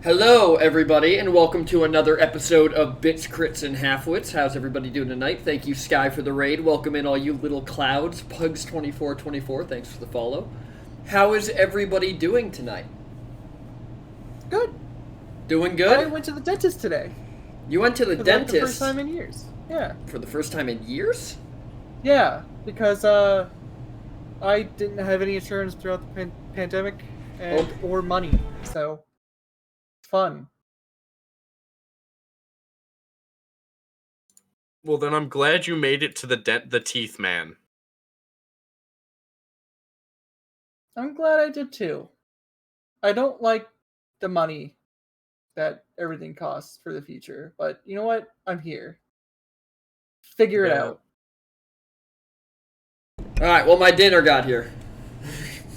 Hello, everybody, and welcome to another episode of Bits, Crits, and Halfwits. How's everybody doing tonight? Thank you, Sky, for the raid. Welcome in all you little clouds. Pugs2424, thanks for the follow. How is everybody doing tonight? Good. Doing good? I went to the dentist today. You went to the dentist? For the first time in years. Yeah. For the first time in years? Yeah, because I didn't have any insurance throughout the pandemic or money, so it's fun. Well, then I'm glad you made it to the teeth man. I'm glad I did too. I don't like the money that everything costs for the future, but you know what? I'm here. Figure it out. Alright, well, my dinner got here.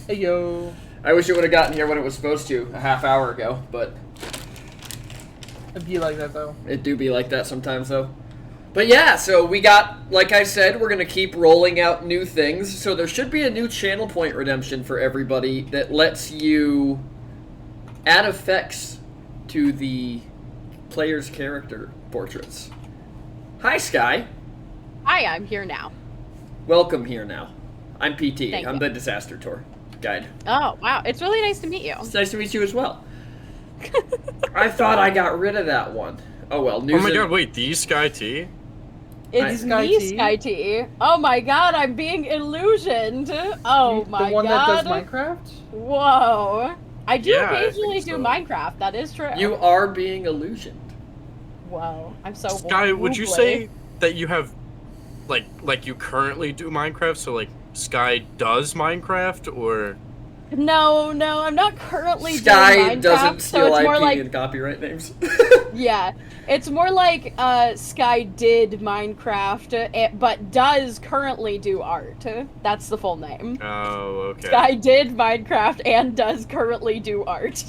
Hey, yo. I wish it would have gotten here when it was supposed to, a half hour ago, but... It'd be like that, though. It do be like that sometimes, though. But yeah, so we got, like I said, we're going to keep rolling out new things. So there should be a new channel point redemption for everybody that lets you add effects to the player's character portraits. Hi, Sky. Hi, I'm here now. Welcome here now. I'm PT. Thank I'm you. the disaster tour guide. Oh, wow. It's really nice to meet you. It's nice to meet you as well. I thought I got rid of that one. Oh well. Oh my god, wait, the Sky T? It's Sky me, T? Sky T. Oh my god, I'm being illusioned. Oh my god. The one that does Minecraft? Whoa. I do Yeah, I occasionally think do so. Minecraft, that is true. You are being illusioned. Whoa, I'm so Sky, would you wobbly. say that you have, like you currently do Minecraft, so like Sky does Minecraft, or? No, I'm not currently Sky doing Minecraft, doesn't so steal it's more IP like, and copyright names. yeah, it's more like Sky did Minecraft, but does currently do art. That's the full name. Oh, okay. Sky did Minecraft and does currently do art.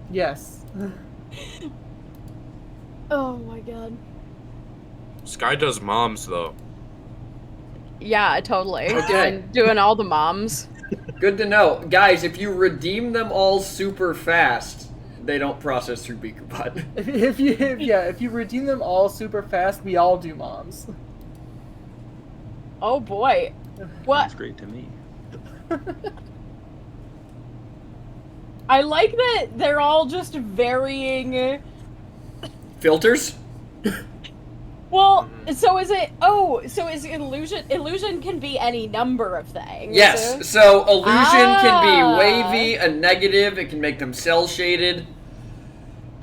Yes. Oh my god. Sky does moms, though. Yeah, totally. Okay. I'm doing all the moms. Good to know. Guys, if you redeem them all super fast, they don't process through BeakerBot. If you redeem them all super fast, we all do moms. Oh boy. What? Sounds great to me. I like that they're all just varying. Filters? Well, so is it? Oh, so is illusion? Illusion can be any number of things. Yes. So illusion can be Ah. wavy, a negative. It can make them cell shaded.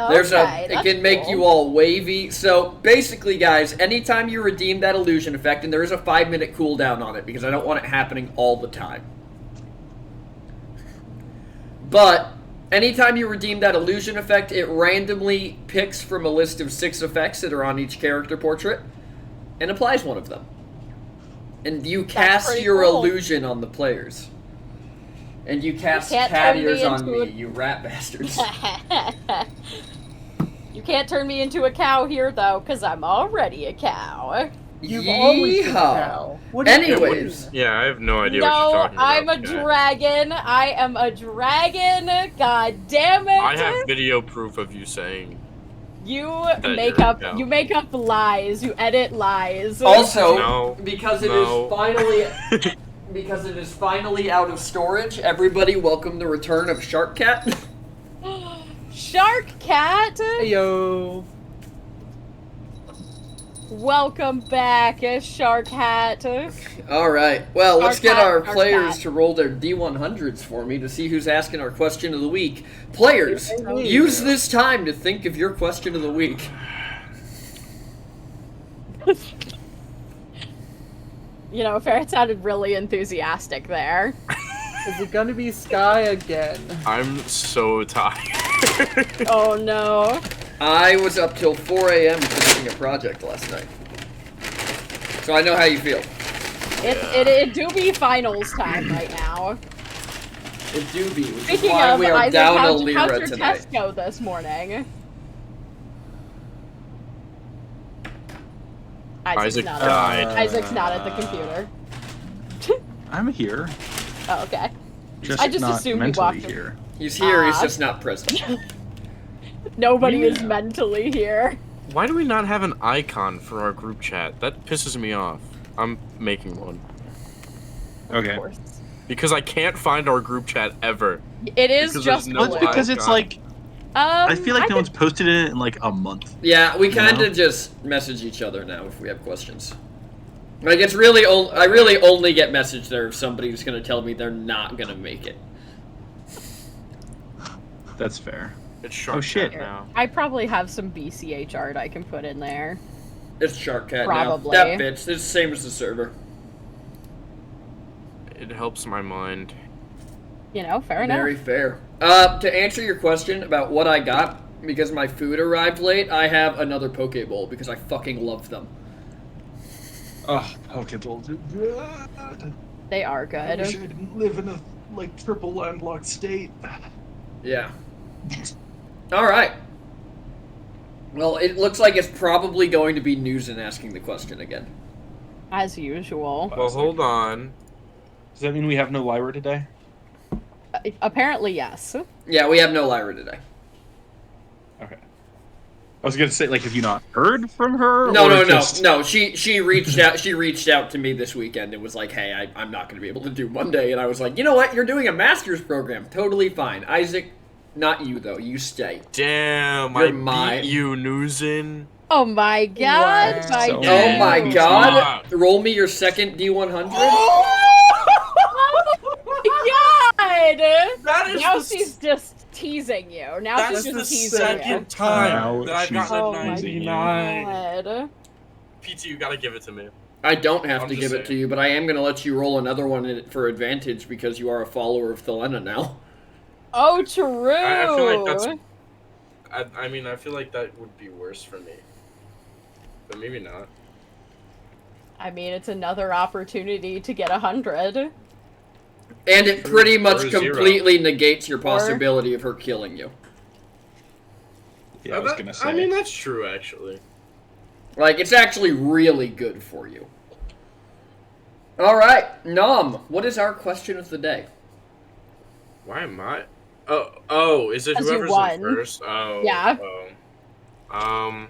Okay, It can make you all wavy. So basically, guys, anytime you redeem that illusion effect, and there is a 5-minute cooldown on it because I don't want it happening all the time. But anytime you redeem that illusion effect, it randomly picks from a list of 6 effects that are on each character portrait and applies one of them. And you cast pretty your cool. illusion on the players. And you cast can't cat turn me ears on into me, a- you rat bastards. You can't turn me into a cow here though, because I'm already a cow. You've always been a Yeehaw. cow. What do you Anyways. mean? Yeah, I have no idea what you're No, talking about. I'm a Sky. dragon. I am a dragon. God damn it! I have video proof of you saying. You That make you're a up. cow. You make up lies. You edit lies. Also, No. because it No. is finally because it is finally out of storage, everybody welcome the return of Shark Cat. Shark Cat. Hey, yo. Welcome back, Shark Hat. All right. Well, let's Shark get Cat, our Shark players Cat. to roll their D100s for me to see who's asking our question of the week. Players, Hey. use this time to think of your question of the week. You know, Ferret sounded really enthusiastic there. Is it gonna be Sky again? I'm so tired. Oh no. I was up till 4 a.m. finishing a project last night. So I know how you feel. It do be finals time right now. It do be, which is Speaking why of, we are Isaac, down a how's lira your tonight. test go this morning? Isaac not died. Isaac's not at the computer. I'm here. Oh, okay. Just I just not assumed you mentally walked here. He's here, he's Ah. just not present. Nobody is Yeah. mentally here. Why do we not have an icon for our group chat? That pisses me off. I'm making one. Okay. Of course. Because I can't find our group chat ever. It is Because just there's no Well, it's blue. because it's icon. like I feel like no could- one's posted it in like a month. Yeah, we kind No. of just message each other now if we have questions. Like, it's really I really only get messaged there if somebody's going to tell me they're not going to make it. That's fair. It's Shark Oh, shit. Cat now. I probably have some BCH art I can put in there. It's Shark Cat Probably. now. That fits. It's the same as the server. It helps my mind. You know, fair enough. Very fair. To answer your question about what I got, because my food arrived late, I have another Poke Bowl because I fucking love them. Oh, Pokeball. They are good. I didn't live in a triple landlocked state. Yeah. Alright. Well, it looks like it's probably going to be Newsen asking the question again. As usual. Well, hold on. Does that mean we have no Lyra today? Apparently, yes. Yeah, we have no Lyra today. Okay. I was gonna say, like, have you not heard from her? No, or no, just... no. She reached out. She reached out to me this weekend and was like, "Hey, I'm not going to be able to do Monday." And I was like, "You know what? You're doing a master's program. Totally fine." Isaac, not you though. You stay. Damn, You're I mine. beat you, Newsen. Oh my god, Wow. my So- dude. Oh my Yeah. God! Roll me your second D100. Oh my god! That is Now the she's just teasing you. Now That's she's the just teasing you. second time Now that I've she's gotten Oh a my teasing you. 99. god. PT, you gotta give it to me. I don't have I'm to just give it to saying. you, but I am going to let you roll another one for advantage because you are a follower of Thelena now. Oh, true. I feel like that's. I mean, I feel like that would be worse for me. But maybe not. I mean, it's another opportunity to get 100. And it pretty Or much a zero. completely negates your possibility of her killing you. Yeah, I was gonna say. I mean, that's true, actually. Like, it's actually really good for you. Alright, Nom, what is our question of the day? Why am I? Oh, is it 'Cause you whoever's won. in first? Oh. Yeah. Oh.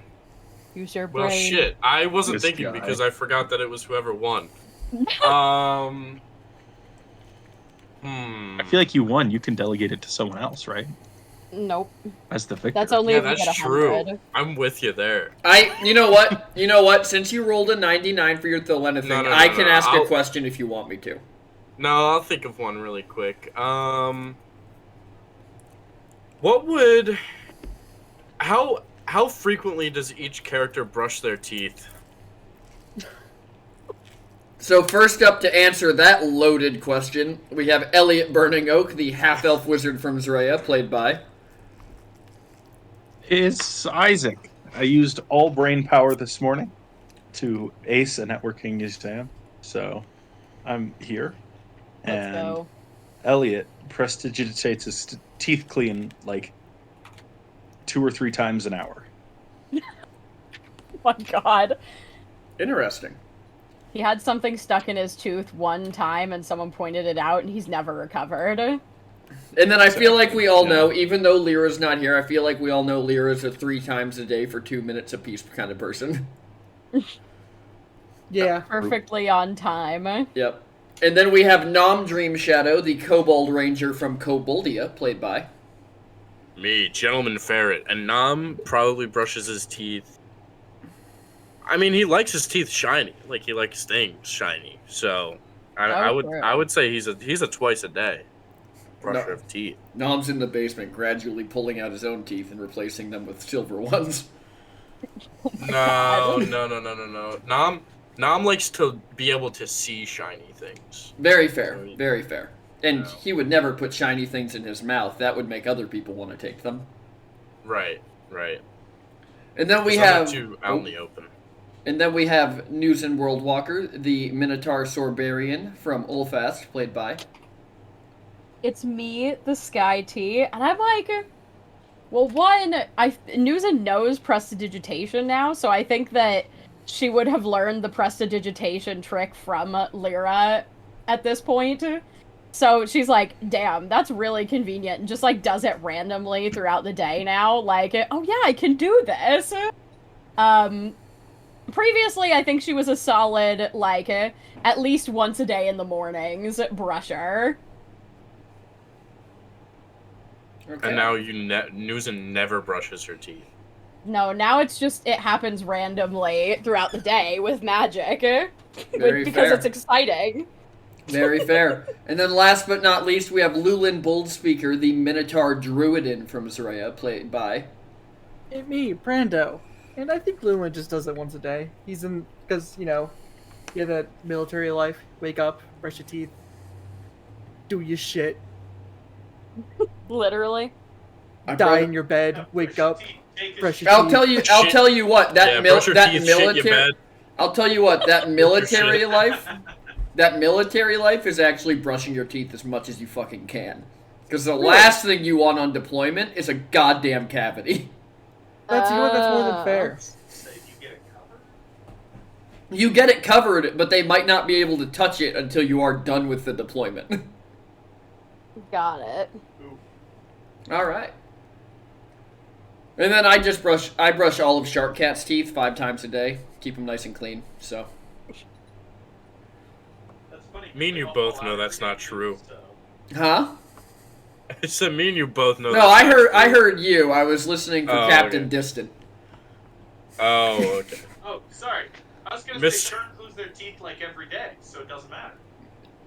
Use your Well, brain. shit. I wasn't This thinking guy. because I forgot that it was whoever won. I feel like you won. You can delegate it to someone else, right? Nope. As the victor. That's only Yeah, if you that's get 100. true. I'm with you there. You know what? You know what? Since you rolled a 99 for your Thelena thing, No, I can ask a I'll- question if you want me to. No, I'll think of one really quick. What would... How frequently does each character brush their teeth? So first up to answer that loaded question, we have Elliot Burning Oak, the half-elf wizard from Zraya, played by... It's Isaac. I used all brain power this morning to ace a networking exam, so I'm here. Let's And go. Elliot prestidigitates his teeth clean like 2 or 3 times an hour. Oh my god. Interesting. He had something stuck in his tooth one time and someone pointed it out and he's never recovered. And then I feel like we all Yeah. know, even though Lyra's not here, I feel like we all know Lyra's a 3 times a day for 2 minutes apiece kind of person. Yeah. Perfectly on time. Yep. And then we have Nom Dream Shadow, the Kobold Ranger from Koboldia, played by... Me, Gentleman Ferret. And Nam probably brushes his teeth. I mean, he likes his teeth shiny. Like, he likes things shiny. So, I would say he's a twice a day brusher No. of teeth. Nom's in the basement, gradually pulling out his own teeth and replacing them with silver ones. No. Nam likes to be able to see shiny things. Very fair, very fair. And No. he would never put shiny things in his mouth. That would make other people want to take them. Right. And then we 'Cause I'm have... not too out in the open. And then we have Newsen Worldwalker, the Minotaur Sorbarian from Ulfast, played by... It's me, the Sky Tea, and I'm like, well, one, Newsen knows prestidigitation now, so I think that she would have learned the prestidigitation trick from Lyra at this point. So she's like, damn, that's really convenient, and just like does it randomly throughout the day now. Like, oh yeah, I can do this. Um, Previously, I think she was a solid, like, at least once a day in the mornings brusher. Okay. And now Newsom never brushes her teeth. No, now it's just, it happens randomly throughout the day with magic. Very because fair. it's exciting. Very fair. And then last but not least, we have Lulin Boldspeaker, the Minotaur Druidin from Zraya, played by... It me, Brando. And I think Lewin just does it once a day. He's in, because, you know, you have that military life. Wake up, brush your teeth, do your shit, Literally. die in your bed, wake up, brush your I'll teeth. tell you what, that brush your that teeth, shit your military bed. I'll tell you what, that military shit. life, that military life is actually brushing your teeth as much as you fucking can. Because the last thing you want on deployment is a goddamn cavity. That's, you know what, that's more than fair. You get it covered, but they might not be able to touch it until you are done with the deployment. Got it. Alright. And then I brush all of Sharkcat's teeth 5 times a day. Keep them nice and clean, so. Me and you both know that's not true. Huh? I said me and you both know. No, I heard you. I was listening for Captain okay. Distant. Oh, okay. Oh, sorry. I was gonna Miss- say sharks lose their teeth like every day, so it doesn't matter.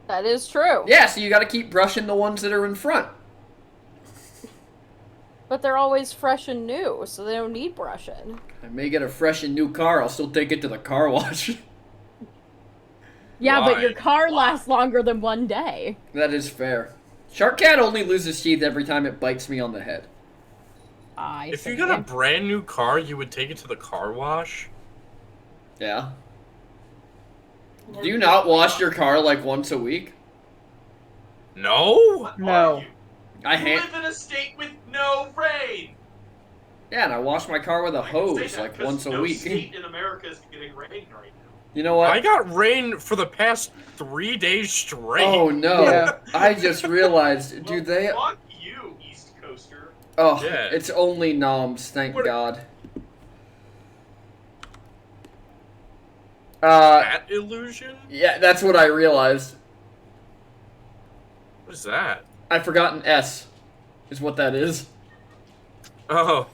That is true. Yeah, so you gotta keep brushing the ones that are in front. But they're always fresh and new, so they don't need brushing. I may get a fresh and new car. I'll still take it to the car wash. Yeah, Why? but your car lasts longer than one day. That is fair. Sharkcat only loses teeth every time it bites me on the head. If you got a brand new car, you would take it to the car wash? Yeah. Do you not wash your car like once a week? No? What No. are you? I You live in a state with no rain. Yeah, and I wash my car with a I can say hose that like 'cause once a no week. state in America is getting rain right now. You know what? I got rain for the past 3 days straight. Oh no! Yeah. I just realized, do Well, they? Fuck you, East Coaster. Oh, Yeah. it's only noms. Thank What- God. That illusion? Yeah, that's what I realized. What is that? I forgot an S. Is what that is. Oh.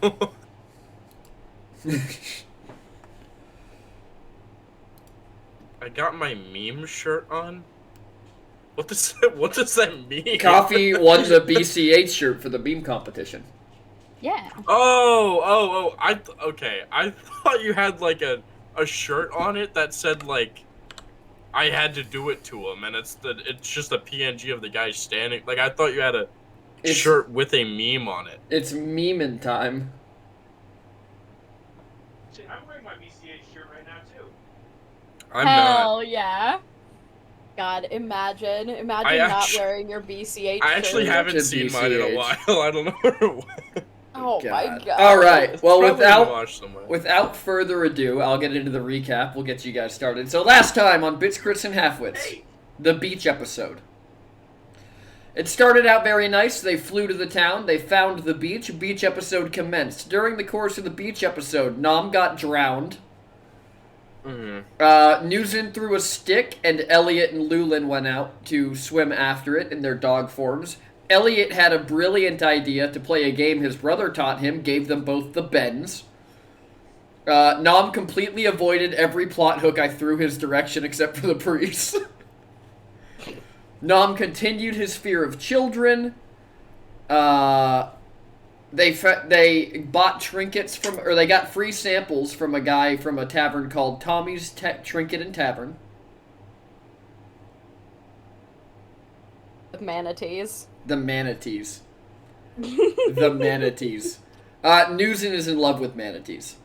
I got my meme shirt on. What does that mean? Coffee won the BCH shirt for the meme competition. Yeah. Oh, okay. I thought you had like a shirt on it that said like I had to do it to him, and it's just a PNG of the guy standing. Like I thought you had a shirt with a meme on it. It's memeing time. Shit, I'm wearing my BCH shirt right now too. I'm Hell not. yeah. God, imagine I not actu- wearing your BCH I actually shirt. haven't Such a seen mine in a BCH. while. I don't know where it went. Oh my god. All right. It's Well, probably in the wash somewhere. without further ado, I'll get into the recap. We'll get you guys started. So last time on Bits, Crits, and Halfwits, Hey, the beach episode. It started out very nice. They flew to the town. They found the beach. Beach episode commenced. During the course of the beach episode, Nom got drowned. Newson threw a stick, and Elliot and Lulin went out to swim after it in their dog forms. Elliot had a brilliant idea to play a game his brother taught him, gave them both the bends. Nom completely avoided every plot hook I threw his direction except for the priest. Nom continued his fear of children. They bought trinkets from, or they got free samples from a guy from a tavern called Tommy's Trinket and Tavern. Manatees. The manatees. The manatees. Newson is in love with manatees.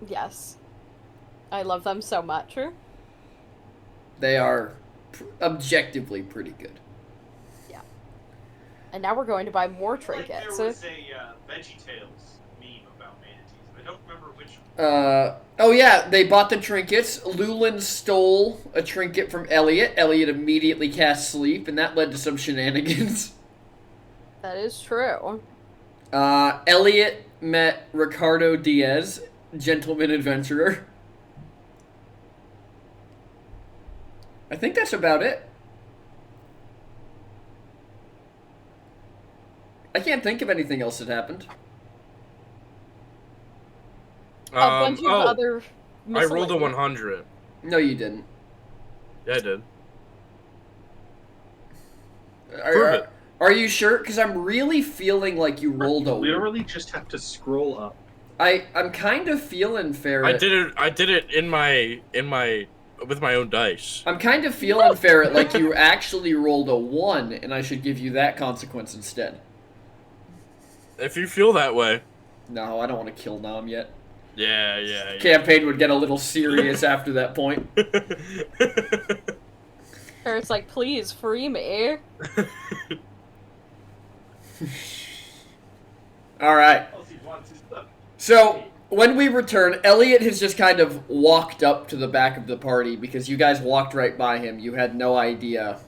Yes. I love them so much. They are objectively pretty good. And now we're going to buy more I feel like trinkets. there was a VeggieTales meme about manatees I don't remember which. Oh yeah, they bought the trinkets. Lulin stole a trinket from Elliot. Elliot immediately cast sleep, and that led to some shenanigans. That is true. Elliot met Ricardo Diaz, gentleman adventurer. I think that's about it. I can't think of anything else that happened. A bunch of other I rolled a miscellaneous. 100. No, you didn't. Yeah, I did. Are, are you sure? Because I'm really feeling like you rolled a. Literally just have to scroll up. I'm kind of feeling Ferret. I did it in my with my own dice. I'm kind of feeling Ferret like you actually rolled a 1, and I should give you that consequence instead. If you feel that way. No, I don't want to kill Nam yet. Yeah. Campaign would get a little serious after that point. Or it's like, please free me. All right. Else he wants his stuff. So when we return, Elliot has just kind of walked up to the back of the party because you guys walked right by him. You had no idea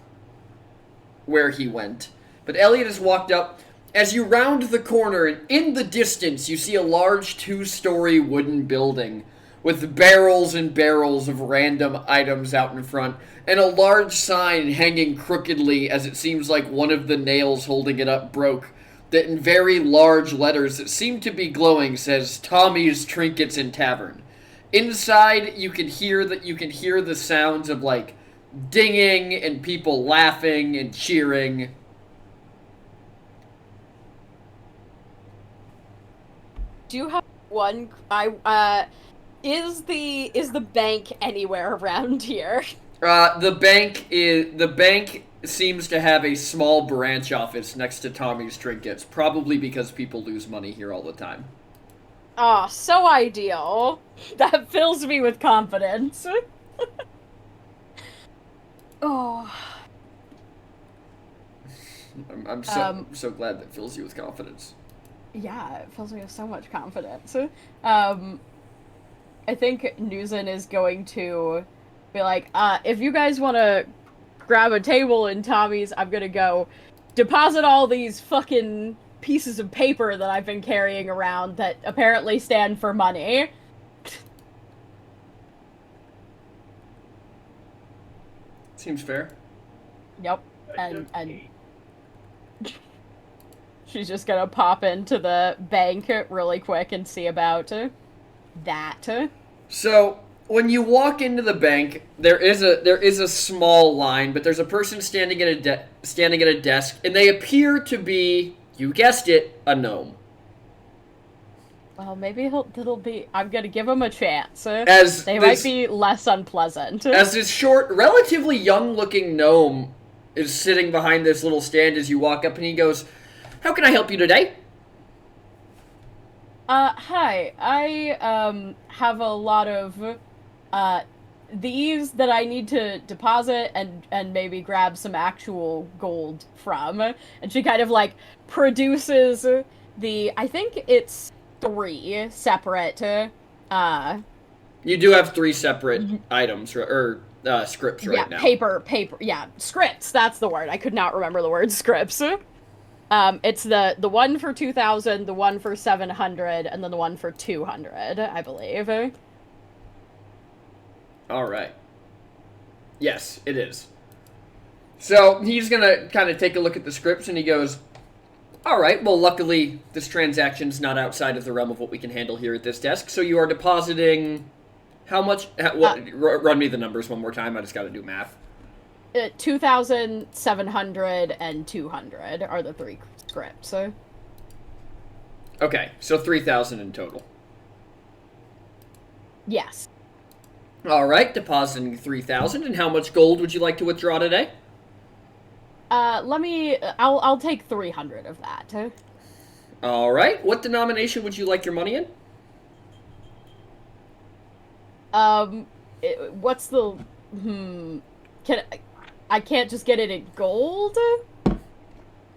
where he went. But Elliot has walked up. As you round the corner, and in the distance, you see a large 2-story wooden building with barrels and barrels of random items out in front, and a large sign hanging crookedly as it seems like one of the nails holding it up broke, that in very large letters that seem to be glowing says Tommy's Trinkets and Tavern. Inside, you can hear the sounds of like dinging and people laughing and cheering. Do you have one? Is the bank anywhere around here? The bank seems to have a small branch office next to Tommy's Trinkets, probably because people lose money here all the time. Oh, so ideal. That fills me with confidence. Oh. I'm so glad that fills you with confidence. Yeah, it fills me with so much confidence. I think Nuzin is going to be like, if you guys want to grab a table in Tommy's, I'm gonna go deposit all these fucking pieces of paper that I've been carrying around that apparently stand for money. Seems fair. Yep, and she's just gonna pop into the bank really quick and see about that. So when you walk into the bank, there is a small line, but there's a person standing at a desk, and they appear to be, you guessed it, a gnome. Well, maybe it'll be. I'm gonna give him a chance. As They this- might be less unpleasant. As this short, relatively young-looking gnome is sitting behind this little stand as you walk up, and he goes, "How can I help you today?" Hi. I have a lot of these that I need to deposit and maybe grab some actual gold from. And she kind of like produces I think it's 3 separate You do have 3 separate items or scripts right now. paper, scripts, that's the word. I could not remember the word scripts. It's the one for 2,000, the one for 700, and then the one for 200, I believe. All right. Yes, it is. So he's gonna kind of take a look at the scripts, and he goes, "All right. Well, luckily this transaction's not outside of the realm of what we can handle here at this desk. So you are depositing how much? Run me the numbers one more time. I just got to do math. 2,000, 700, and 200 are the 3 scripts. Okay, so 3,000 in total. Yes. All right, depositing 3,000. And how much gold would you like to withdraw today? I'll take 300 of that. All right. What denomination would you like your money in? What's the I can't just get it in gold?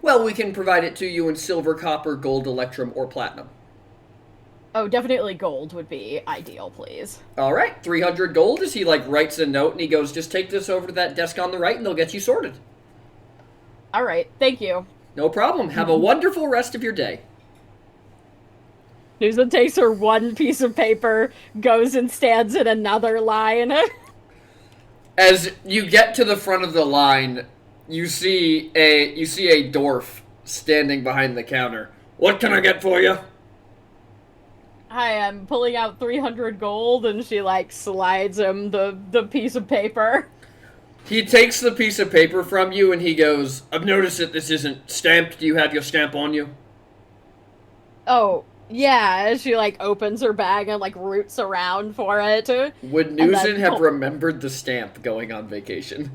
Well, we can provide it to you in silver, copper, gold, electrum, or platinum. Oh, definitely gold would be ideal, please. All right, 300 gold as he like writes a note and he goes, just take this over to that desk on the right and they'll get you sorted. All right, thank you. No problem. Have a wonderful rest of your day. Nusa takes her one piece of paper, goes and stands in another line. As you get to the front of the line, you see a dwarf standing behind the counter. What can I get for you? Hi, I'm pulling out 300 gold, and she, like, slides him the piece of paper. He takes the piece of paper from you and he goes, I've noticed that this isn't stamped. Do you have your stamp on you? Oh, yeah, she, like, opens her bag and, like, roots around for it. Would Newson have remembered the stamp going on vacation?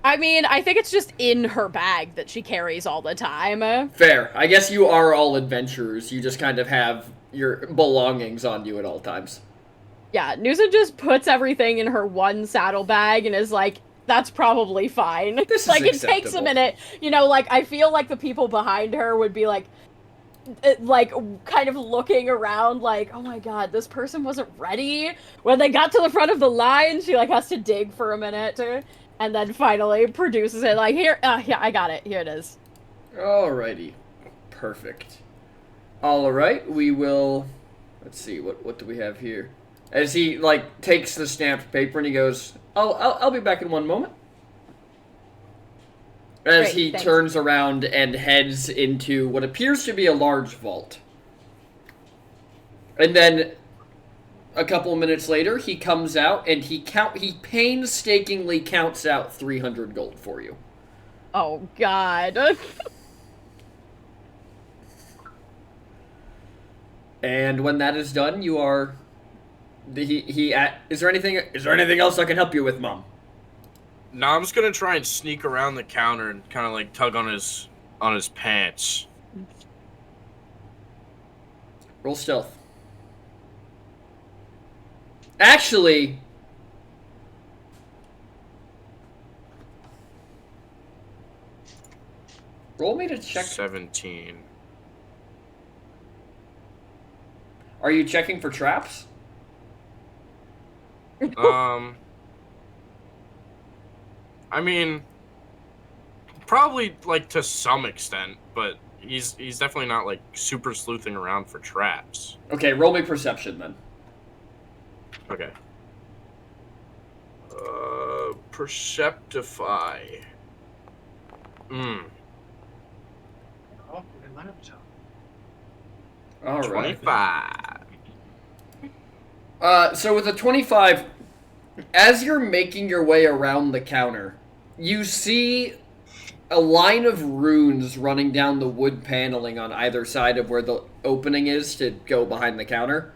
I mean, I think it's just in her bag that she carries all the time. Fair. I guess you are all adventurers. You just kind of have your belongings on you at all times. Yeah, Nusa just puts everything in her one saddlebag and is like, that's probably fine. This is like, it acceptable. takes a minute. You know, like, I feel like the people behind her would be like, kind of looking around like, oh my god, this person wasn't ready. When they got to the front of the line, she, like, has to dig for a minute. And then finally produces it, like, here, yeah, I got it. Here it is. Alrighty. Perfect. Alright, we will... Let's see, what do we have here? As he, like, takes the stamped paper and he goes, I'll be back in one moment. As Great, he thanks. turns around and heads into what appears to be a large vault. And then, a couple minutes later, he comes out and he painstakingly counts out 300 gold for you. Oh god. And when that is done, you are... Is there anything else I can help you with, Mom? No, I'm just gonna try and sneak around the counter and kind of like tug on his pants. Roll stealth. Actually... Roll me to check... 17. Are you checking for traps? I mean, probably like to some extent, but he's definitely not like super sleuthing around for traps. Okay, roll me perception then. Okay. Perceptify. All right. 25. So with a 25, as you're making your way around the counter, you see a line of runes running down the wood paneling on either side of where the opening is to go behind the counter.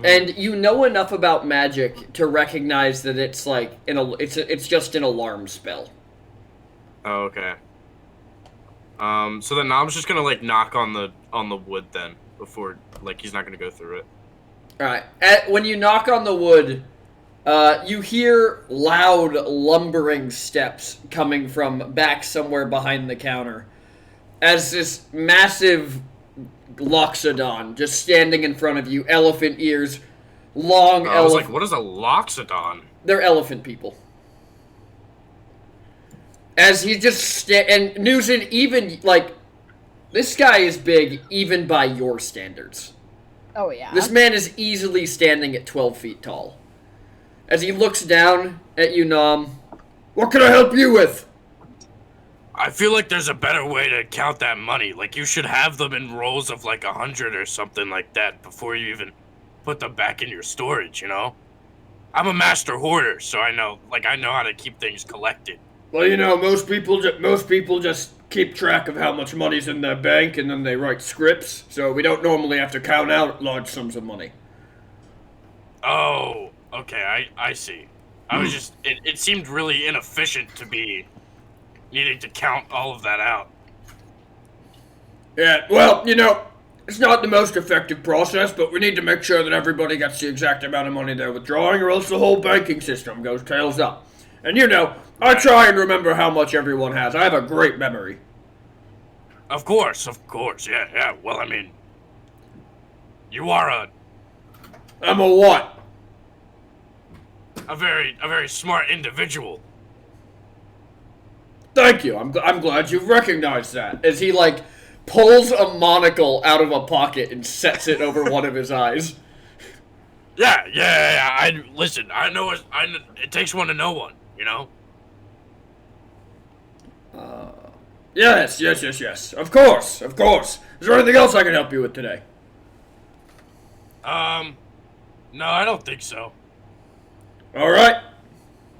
And you know enough about magic to recognize that it's like it's just an alarm spell. Oh, okay. So then Nom's just gonna like knock on the wood then before, like, he's not gonna go through it. All right. When you knock on the wood, you hear loud, lumbering steps coming from back somewhere behind the counter, as this massive Loxodon just standing in front of you, elephant ears, long I was elephant. like, what is a Loxodon? They're elephant people. As he just and Newson, even like this guy is big even by your standards. Oh yeah. This man is easily standing at 12 feet tall. As he looks down at you, Nom, what can I help you with? I feel like there's a better way to count that money. Like, you should have them in rolls of like 100 or something like that before you even put them back in your storage, you know? I'm a master hoarder, so I know how to keep things collected. Well, you know, most people just keep track of how much money's in their bank and then they write scripts, so we don't normally have to count out large sums of money. Oh, okay, I see. I was just, it seemed really inefficient to be needing to count all of that out. Yeah, well, you know, it's not the most effective process, but we need to make sure that everybody gets the exact amount of money they're withdrawing, or else the whole banking system goes tails up. And you know, I try and remember how much everyone has. I have a great memory. Of course, yeah. Well, I mean, You are I'm a what? a very smart individual. Thank you. I'm glad you recognized that. As he like pulls a monocle out of a pocket and sets it over one of his eyes. Yeah. Listen. I know. It takes one to know one. You know. Yes. Of course. Is there anything else I can help you with today? No, I don't think so. All right.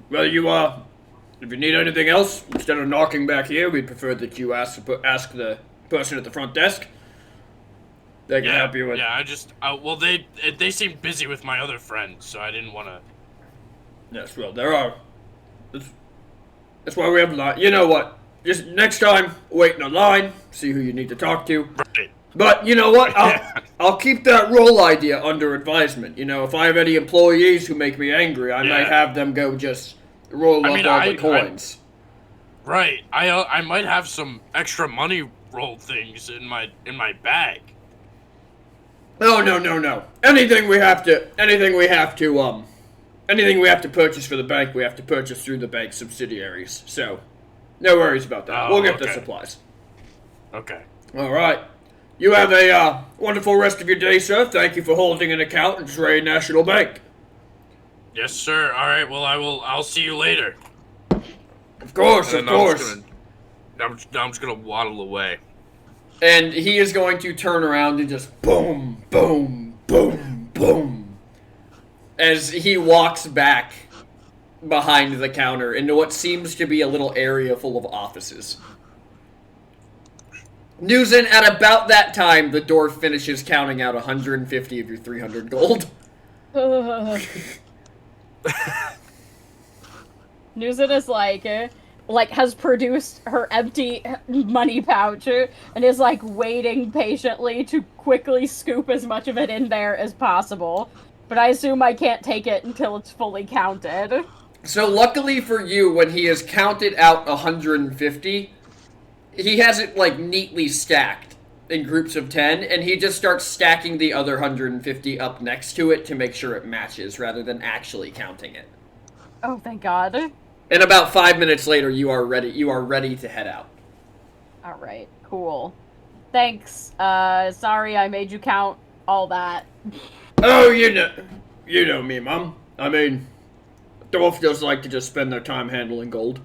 Well, if you need anything else, instead of knocking back here, we'd prefer that you ask the person at the front desk. They can help you with. Yeah, well, they seemed busy with my other friends, so I didn't want to. Yes, well, there are. That's why we have a line. You know what? Just next time, wait in a line, see who you need to talk to. Right. But you know what? I'll keep that role idea under advisement. You know, if I have any employees who make me angry, I might have them go just roll up all the coins. Right. I might have some extra money rolled things in my bag. No. Anything we have to purchase for the bank, we have to purchase through the bank subsidiaries. So, no worries about that. We'll get the supplies. Okay. All right. You have a wonderful rest of your day, sir. Thank you for holding an account at Dre National Bank. Yes, sir. All right. Well, I'll see you later. Of course. I'm just gonna waddle away. And he is going to turn around and just boom, boom, boom, boom, as he walks back behind the counter into what seems to be a little area full of offices. Newson, at about that time, the dwarf finishes counting out 150 of your 300 gold. Newson is like has produced her empty money pouch and is like waiting patiently to quickly scoop as much of it in there as possible. But I assume I can't take it until it's fully counted. So luckily for you, when he has counted out 150, he has it like neatly stacked in groups of 10, and he just starts stacking the other 150 up next to it to make sure it matches rather than actually counting it. Oh, thank God. And about 5 minutes later, you are ready to head out. All right, cool. Thanks. Sorry I made you count all that. Oh, you know me, Mom. I mean, dwarf does like to just spend their time handling gold.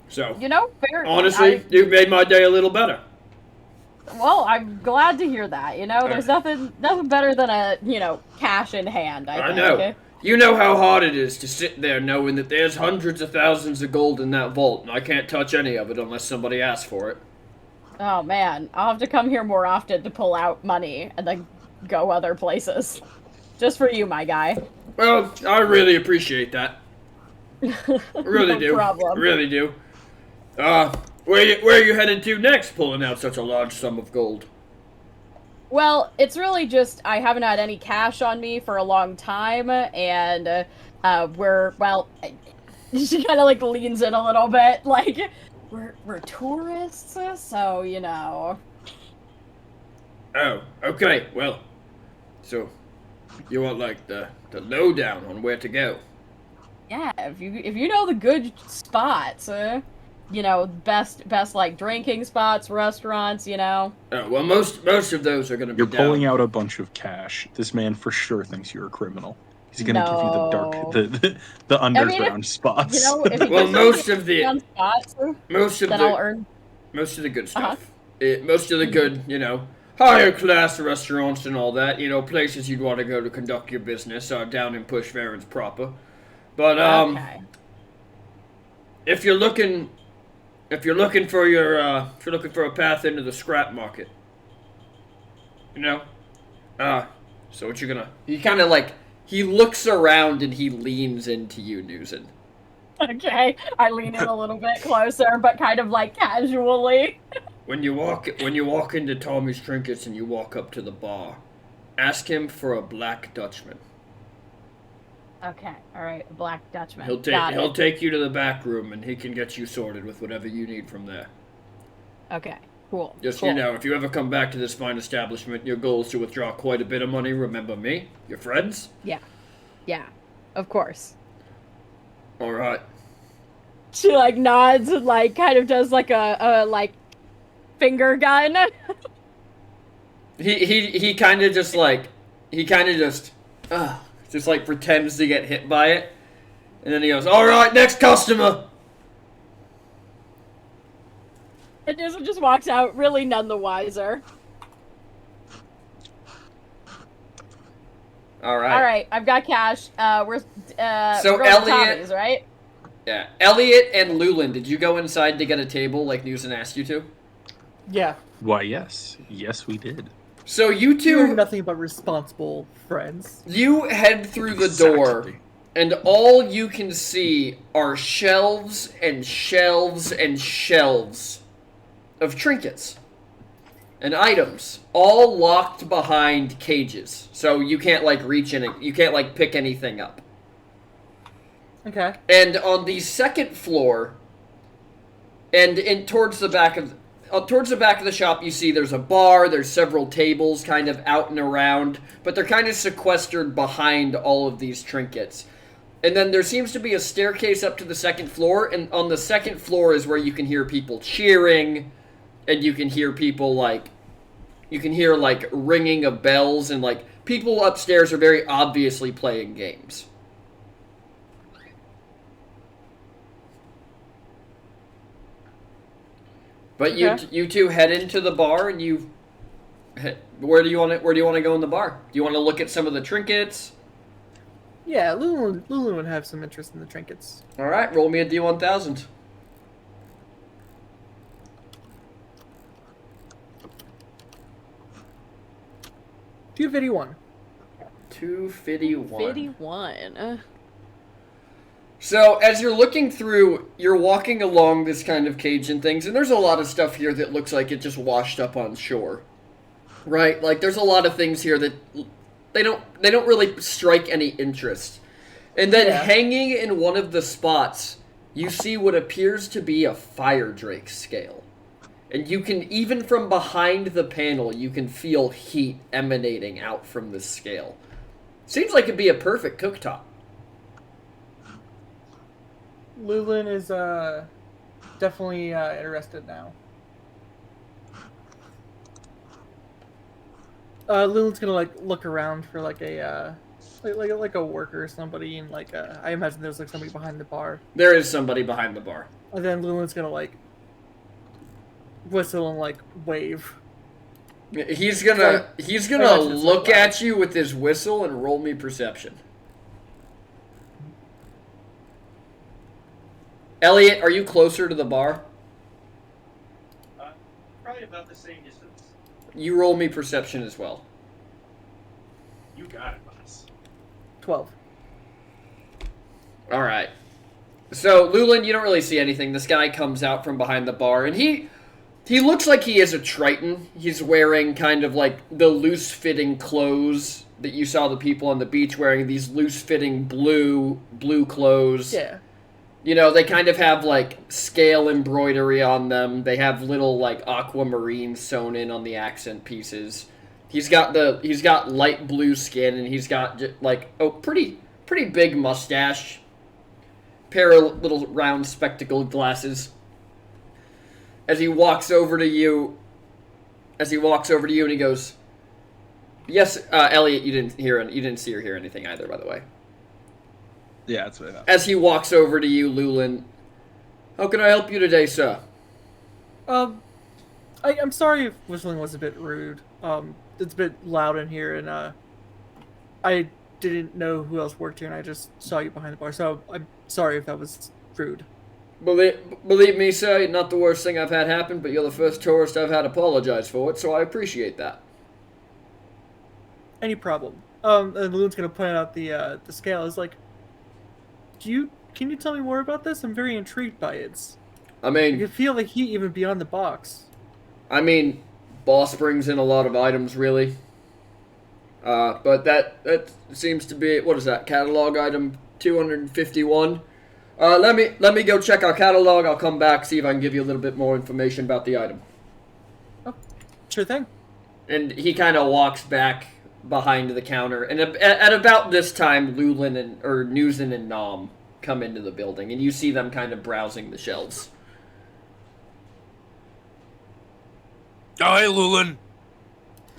So, fair. Honestly, you've made my day a little better. Well, I'm glad to hear that. There's nothing better than a, cash in hand, I think. Know. You know how hard it is to sit there knowing that there's hundreds of thousands of gold in that vault, and I can't touch any of it unless somebody asks for it. Oh, man. I'll have to come here more often to pull out money and then go other places. Just for you, my guy. Well, I really appreciate that. Really do. No problem. Really do. Where are you headed to next, pulling out such a large sum of gold? Well, it's really just I haven't had any cash on me for a long time, and she kind of like leans in a little bit, like we're tourists, so Oh, okay. Well, so you want like the lowdown on where to go? Yeah, if you know the good spots, best like drinking spots, restaurants, Oh, well, most of those are going to be You're pulling out a bunch of cash. This man for sure thinks you're a criminal. He's going to give you the underground spots. If he well, most of the spots, I'll earn most of the good stuff. Most of the good, higher class restaurants and all that, places you'd want to go to conduct your business are down in Push Varens proper. But okay. If you're looking for a path into the scrap market, so what you're gonna? He kind of like he looks around and he leans into you, Newson. Okay, I lean in a little bit closer, but kind of like casually. When you walk into Tommy's Trinkets and you walk up to the bar, ask him for a Black Dutchman. Okay, all right, a Black Dutchman. He'll take you to the back room and he can get you sorted with whatever you need from there. Okay, Cool. Just, cool. if you ever come back to this fine establishment, your goal is to withdraw quite a bit of money. Remember me? Your friends? Yeah. Yeah. Of course. All right. She like nods and like kind of does like a like finger gun. He kind of just like just like pretends to get hit by it, and then he goes, "All right, next customer." And just walks out, really none the wiser. All right. All right, I've got cash. We're So going to Elliot- Tommy's, right? Yeah, Elliot and Lulin, did you go inside to get a table like Newson asked you to? Yeah. Why, yes. Yes, we did. So you You're two, nothing but responsible friends. you head through the door, Exactly. and all you can see are shelves and shelves and shelves of trinkets and items, all locked behind cages. So you can't like reach in it, you can't like pick anything up. Okay. And on the second floor, and towards the back of the shop, you see there's a bar. There's several tables, kind of out and around, but they're kind of sequestered behind all of these trinkets. And then there seems to be a staircase up to the second floor, and on the second floor is where you can hear people cheering, and you can hear people like ringing of bells, and like people upstairs are very obviously playing games. But Okay. you two head into the bar, and where do you want to go in the bar? Do you want to look at some of the trinkets? Yeah, Lulu would have some interest in the trinkets. All right, roll me a D1000. $251. 251. 51. So as you're looking through, you're walking along this kind of cage and things, and there's a lot of stuff here that looks like it just washed up on shore, right? Like there's a lot of things here that they don't really strike any interest. And then Yeah. hanging in one of the spots, you see what appears to be a fire drake scale, and you can, even from behind the panel, you can feel heat emanating out from this scale. Seems like it'd be a perfect cooktop. Lulin is definitely interested now. Lulin's gonna like look around for like a like a worker or somebody, and like I imagine there's like somebody behind the bar. There is somebody behind the bar. And then Lulin's gonna like whistle and like wave. He's gonna look at you with his whistle and roll me perception. Elliot, are you closer to the bar? Probably about the same distance. You roll me perception as well. You got it, boss. 12. All right. So, Lulin, you don't really see anything. This guy comes out from behind the bar, and he looks like he is a Triton. He's wearing kind of like the loose-fitting clothes that you saw the people on the beach wearing, these loose-fitting blue clothes. Yeah. You know, they kind of have like scale embroidery on them. They have little like aquamarine sewn in on the accent pieces. He's got light blue skin, and he's got like a pretty big mustache. Pair of little round spectacled glasses. As he walks over to you, and he goes, "Yes, Elliot, you didn't see or hear anything either, by the way." Yeah, that's what I thought. As he walks over to you, Lulin, "How can I help you today, sir?" I'm sorry if whistling was a bit rude. It's a bit loud in here, and I didn't know who else worked here, and I just saw you behind the bar, so I'm sorry if that was rude. Believe me, sir, not the worst thing I've had happen, but you're the first tourist I've had apologize for it, so I appreciate that. Any problem. And Lulin's gonna point out the scale. Is like, can you tell me more about this? I'm very intrigued by it. I I mean, can feel the heat even beyond the box. boss brings in a lot of items, really. But that seems to be, what is that, catalog item 251? Let me go check our catalog. I'll come back, see if I can give you a little bit more information about the item. Sure thing. And he kind of walks back behind the counter. And at about this time, Newson and Nom come into the building, and you see them kind of browsing the shelves. Oh, hey, Lulin.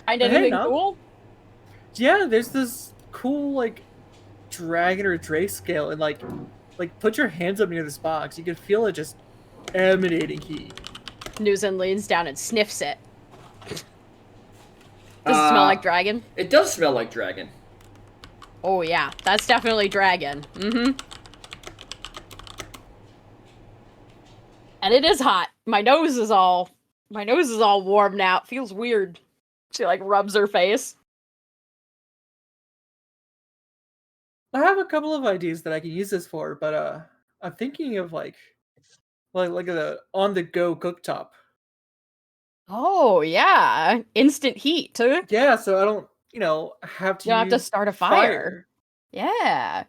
Find Hey, anything Nom. cool? Yeah, there's this cool like dragon or Drake scale, and like put your hands up near this box. You can feel it just emanating heat. Newson leans down and sniffs it. Does it smell like dragon? It does smell like dragon. Oh yeah, that's definitely dragon. Mm-hmm. And it is hot. My nose is all warm now. It feels weird. She like rubs her face. I have a couple of ideas that I can use this for, but I'm thinking of like a on-the-go cooktop. Oh yeah, instant heat. Yeah, so I don't, have to. You don't have to use start a fire. Yeah.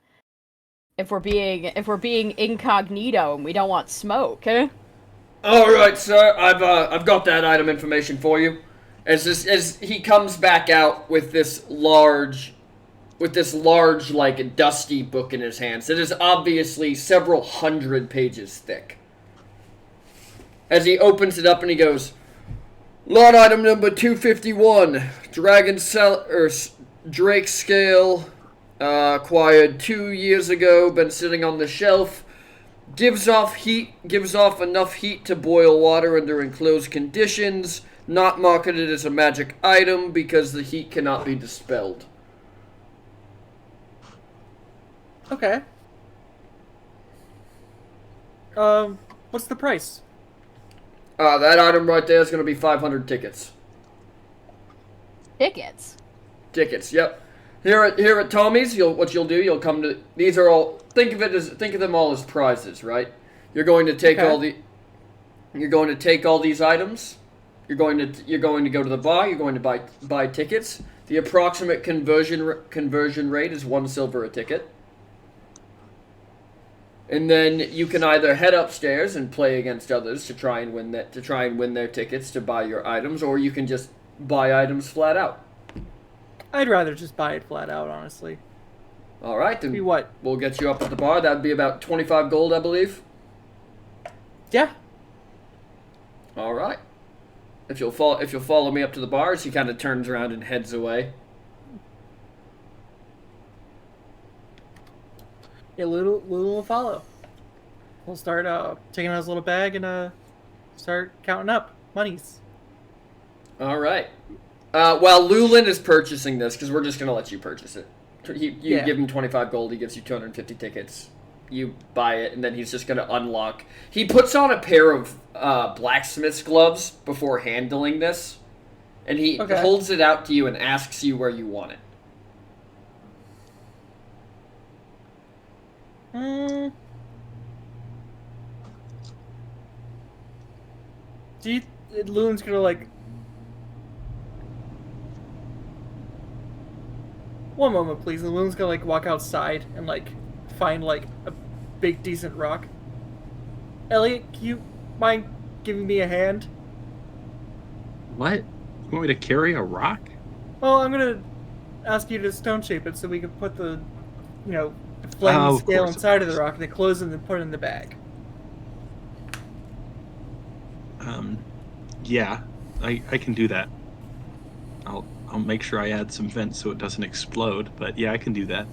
If we're being incognito and we don't want smoke. All right, sir. I've got that item information for you. As he comes back out with this large like dusty book in his hands. It is obviously several hundred pages thick. As he opens it up and he goes, "Lot item number 251, Drake scale, acquired 2 years ago, been sitting on the shelf. Gives off enough heat to boil water under enclosed conditions. Not marketed as a magic item because the heat cannot be dispelled." Okay. What's the price? That item right there is going to be 500 tickets. Tickets. Tickets, yep. Here at Tommy's, you'll come to these are all think of them all as prizes, right? You're going to take you're going to take all these items. You're going to go to the bar. You're going to buy tickets. The approximate conversion rate is 1 silver a ticket. And then you can either head upstairs and play against others to try and win their tickets to buy your items, or you can just buy items flat out. I'd rather just buy it flat out, honestly. All right, then. Be what? We'll get you up at the bar. That'd be about 25 gold, I believe. Yeah. All right. If you'll follow me up to the bar, he kind of turns around and heads away. Yeah, Lulu will follow. We'll start taking out his little bag and start counting up monies. All right. While Lulin is purchasing this, because we're just going to let you purchase it. You give him 25 gold, he gives you 250 tickets. You buy it, and then he's just going to unlock. He puts on a pair of blacksmith's gloves before handling this, and he holds it out to you and asks you where you want it. Lulin's gonna like. One moment, please. And Lulin's gonna like walk outside and like find like a big decent rock. Elliot, can you mind giving me a hand? What? You want me to carry a rock? Well, I'm gonna ask you to stone shape it so we can put the, flaming scale inside of the rock, and then close it and then put it in the bag. Yeah, I can do that. I'll make sure I add some vents so it doesn't explode, but yeah, I can do that.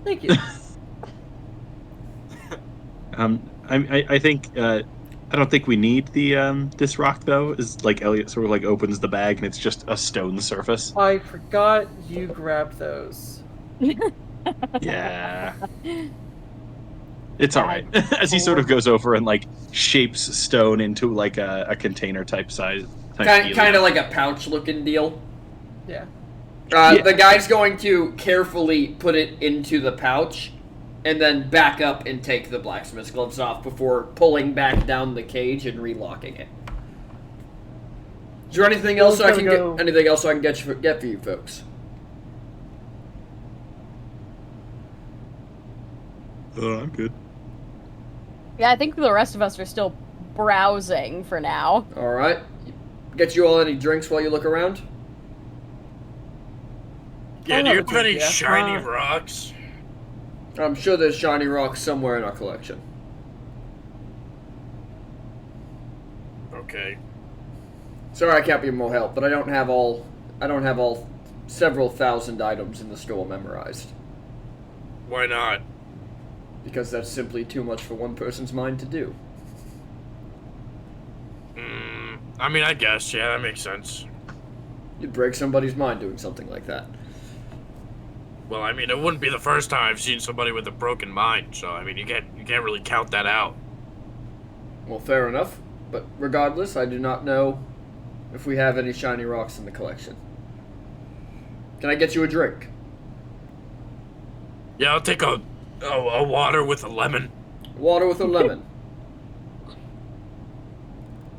Thank you. I think I don't think we need the this rock though. Is like Elliot sort of like opens the bag and it's just a stone surface. I forgot you grabbed those. Yeah. It's all right. As he sort of goes over and like shapes stone into like a container type size. Kind of like a pouch looking deal. Yeah. The guy's going to carefully put it into the pouch and then back up and take the blacksmith's gloves off before pulling back down the cage and relocking it. Is there anything else I can get for you folks? I'm good. Yeah, I think the rest of us are still browsing for now. All right. get you all any drinks while you look around? Yeah, I'll do have you a have drink, any yeah. shiny rocks? I'm sure there's shiny rocks somewhere in our collection. Okay. Sorry I can't be more help, but I don't have all several thousand items in the store memorized. Why not? Because that's simply too much for one person's mind to do. I mean, I guess, yeah, that makes sense. You'd break somebody's mind doing something like that. Well, I mean, it wouldn't be the first time I've seen somebody with a broken mind, so I mean, you can't really count that out. Well, fair enough. But regardless, I do not know if we have any shiny rocks in the collection. Can I get you a drink? Yeah, I'll take a water with a lemon. Water with a lemon.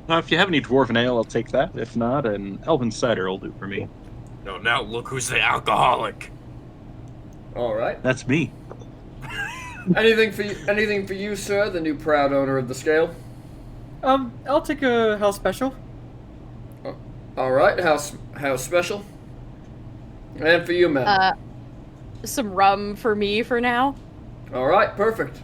If you have any dwarven ale, I'll take that. If not, an elven cider will do for me. No, now look who's the alcoholic. All right. That's me. Anything for you, sir, the new proud owner of the scale? I'll take a house special. All right, house special. And for you, ma'am. Some rum for me for now. All right, perfect.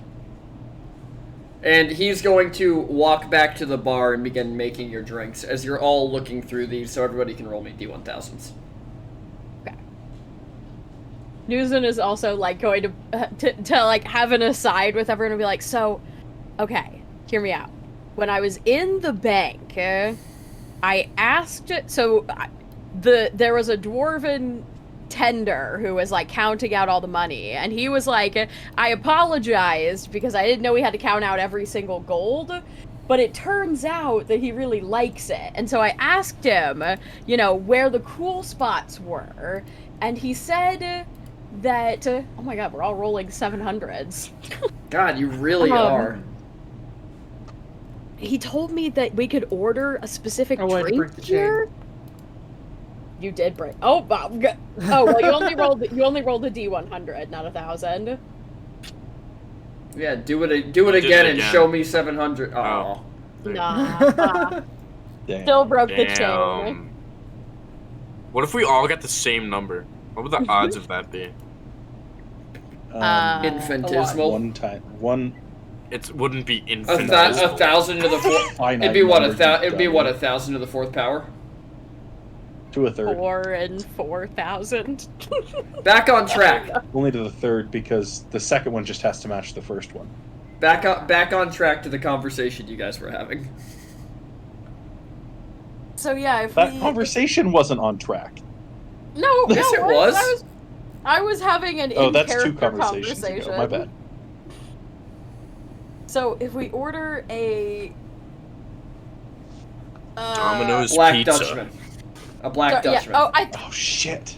And he's going to walk back to the bar and begin making your drinks as you're all looking through these, so everybody can roll me D1000s. Okay. Newson is also like going to like have an aside with everyone and be like, so, okay, hear me out. When I was in the bank, I asked there was a dwarven tender who was like counting out all the money, and he was like, I apologized because I didn't know we had to count out every single gold, but it turns out that he really likes it. And so I asked him, where the cool spots were, and he said that oh my god, we're all rolling 700s. God, you really are. He told me that we could order a specific I wanted to break drink the here. You did break. Oh, wow. Oh, well, you only rolled a D100, not 1,000. Yeah, do it did it again and again. show me 700. Oh. Nah. Damn. Still broke the chain. Damn. What if we all got the same number? What would the odds of that be? Infinitesimal. One It wouldn't be A infinitesimal. thousand to the fourth. finite It'd be what number just it'd be what double 1,000 to the fourth power. to a third. 4 and 4,000. Back on track. Only to the third because the second one just has to match the first one. Back on track to the conversation you guys were having. So yeah, if That we... conversation wasn't on track. No, Yes, no, it was. I was having an Oh, that's two in-character conversations conversation. ago. My bad. So if we order a Domino's Black pizza. Dutchman. A Black yeah, Dutchman. Oh shit.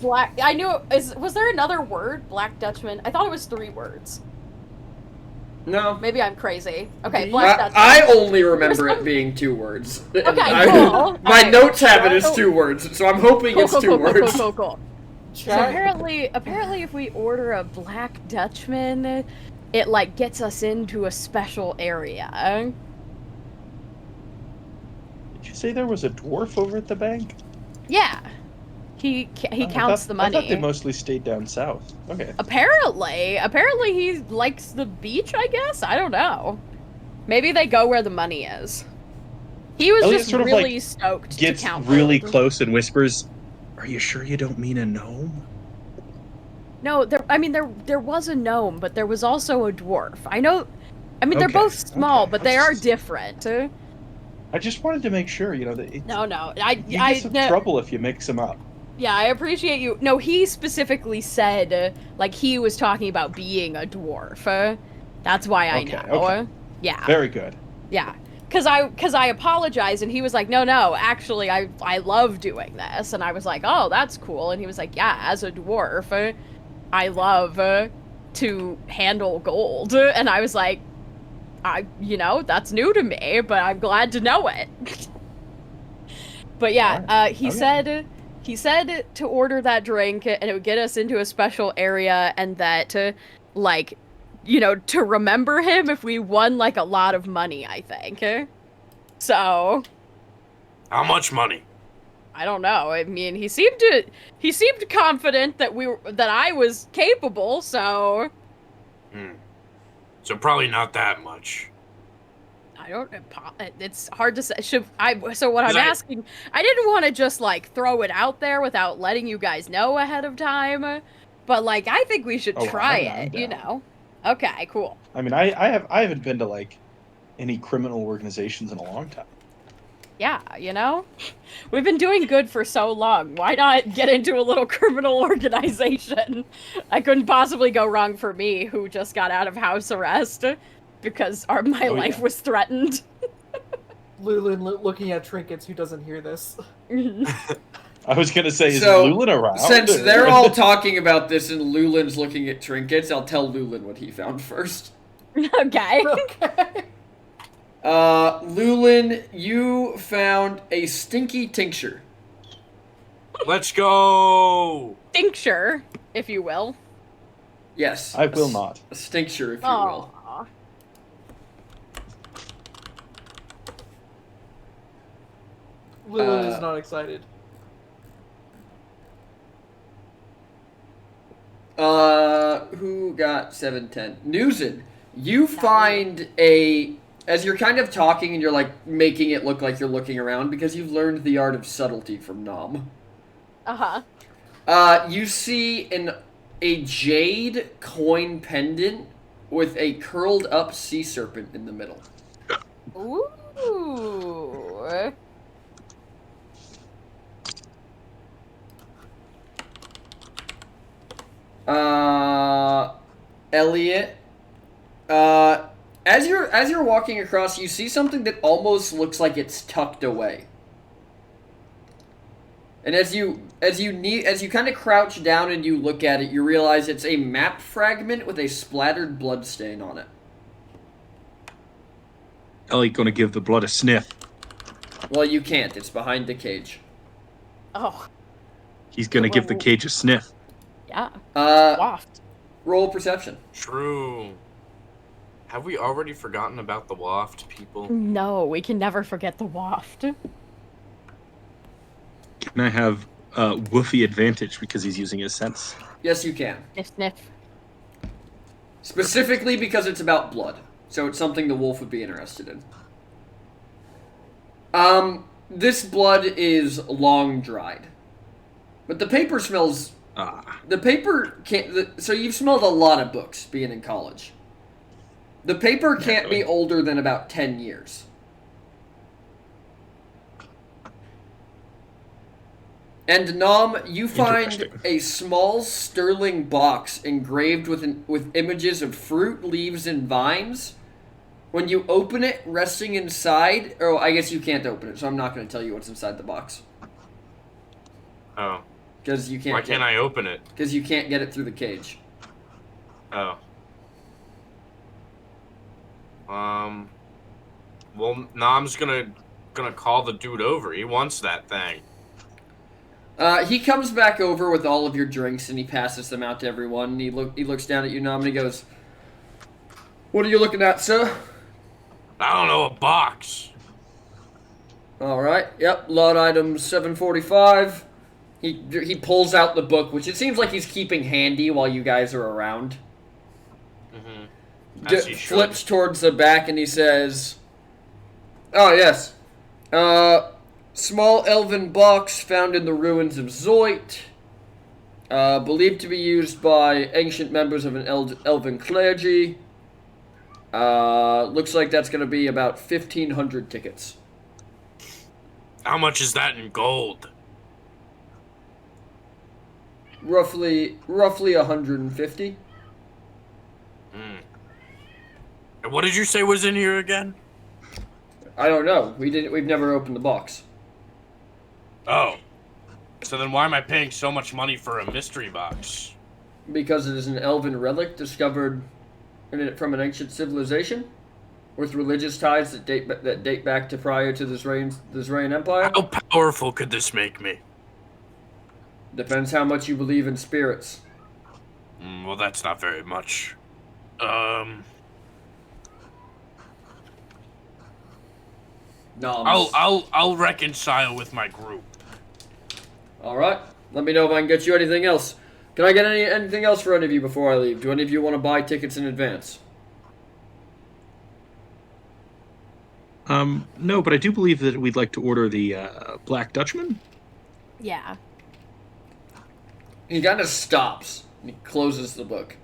black. I knew. Was there another word? Black Dutchman. I thought it was 3 words. No. Maybe I'm crazy. Okay, Black Dutchman. I only remember it being 2 words. Okay, My cool. Alright. notes have it as So- 2 words, so I'm hoping it's 2 words. Cool. So apparently, if we order a Black Dutchman, it like gets us into a special area. Did you say there was a dwarf over at the bank? Yeah, he counts the money. I thought they mostly stayed down south. Okay. Apparently he likes the beach. I guess I don't know. Maybe they go where the money is. He was Elliot just sort of, really like, stoked Gets to count really gold. close and whispers, "Are you sure you don't mean a gnome?" No, there was a gnome, but there was also a dwarf. They're Okay, both small, okay. but they are different. I just wanted to make sure, that it, No, you get some no. trouble if you mix them up. Yeah, I appreciate you. No, he specifically said, like, he was talking about being a dwarf. That's why I Okay, know. okay. Yeah, Very good. yeah. Cause I apologized, and he was like, no, actually, I love doing this. And I was like, oh, that's cool. And he was like, yeah, as a dwarf, I love to handle gold. And I was like, that's new to me, but I'm glad to know it. But yeah, he said to order that drink, and it would get us into a special area, and that to remember him if we won like a lot of money, I think. So How much money? I don't know. I mean, he seemed confident that I was capable, so So probably not that much. I don't. It's hard to say. So what I'm 'Cause asking, I didn't want to just like throw it out there without letting you guys know ahead of time, but like I think we should Oh, try I'm it. You down. know? Okay, cool. I mean, I haven't been to like any criminal organizations in a long time. Yeah, you know, we've been doing good for so long. Why not get into a little criminal organization? I couldn't possibly go wrong for me, who just got out of house arrest because my Oh, life yeah. was threatened. Lulin looking at trinkets who doesn't hear this. I was gonna say, is So, Lulin around? Since they're all talking about this and Lulin's looking at trinkets, I'll tell Lulin what he found first. Okay. Okay. Lulin, you found a stinky tincture. Let's go. Tincture, if you will. Yes. I will not. A stincture, if you will. Aw. Lulin is not excited. Who got 710? Newson, you find as you're kind of talking and you're like making it look like you're looking around because you've learned the art of subtlety from Nom. Uh-huh. You see a jade coin pendant with a curled up sea serpent in the middle. Ooh. Elliot, as you're walking across, you see something that almost looks like it's tucked away. And as you kind of crouch down and you look at it, you realize it's a map fragment with a splattered blood stain on it. Elliot gonna give the blood a sniff. Well, you can't. It's behind the cage. Oh. He's gonna give the cage a sniff. Yeah. Uh, Waft. roll perception. True. Have we already forgotten about the waft, people? No, we can never forget the waft. Can I have Woofy advantage because he's using his sense? Yes, you can. Sniff, sniff. Specifically because it's about blood. So it's something the wolf would be interested in. This blood is long dried. But the paper smells... The paper can't... So you've smelled a lot of books being in college. The paper can't be older than about 10 years. And Nom, you find a small sterling box engraved with images of fruit, leaves, and vines. When you open it, resting inside... Oh, I guess you can't open it, so I'm not going to tell you what's inside the box. Oh. Because you can't... Why can't I open it? Because you can't get it through the cage. Oh. Well, Nom's gonna call the dude over. He wants that thing. He comes back over with all of your drinks and he passes them out to everyone. And he looks down at you, Nom, and he goes, "What are you looking at, sir?" I don't know, a box. All right. Yep. Lot item 745. He pulls out the book, which it seems like he's keeping handy while you guys are around. Mm-hmm. As he should. Flips towards the back and he says, "Oh yes, small elven box found in the ruins of Zoit. Believed to be used by ancient members of an elven clergy. Looks like that's going to be about 1,500 tickets." How much is that in gold? Roughly 150. And what did you say was in here again? I don't know. We've never opened the box. Oh. So then why am I paying so much money for a mystery box? Because it is an elven relic discovered from an ancient civilization with religious ties that date back to prior to the Zrayan Empire. How powerful could this make me? Depends how much you believe in spirits. Well, that's not very much. Noms. I'll reconcile with my group. All right. Let me know if I can get you anything else. Can I get anything else for any of you before I leave? Do any of you want to buy tickets in advance? No, but I do believe that we'd like to order the Black Dutchman. Yeah. He kind of stops and he closes the book.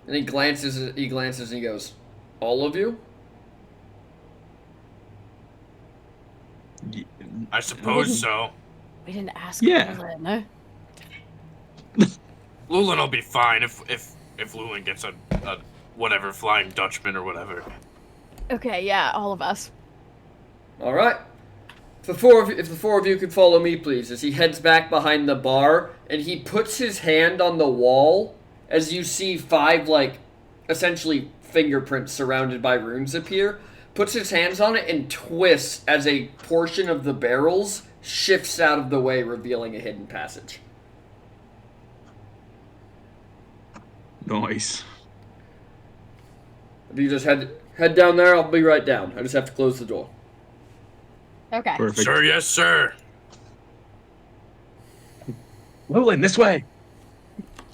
And he glances and he goes, "All of you?" I suppose so. We didn't ask Yeah. Lulin. Lulin will be fine if Lulin gets a whatever Flying Dutchman or whatever. Okay, yeah, all of us. All right. If the four of you could follow me, please, as he heads back behind the bar and he puts his hand on the wall, as you see 5 essentially fingerprints surrounded by runes appear. Puts his hands on it and twists as a portion of the barrels shifts out of the way, revealing a hidden passage. Nice. If you just head down there, I'll be right down. I just have to close the door. Okay. Perfect. Sir, yes, sir. Lulin, this way.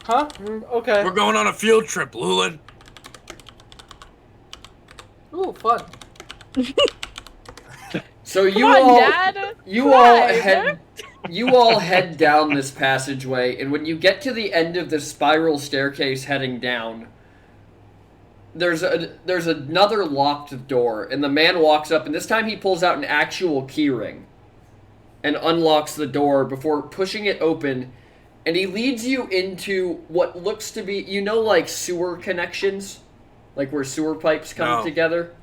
Huh? Okay. We're going on a field trip, Lulin. Ooh, fun. So you Come on, all Dad. you all Drive. head down this passageway, and when you get to the end of the spiral staircase heading down, there's another locked door, and the man walks up, and this time he pulls out an actual keyring and unlocks the door before pushing it open, and he leads you into what looks to be, like sewer connections, like where sewer pipes come together.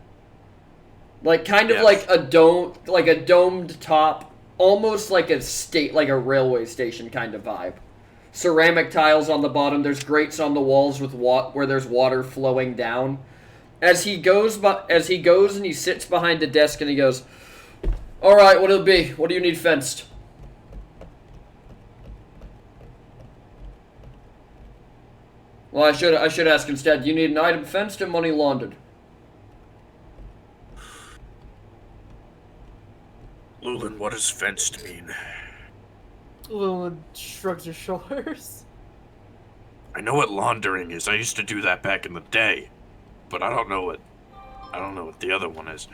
Like kind of Yes. like a domed top, almost like a railway station kind of vibe. Ceramic tiles on the bottom. There's grates on the walls with where there's water flowing down. As he goes and he sits behind a desk and he goes, "All right, what'll it be? What do you need fenced?" Well, I should ask instead. Do you need an item fenced or money laundered? Lulin, what does fenced mean? Lulin shrugs her shoulders. I know what laundering is. I used to do that back in the day, but I don't know what the other one is.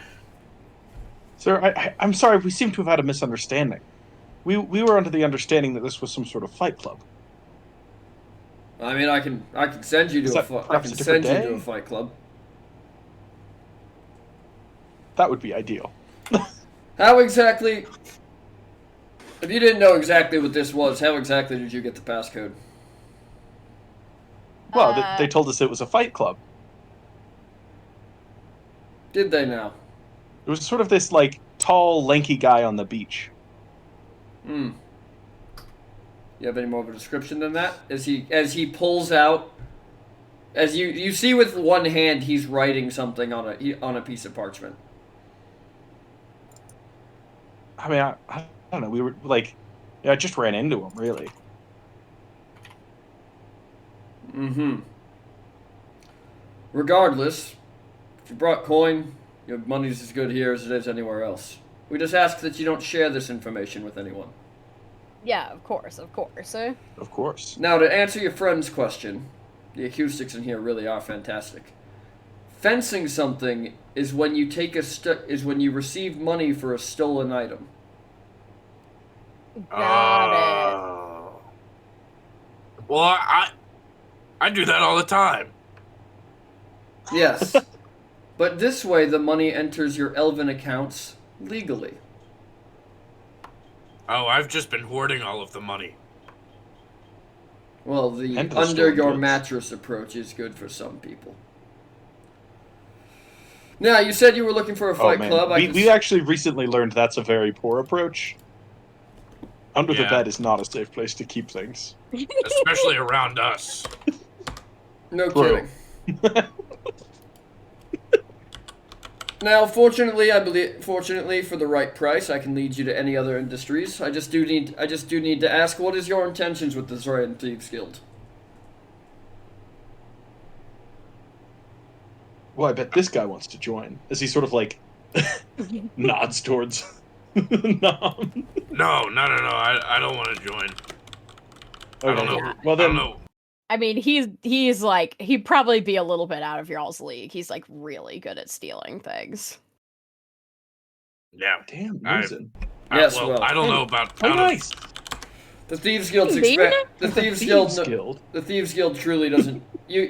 Sir, I'm sorry. We seem to have had a misunderstanding. We were under the understanding that this was some sort of fight club. I mean, I can send you Is to that perhaps a different day? fight club. That would be ideal. How exactly? If you didn't know exactly what this was, how exactly did you get the passcode? Well, they told us it was a fight club. Did they now? It was sort of this tall, lanky guy on the beach. You have any more of a description than that? As he pulls out, as you see with one hand, he's writing something on a piece of parchment. I mean, I don't know. We were I just ran into him, really. Regardless, if you brought coin, your money's as good here as it is anywhere else. We just ask that you don't share this information with anyone. Yeah, of course, of course. Of course. Now, to answer your friend's question, the acoustics in here really are fantastic. Fencing something is when you receive money for a stolen item. Got it. Well, I do that all the time. Yes. But this way, the money enters your elven accounts legally. Oh, I've just been hoarding all of the money. Well, the And the under stolen your goods. mattress approach is good for some people. Now, you said you were looking for a fight club. We actually recently learned that's a very poor approach. Under the Yeah. bed is not a safe place to keep things. Especially around us. No True. kidding. Now, fortunately for the right price, I can lead you to any other industries. I just do need to ask, what is your intentions with the Zorian Thieves Guild? Well, I bet this guy wants to join. As he sort of Nods towards Nom. No. I don't want to join. I don't know. Yeah. Well I don't then, know. I mean, he's like, he'd probably be a little bit out of y'all's league. He's like really good at stealing things. Yeah. damn, I- losing. Yes, well, well, I don't hey, know about How out of- nice. the Thieves Guild's Bean? expect the The Thieves Thieves Guild. Guild. The Thieves Guild truly doesn't.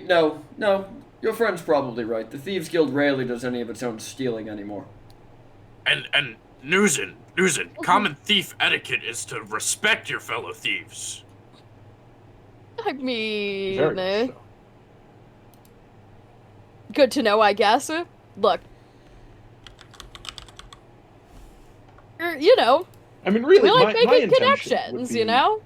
No. Your friend's probably right. The Thieves Guild rarely does any of its own stealing anymore. And Newsin, common thief etiquette is to respect your fellow thieves. I mean, Very much so. good to know, I guess. Look, you know, I mean, really, we like my making intention would connections, be- you know?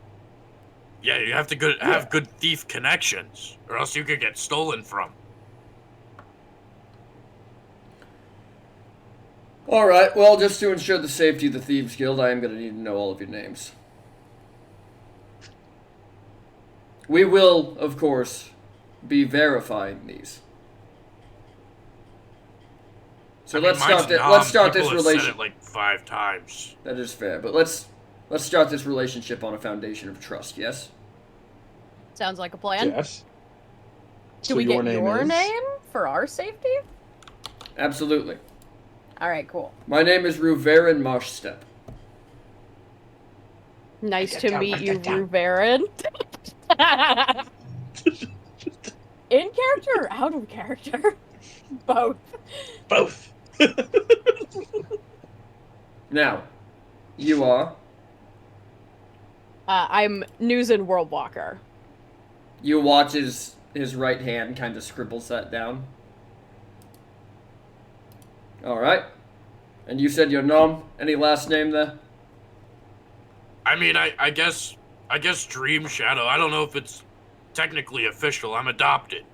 Yeah, you have to have good thief connections, or else you could get stolen from. Alright, well, just to ensure the safety of the Thieves Guild, I am going to need to know all of your names. We will, of course, be verifying these. So I mean, let's mine's start. Nom. Let's start People this have said relation. it like 5 times. That is fair, but let's start this relationship on a foundation of trust. Yes. Sounds like a plan. Yes. Do So we your get name your is? name for our safety? Absolutely. All right, cool. My name is Ruverin Marshstep. Nice Write to that down, meet write you, that down. Ruverin. In character or out of character? Both. Both. Now, you are. I'm News and World Walker. You watch his right hand kind of scribbles that down. Alright. And you said your nom? Any last name there? I mean, I guess Dream Shadow. I don't know if it's technically official. I'm adopted.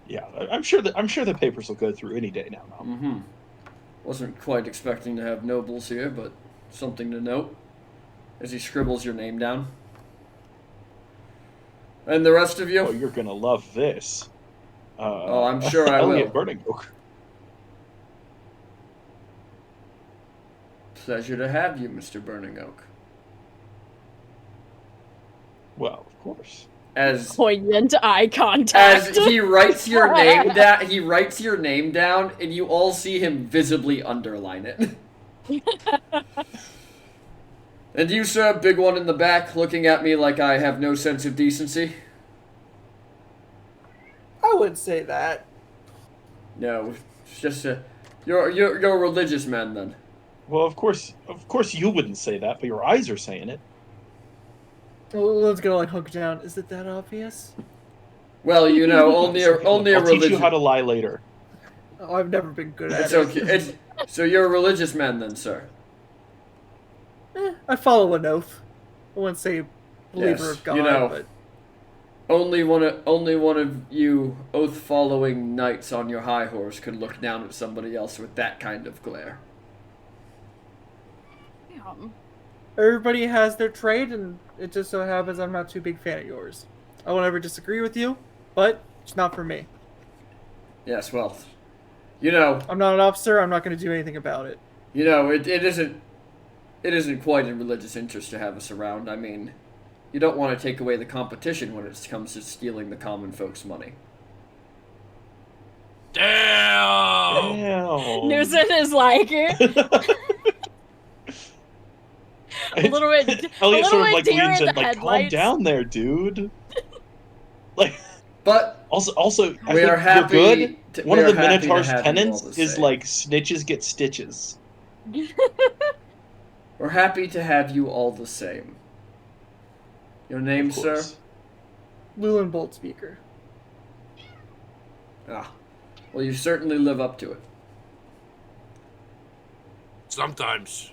Yeah, I'm sure the papers will go through any day now. Nom. Mm-hmm. Wasn't quite expecting to have nobles here, but something to note. As he scribbles your name down. And the rest of you? Oh, you're gonna love this. Oh, I'm sure I Elliot will. Burning Oak. Pleasure to have you, Mr. Burning Oak. Well, of course. As Poignant eye contact. as he writes your name down, he writes your name down, and you all see him visibly underline it. And you, sir, big one in the back, looking at me like I have no sense of decency. I would say that. No, it's just you're a religious man then. Well, of course you wouldn't say that, but your eyes are saying it. Well, let's go like hook down. Is it that obvious? Well, you know, only a I'll teach religious. you how to lie later. Oh, I've never been good at It's it. okay. So you're a religious man then, sir. I follow an oath. I wouldn't say believer Yes, of God, you know. but Only one of you oath-following knights on your high horse could look down at somebody else with that kind of glare. everybody has their trade, and it just so happens I'm not too big fan of yours. I won't ever disagree with you, but it's not for me. Yes, well, you know, I'm not an officer. I'm not going to do anything about it. it isn't quite in religious interest to have us around. I mean, you don't want to take away the competition when it comes to stealing the common folks' money. Damn! Damn. Newson is like a little bit, Elliot sort of like deer leans in in, the like, calm headlights. down there, dude. Like, But also, I we think are happy. you're good. One of we the are happy to Minotaur's have you tenets all the is same. like snitches get stitches. We're happy to have you all the same. Your name, Of sir? course. Llewyn Boltspeaker. Ah, well, you certainly live up to it. Sometimes.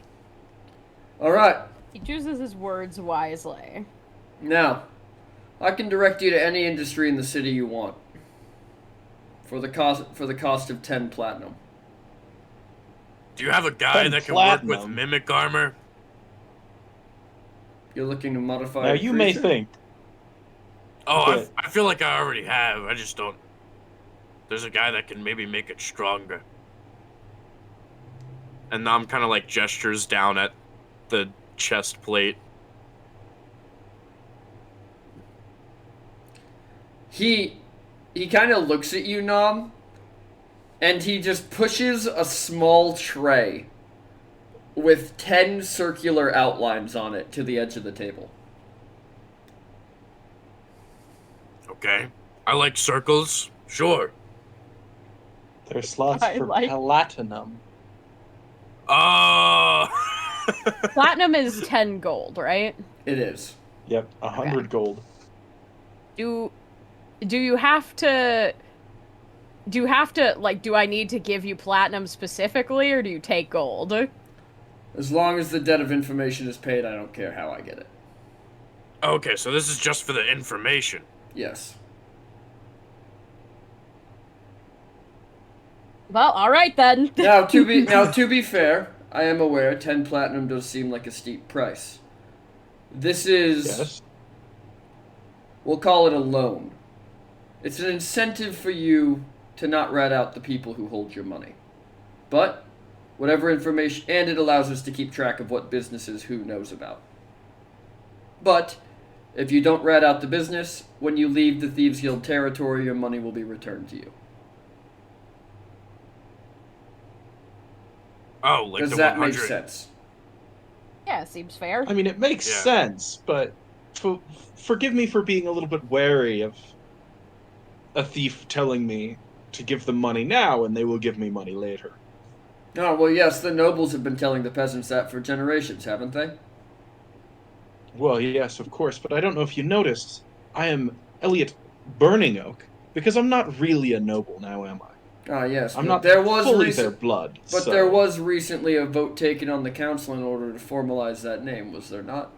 All right. He chooses his words wisely. Now, I can direct you to any industry in the city you want. For the cost of 10 platinum. Do you have a guy 10 that can work with platinum. mimic armor? You're looking to modify. Now a you may creature? think, Oh, But- I feel like I already have. I just don't. There's a guy that can maybe make it stronger. And Nam kind of like gestures down at the chest plate. He kind of looks at you, Nom, and he just pushes a small tray with 10 circular outlines on it to the edge of the table. Okay. I like circles. Sure. There's slots I for like- platinum. Oh. Platinum is 10 gold, right? It is. Yep, 100 gold. Do you have to like, do I need to give you platinum specifically, or do you take gold? As long as the debt of information is paid, I don't care how I get it. Okay, so this is just for the information. Yes. Well, all right then. Now to be fair, I am aware 10 platinum does seem like a steep price. This is Yes. We'll call it a loan. It's an incentive for you to not rat out the people who hold your money. But whatever information, and it allows us to keep track of what businesses who knows about. But if you don't rat out the business, when you leave the Thieves Guild territory, your money will be returned to you. Oh, like Does the that make 100. sense? Yeah, seems fair. I mean, it makes Yeah. sense, but forgive me for being a little bit wary of a thief telling me to give them money now and they will give me money later. Oh, well, yes, the nobles have been telling the peasants that for generations, haven't they? Well, yes, of course, but I don't know if you noticed, I am Elliot Burning Oak, because I'm not really a noble now, am I? Ah, yes. I'm but not there was fully rec- their blood. But so- there was recently a vote taken on the council in order to formalize that name, was there not?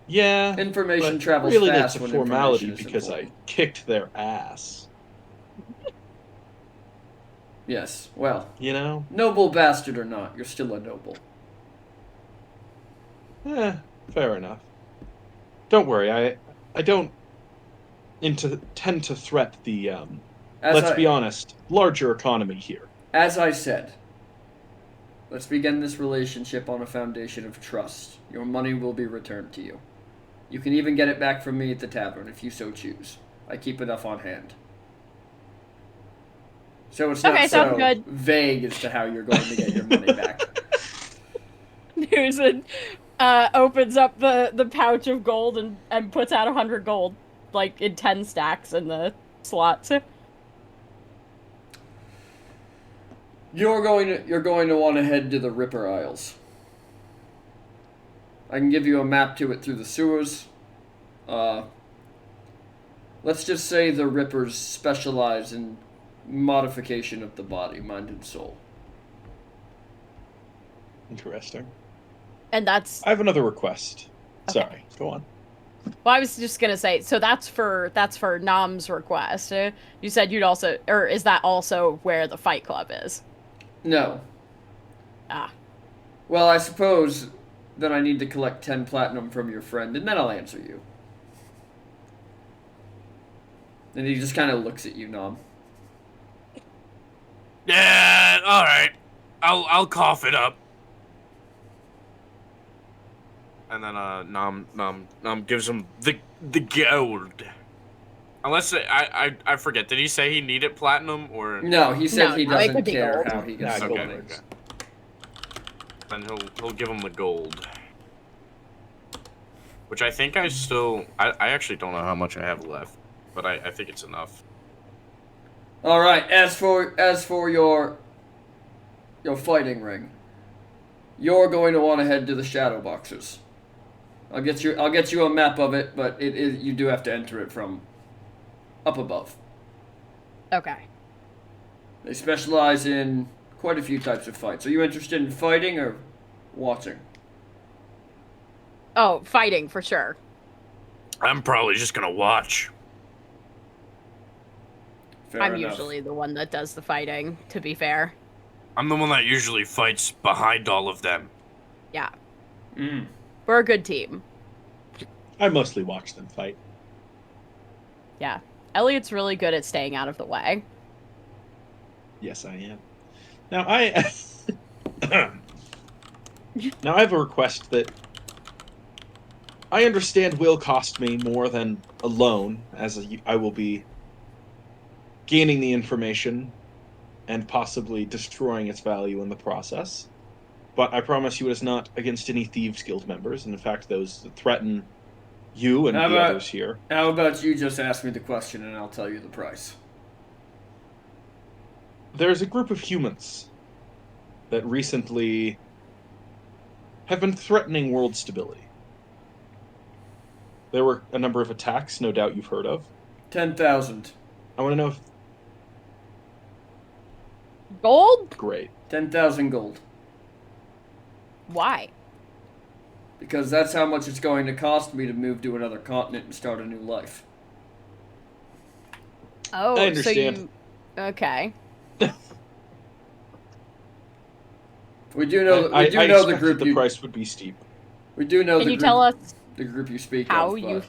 Yeah, Information but travels really fast that's a when formality information is because important. I kicked their ass. Yes, well, You know? noble bastard or not, you're still a noble. Fair enough. Don't worry, I don't tend to threat the let's be honest, larger economy here. As I said, let's begin this relationship on a foundation of trust. Your money will be returned to you. You can even get it back from me at the tavern if you so choose. I keep enough on hand. So it's not Okay, so sounds good. vague as to how you're going to get your money back. Newson opens up the pouch of gold and puts out 100 gold, like in 10 stacks in the slots. You're going to want to head to the Ripper Isles. I can give you a map to it through the sewers. Let's just say the Rippers specialize in modification of the body, mind, and soul. Interesting. And that's I have another request. Okay. Sorry, go on. well, I was just gonna say, so that's for Nam's request. You said you'd also, or is that also where the fight club is? No. Ah, Well, I suppose then I need to collect 10 platinum from your friend, and then I'll answer you. And he just kind of looks at you, Nom. Yeah, all right. I'll cough it up. And then Nam gives him the gold. Unless I forget. Did he say he needed platinum or? No, he said No, he no, it doesn't could be care gold. how he gets Yeah, the gold. money. Okay. Then he'll give him the gold. Which I think I actually don't know how much I have left, but I think it's enough. All right. As for your fighting ring, you're going to want to head to the shadow boxes. I'll get you a map of it, but you do have to enter it from up above. okay. They specialize in quite a few types of fights. Are you interested in fighting or watching? Oh, fighting for sure. I'm probably just gonna watch. Fair I'm enough. usually the one that does the fighting, to be fair. I'm the one that usually fights behind all of them. Yeah. Mm. We're a good team. I mostly watch them fight. Yeah. Elliot's really good at staying out of the way. Yes, I am. Now I now I have a request that I understand will cost me more than a loan, as I will be gaining the information and possibly destroying its value in the process. But I promise you it is not against any Thieves Guild members, and in fact those that threaten you and the others here. How about you just ask me the question and I'll tell you the price? There's a group of humans that recently have been threatening world stability. There were a number of attacks, no doubt you've heard of. 10,000. I want to know if... Gold? Great. 10,000 gold. Why? Because that's how much it's going to cost me to move to another continent and start a new life. Oh, I understand. Okay. We do know. I the expected group. The price would be steep. We do know. Can you tell us the group you speak how of? you?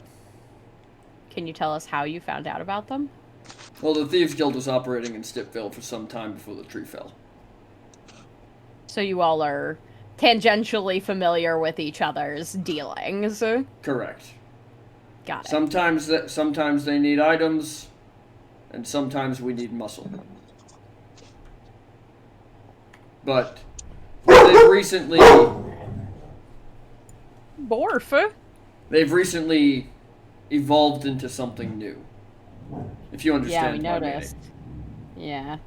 Can you tell us how you found out about them? Well, the Thieves Guild was operating in Stipville for some time before the tree fell. So you all are tangentially familiar with each other's dealings. Correct. Got it. Sometimes they need items, and sometimes we need muscle. But they've recently evolved into something new. If you understand. Yeah, we noticed. Yeah.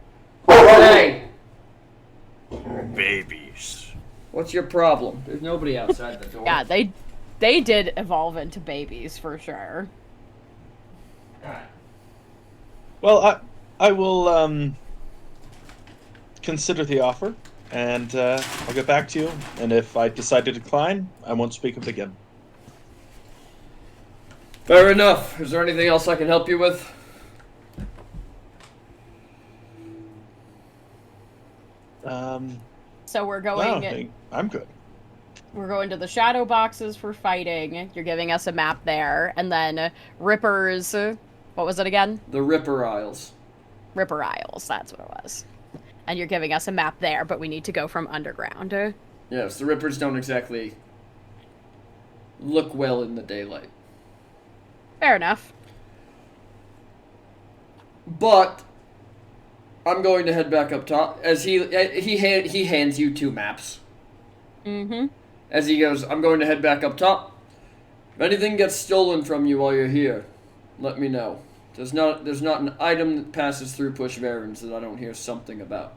Hey! Babies. What's your problem? There's nobody outside the door. Yeah, they did evolve into babies for sure. Well, I will consider the offer, and I'll get back to you. And if I decide to decline, I won't speak of it again. Fair enough. Is there anything else I can help you with? So we're going. No, I'm good. We're going to the shadow boxes for fighting. You're giving us a map there, and then Rippers. What was it again? The Ripper Isles. Ripper Isles. That's what it was. And you're giving us a map there, but we need to go from underground. Yes, the Rippers don't exactly look well in the daylight. Fair enough. But I'm going to head back up top as he hands you 2 maps. Mm-hmm. As he goes, I'm going to head back up top. If anything gets stolen from you while you're here, let me know. There's not an item that passes through Push Varens that I don't hear something about.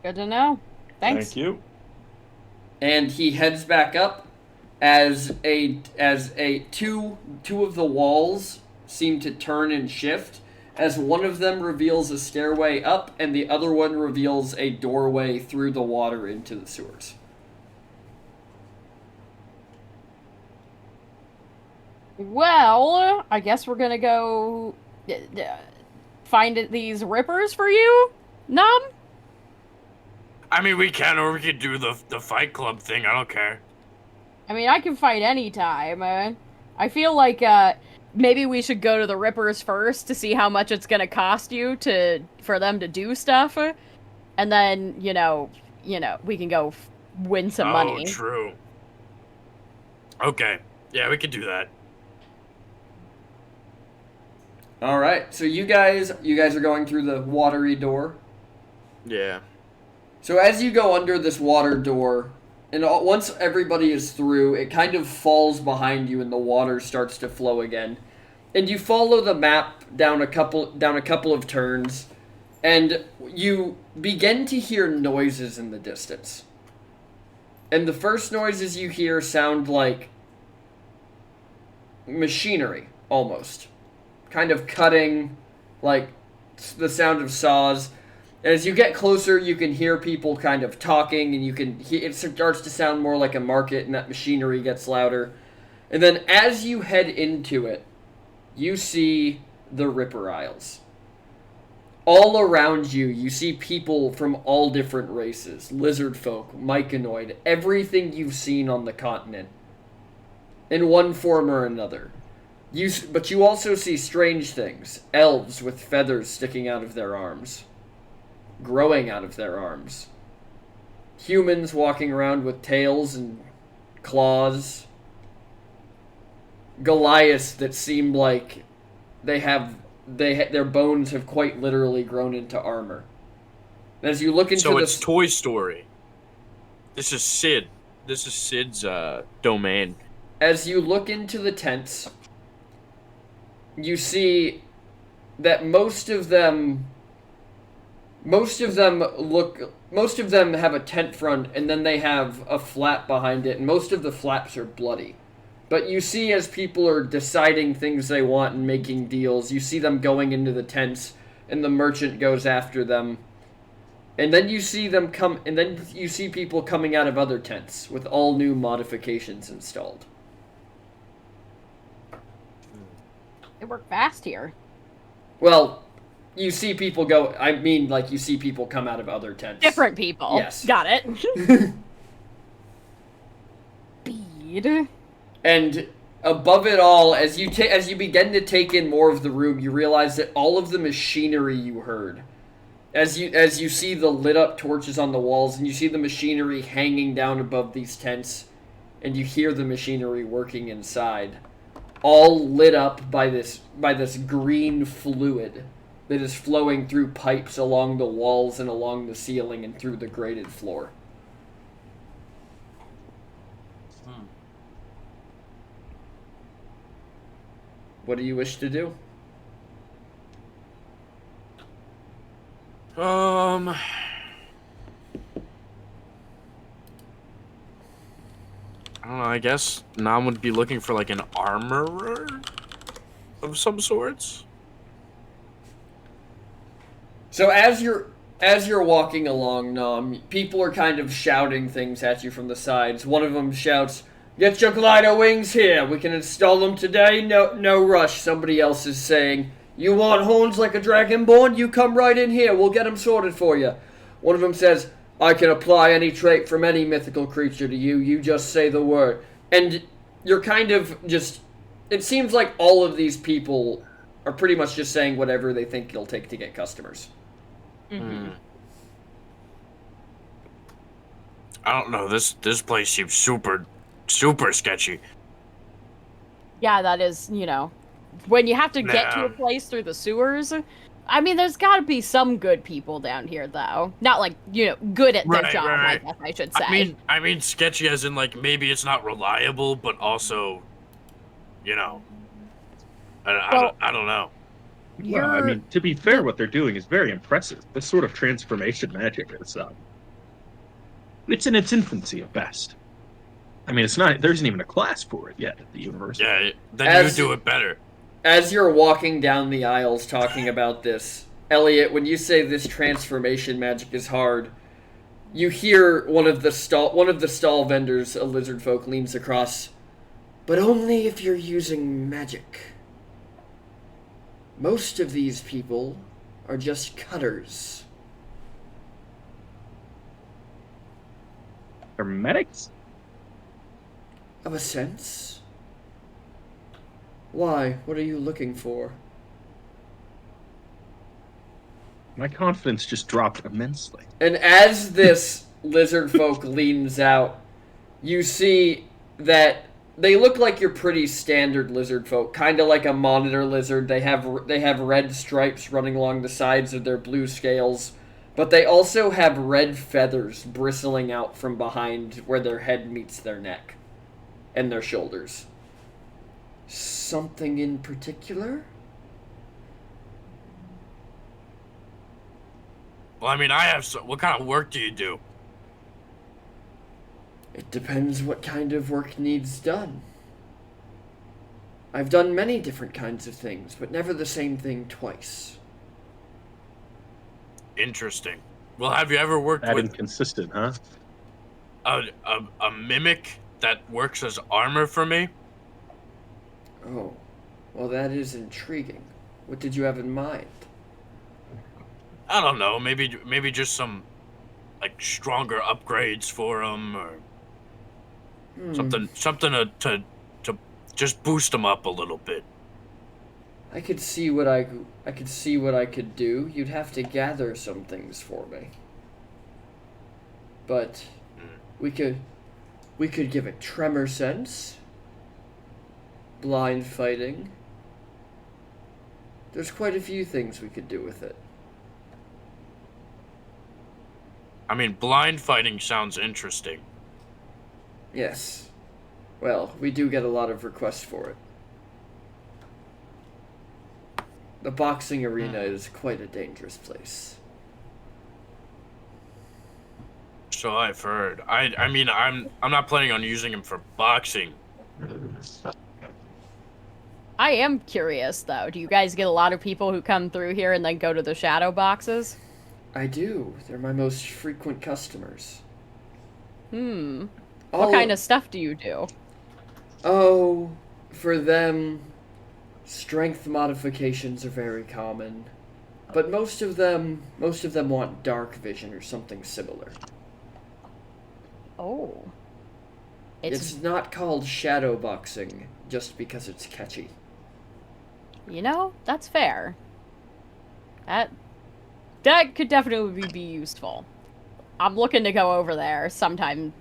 Good to know. Thanks. Thank you. And he heads back up as two of the walls seem to turn and shift, as one of them reveals a stairway up and the other one reveals a doorway through the water into the sewers. Well, I guess we're gonna go find these Rippers for you, Nom? I mean, we can, or we could do the Fight Club thing. I don't care. I mean, I can fight anytime. I feel like maybe we should go to the Rippers first to see how much it's gonna cost you for them to do stuff, and then you know, we can go win some money. Oh, true. Okay, yeah, we could do that. All right, so you guys are going through the watery door. Yeah. So as you go under this water door, and once everybody is through, it kind of falls behind you and the water starts to flow again. And you follow the map down a couple of turns, and you begin to hear noises in the distance. And the first noises you hear sound like machinery, almost. Kind of cutting, like the sound of saws. And as you get closer, you can hear people kind of talking, and it starts to sound more like a market, and that machinery gets louder. And then as you head into it, you see the Ripper Isles. All around you, you see people from all different races. Lizard folk, myconoid, everything you've seen on the continent. In one form or another. But you also see strange things. Elves with feathers sticking out of their arms. growing out of their arms. Humans walking around with tails and claws. Goliaths that seem like their bones have quite literally grown into armor. As you look into So it's Toy Story. This is Sid. This is Sid's domain. As you look into the tents, you see that most of them have a tent front, and then they have a flap behind it, and most of the flaps are bloody. But you see, as people are deciding things they want and making deals, you see them going into the tents, and the merchant goes after them. And then you see people coming out of other tents with all new modifications installed. They work fast here. Well, you see people go. I mean, like, you see people come out of other tents. Different people. Yes. Got it. Speed. And above it all, as you begin to take in more of the room, you realize that all of the machinery you heard, as you see the lit up torches on the walls, and you see the machinery hanging down above these tents, and you hear the machinery working inside, all lit up by this green fluid that is flowing through pipes along the walls and along the ceiling and through the grated floor. What do you wish to do? I don't know, I guess Nam would be looking for like an armorer of some sorts. So as you're walking along, Nam, people are kind of shouting things at you from the sides. One of them shouts, "Get your glider wings here. We can install them today. No rush." Somebody else is saying, "You want horns like a dragonborn? You come right in here. We'll get them sorted for you." One of them says, "I can apply any trait from any mythical creature to you. You just say the word." And you're kind of just... It seems like all of these people are pretty much just saying whatever they think it'll take to get customers. Mm-hmm. I don't know. This place seems super sketchy. Yeah, that is, when you have to get to a place through the sewers. I mean, there's got to be some good people down here, though. Not like, good at their job, I guess I should say. I mean, sketchy as in, like, maybe it's not reliable, but also, I don't know. Well, I mean, to be fair, what they're doing is very impressive. This sort of transformation magic is, it's in its infancy at best. I mean, there isn't even a class for it yet at the university. Yeah, then you do it better. As you're walking down the aisles talking about this, Elliot, when you say this transformation magic is hard, you hear one of the stall vendors, a lizard folk, leans across. "But only if you're using magic. Most of these people are just cutters." They're medics? Of a sense. Why? What are you looking for? My confidence just dropped immensely. And as this lizard folk leans out, you see that they look like your pretty standard lizard folk, kind of like a monitor lizard. They have red stripes running along the sides of their blue scales, but they also have red feathers bristling out from behind where their head meets their neck and their shoulders. Something in particular? Well, I mean, what kind of work do you do? It depends what kind of work needs done. I've done many different kinds of things, but never the same thing twice. Interesting. Well, have you ever worked That with inconsistent, huh? a mimic that works as armor for me? Oh, well, that is intriguing. What did you have in mind? I don't know. Maybe just some like stronger upgrades for them, or something to just boost them up a little bit. I could see what I could do. You'd have to gather some things for me. But we could give it tremor sense, blind fighting. There's quite a few things we could do with it. I mean, blind fighting sounds interesting. Yes. Well, we do get a lot of requests for it. The boxing arena is quite a dangerous place. So I've heard. I mean, I'm not planning on using him for boxing. I am curious, though. Do you guys get a lot of people who come through here and then go to the shadow boxes? I do. They're my most frequent customers. What kind of stuff do you do? Oh, for them, strength modifications are very common. But most of them want dark vision or something similar. Oh. It's not called shadow boxing just because it's catchy. You know, that's fair. That could definitely be useful. I'm looking to go over there sometime,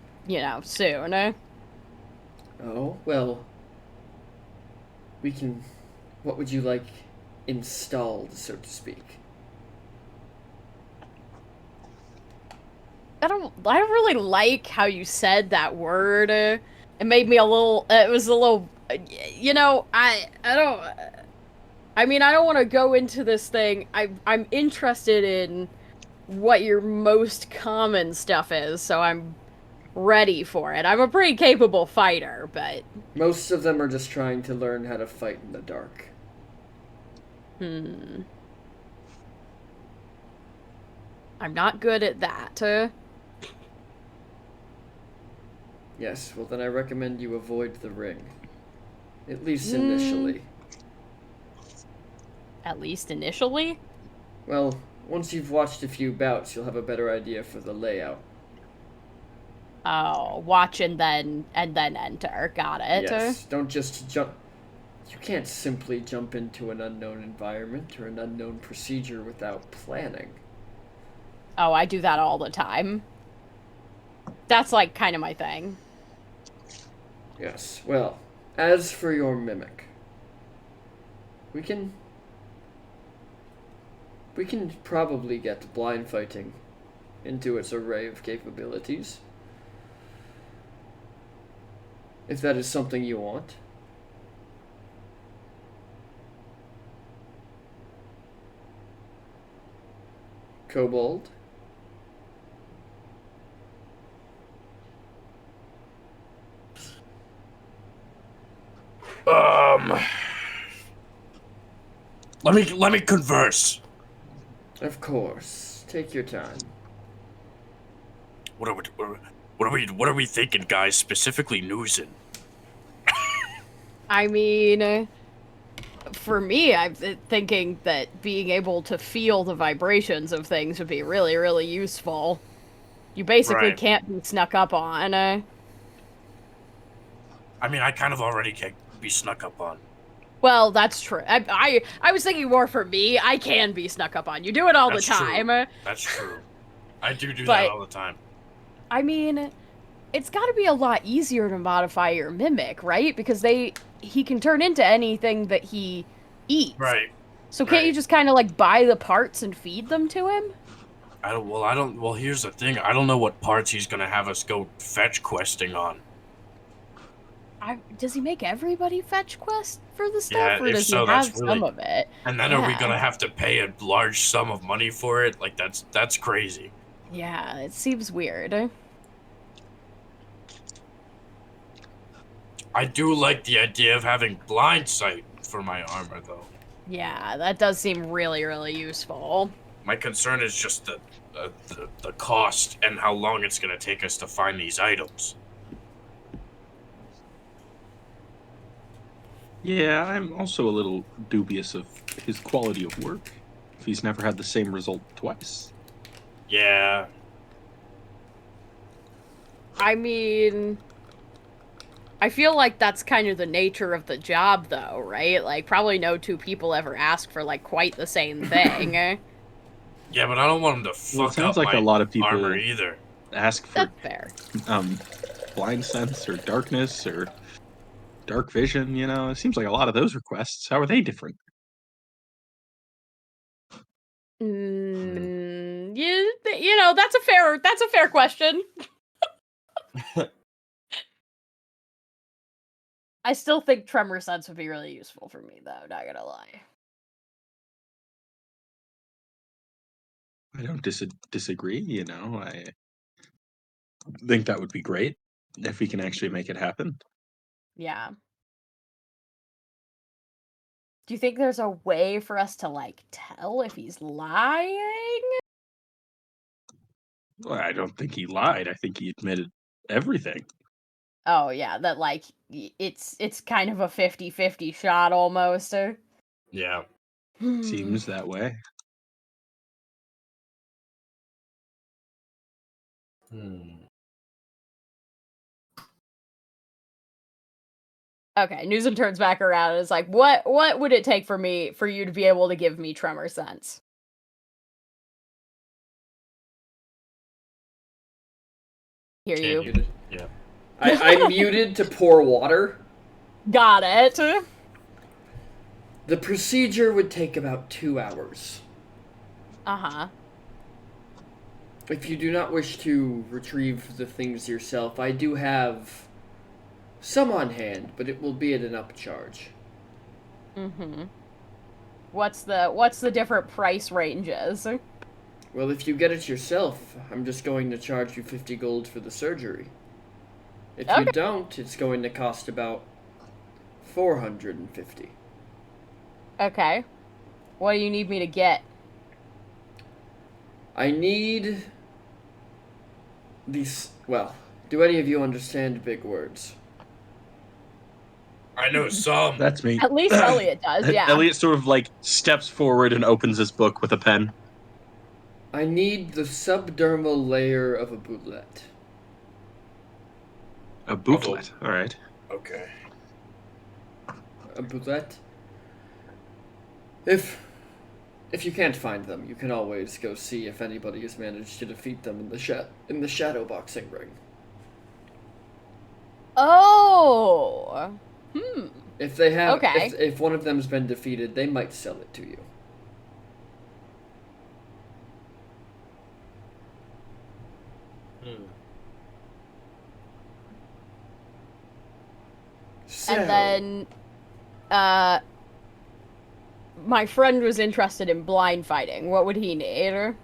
soon. Oh, well, what would you like installed, so to speak? I don't really like how you said that word. It made me a little, I don't want to go into this thing. I'm interested in what your most common stuff is, so I'm ready for it. I'm a pretty capable fighter, but... Most of them are just trying to learn how to fight in the dark. I'm not good at that. Yes, well then I recommend you avoid the ring. At least initially. At least initially? Well, once you've watched a few bouts, you'll have a better idea for the layout. Oh, watch and then enter. Got it. Yes, don't just jump. You can't simply jump into an unknown environment or an unknown procedure without planning. Oh, I do that all the time. That's like kind of my thing. Yes, well, as for your mimic, we can probably get blind fighting into its array of capabilities. If that is something you want. Kobold. Let me converse. Of course. Take your time. What are we thinking, guys? Specifically, Newson. I mean, for me, I'm thinking that being able to feel the vibrations of things would be really, really useful. You basically can't be snuck up on. I mean, I kind of already can be snuck up on. Well, that's true. I was thinking more for me. I can be snuck up on. You do it all the time. True. That's true. I do that all the time. I mean, it's got to be a lot easier to modify your mimic, right? Because he can turn into anything that he eats. Right. So can't you just kind of like buy the parts and feed them to him? Well, here's the thing. I don't know what parts he's gonna have us go fetch questing on. Does he make everybody fetch quest for the stuff, or does he have some of it? And then are we gonna have to pay a large sum of money for it? Like that's crazy. Yeah, it seems weird. I do like the idea of having blind sight for my armor, though. Yeah, that does seem really, really useful. My concern is just the cost and how long it's gonna take us to find these items. Yeah, I'm also a little dubious of his quality of work, if he's never had the same result twice. Yeah. I mean, I feel like that's kind of the nature of the job, though, right? Like, probably no two people ever ask for, like, quite the same thing. Yeah, but I don't want him to Well, it fuck sounds up like my a lot of armor people either. ask for That's fair. blind sense or darkness or dark vision. You know, it seems like a lot of those requests. How are they different? You know, that's a fair question. I still think tremor sense would be really useful for me, though, not gonna lie. I don't disagree. You know, I think that would be great if we can actually make it happen. Yeah. Do you think there's a way for us to, like, tell if he's lying? Well, I don't think he lied. I think he admitted everything. Oh, yeah, that, like, it's kind of a 50-50 shot, almost. Yeah. Seems that way. Okay, Newsom turns back around and is like, what would it take for you to be able to give me tremor sense? Hear Can't you. use- Yeah. I muted to pour water. Got it. The procedure would take about 2 hours. Uh-huh. If you do not wish to retrieve the things yourself, I do have some on hand, but it will be at an upcharge. Mm-hmm. What's the different price ranges? Well, if you get it yourself, I'm just going to charge you 50 gold for the surgery. If you Okay. don't, it's going to cost about 450. Okay. What do you need me to get? I need these. Well, do any of you understand big words? I know some. That's me. At least Elliot does, yeah. Elliot sort of like steps forward and opens his book with a pen. I need the subdermal layer of a bootlet. A booklet. All right. Okay. A bootlet? If you can't find them, you can always go see if anybody has managed to defeat them in the shadow boxing ring. Oh. If they have, Okay. if one of them's been defeated, they might sell it to you. So, And then my friend was interested in blind fighting. What would he need?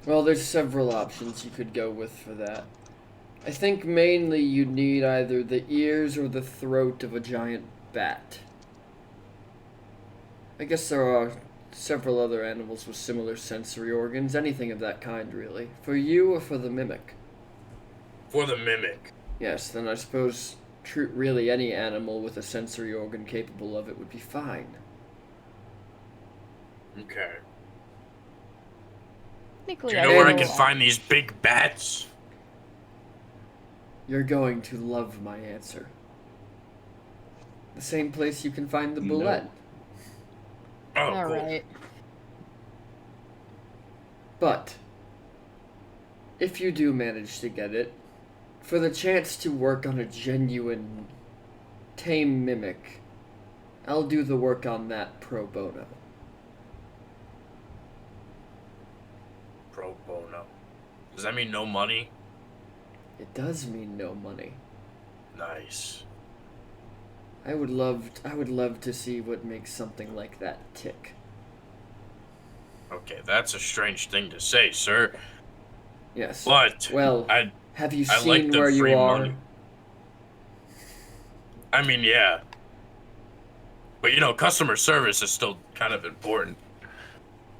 well, there's several options you could go with for that. I think mainly you need either the ears or the throat of a giant bat. I guess there are several other animals with similar sensory organs, anything of that kind, really. For you or for the mimic? For the mimic. Yes, then I suppose really any animal with a sensory organ capable of it would be fine. Okay. Technically, Do you know where I And- can find these big bats? You're going to love my answer. The same place you can find the No. bullet. Oh, All cool. right. But, if you do manage to get it, for the chance to work on a genuine, tame mimic, I'll do the work on that pro bono. Pro bono. Does that mean no money? It does mean no money. Nice. I would love to see what makes something like that tick. Okay, that's a strange thing to say, sir. Yes. But Well, I have you I like seen the where you free are? money. I mean, yeah. But you know, customer service is still kind of important.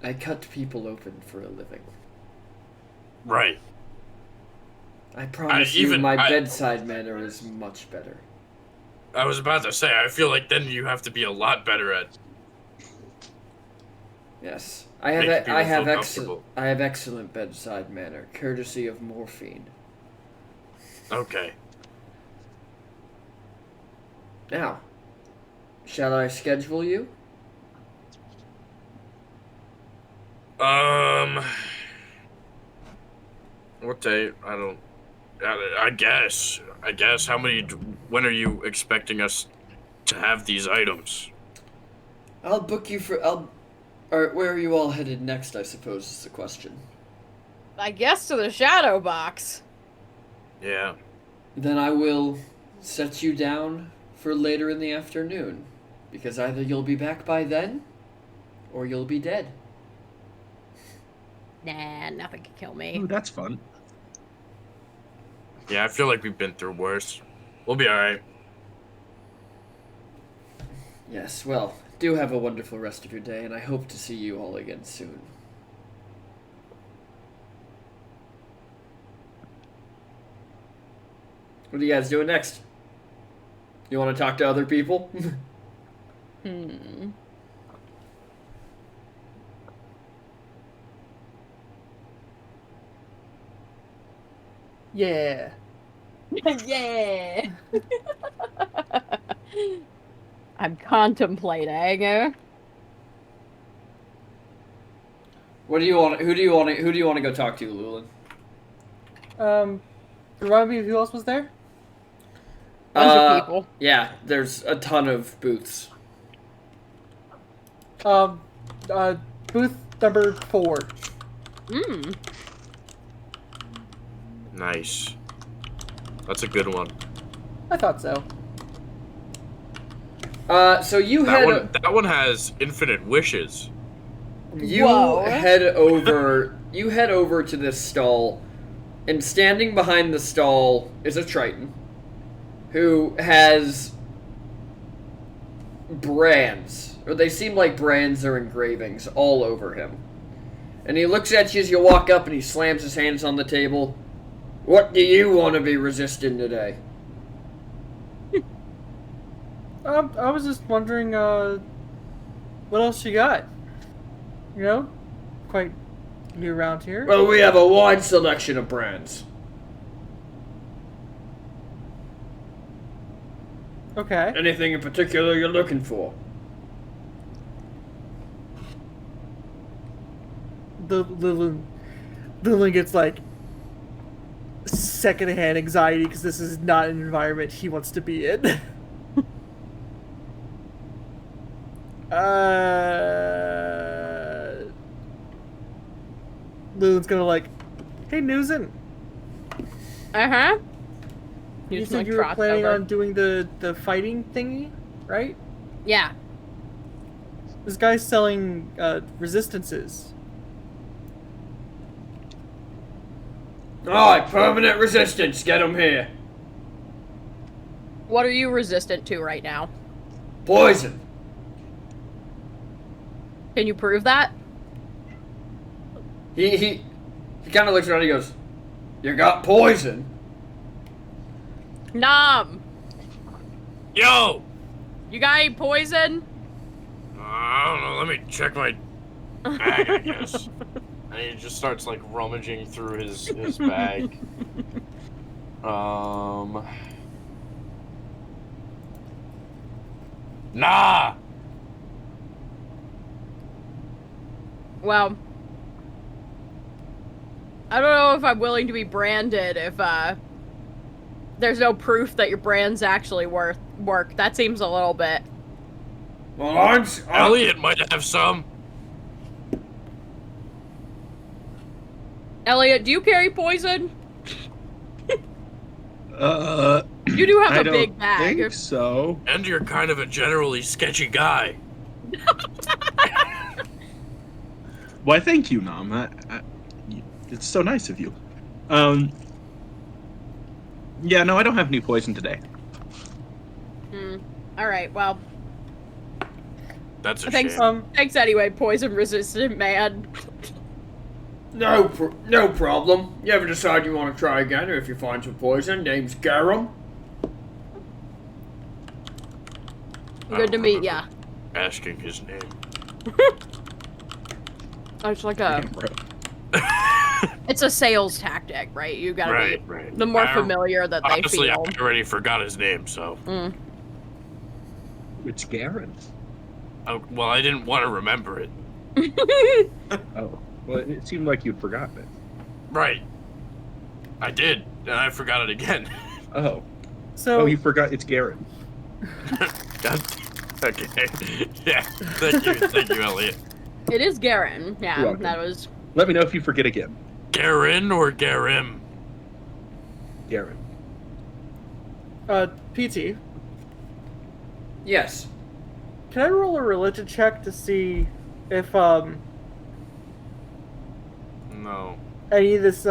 I cut people open for a living. Right. I promise you even- my I- bedside manner is much better. I was about to say, I feel like then you have to be a lot better at Yes. I making have people feel comfortable. I have excellent bedside manner, courtesy of morphine. Okay. Now, shall I schedule you? What day? I don't. I guess. I guess. When are you expecting us to have these items? I'll book you for. Or where are you all headed next? I suppose is the question. I guess to the shadow box. Yeah. Then I will set you down for later in the afternoon, because either you'll be back by then, or you'll be dead. Nah, nothing can kill me. Ooh, that's fun. Yeah, I feel like we've been through worse. We'll be alright. Yes, well, do have a wonderful rest of your day, and I hope to see you all again soon. What are you guys doing next? You want to talk to other people? Yeah. Yeah. I'm contemplating. What do you want? Who do you want to go talk to, Lulin? Remind me of who else was there? Bunch of people. Yeah, there's a ton of booths. Booth number 4. Nice. That's a good one. I thought so. So you That one has infinite wishes. You Whoa. head over. You head over to this stall, and standing behind the stall is a Triton, who has brands, or they seem like brands or engravings all over him. And he looks at you as you walk up, and he slams his hands on the table. What do you want to be resisting today? I was just wondering, what else you got? You know, quite new around here. Well, we have a wide selection of brands. Okay. Anything in particular you're looking for? The Lilin gets like secondhand anxiety because this is not an environment he wants to be in. Lilin's gonna like, hey Newson, you said you were planning on doing the fighting thingy, right? Yeah. This guy's selling resistances. Alright, permanent resistance. Get them here. What are you resistant to right now? Poison. Can you prove that? He kind of looks around and he goes, you got poison? Nom! Yo! You got any poison? I don't know. Let me check my bag, I guess. And he just starts like rummaging through his bag. Nah! Well, I don't know if I'm willing to be branded if there's no proof that your brand's actually work. That seems a little bit. Well, Elliot might have some. Elliot, do you carry poison? You do have I a don't big bag. think so. And you're kind of a generally sketchy guy. Why, thank you, Nom. It's so nice of you. Yeah, no, I don't have any poison today. All right. Well, That's a thanks. shame. Thanks anyway, poison-resistant man. no problem. You ever decide you want to try again, or if you find some poison, name's Garum. Good to meet ya. Asking his name. Oh, it's like a. Damn, bro. It's a sales tactic, right? You gotta Right, be right. the more familiar that they Honestly, feel. I already forgot his name, so. Mm. It's Garen. Oh, well, I didn't want to remember it. Oh, well, it seemed like you'd forgotten it. Right. I did, and I forgot it again. Oh. So Oh, you forgot it's Garen. God. Okay. Yeah. Thank you, Elliot. It is Garen. You're Yeah, welcome. that was. Let me know if you forget again. Garen or Garim? Garen. PT, Yes. can I roll a religion check to see if No. any of this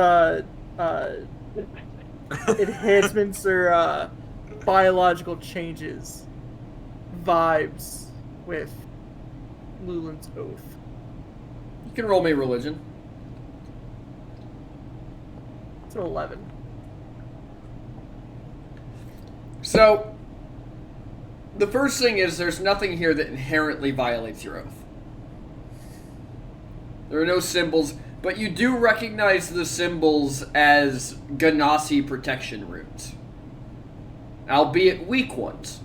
enhancements or biological changes vibes with Lulin's oath? You can roll me religion. It's an 11. So, the first thing is there's nothing here that inherently violates your oath. There are no symbols, but you do recognize the symbols as Ganassi protection runes. Albeit weak ones.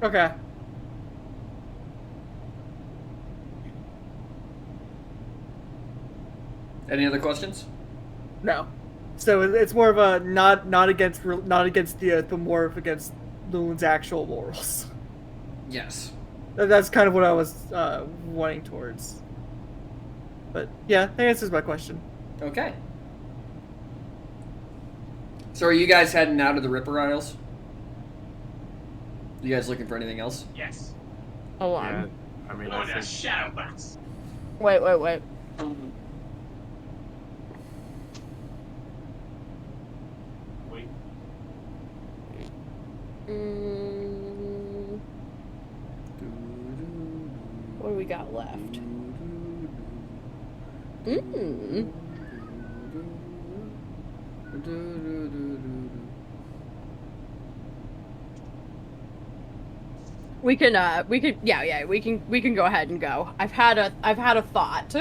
Okay. Any other questions? No. So it's more of a not against the oath, but more of against Lulin's actual morals. Yes. That's kind of what I was wanting towards. But yeah, that answers my question. Okay. So are you guys heading out of the Ripper Isles? You guys looking for anything else? Yes. Hold on. Yeah, I mean, Oh, I the think. shadow box. Wait. Wait. Mm, what do we got left? Mm. We can we can go ahead and go. I've had a thought.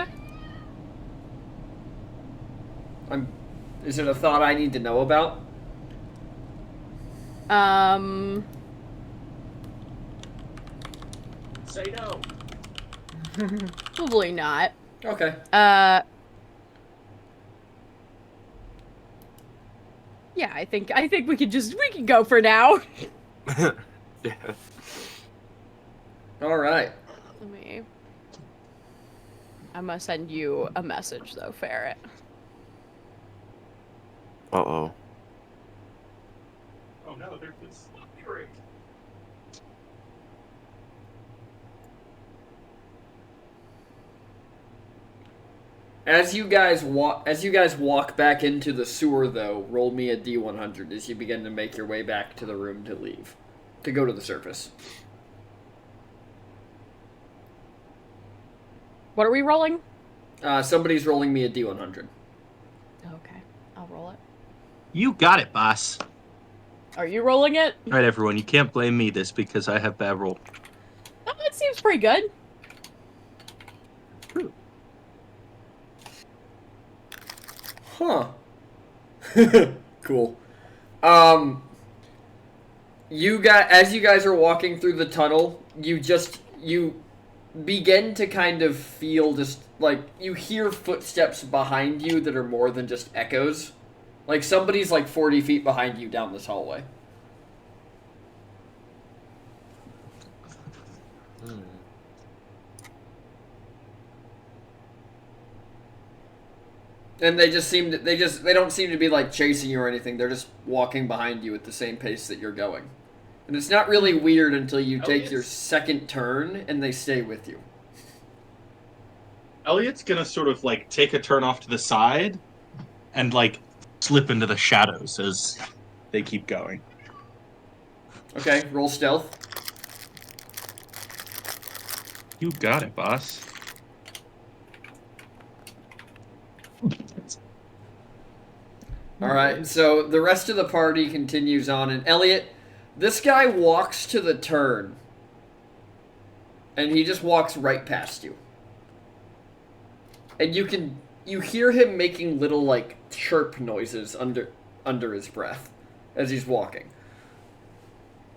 Is it a thought I need to know about? Say no. Probably not. Okay. Yeah, I think we can go for now. Yeah. All right. I'm gonna send you a message though, Ferret. Uh-oh. Oh no, there's this trick. As you guys walk back into the sewer, though, roll me a D100 as you begin to make your way back to the room to leave, to go to the surface. What are we rolling? Somebody's rolling me a D100. Okay, I'll roll it. You got it, boss. Are you rolling it? All right, everyone. You can't blame me this because I have bad roll. Oh, it seems pretty good. Huh. Cool. As you guys are walking through the tunnel, you begin to kind of feel just like you hear footsteps behind you that are more than just echoes. Like somebody's like 40 feet behind you down this hallway. And they don't seem to be like chasing you or anything. They're just walking behind you at the same pace that you're going. And it's not really weird until you take your second turn and they stay with you. Elliot's gonna sort of like take a turn off to the side and like slip into the shadows as they keep going. Okay, roll stealth. You got it, boss. Alright, so the rest of the party continues on, and Elliot, this guy walks to the turn. And he just walks right past you. And you hear him making little, like, chirp noises under his breath as he's walking.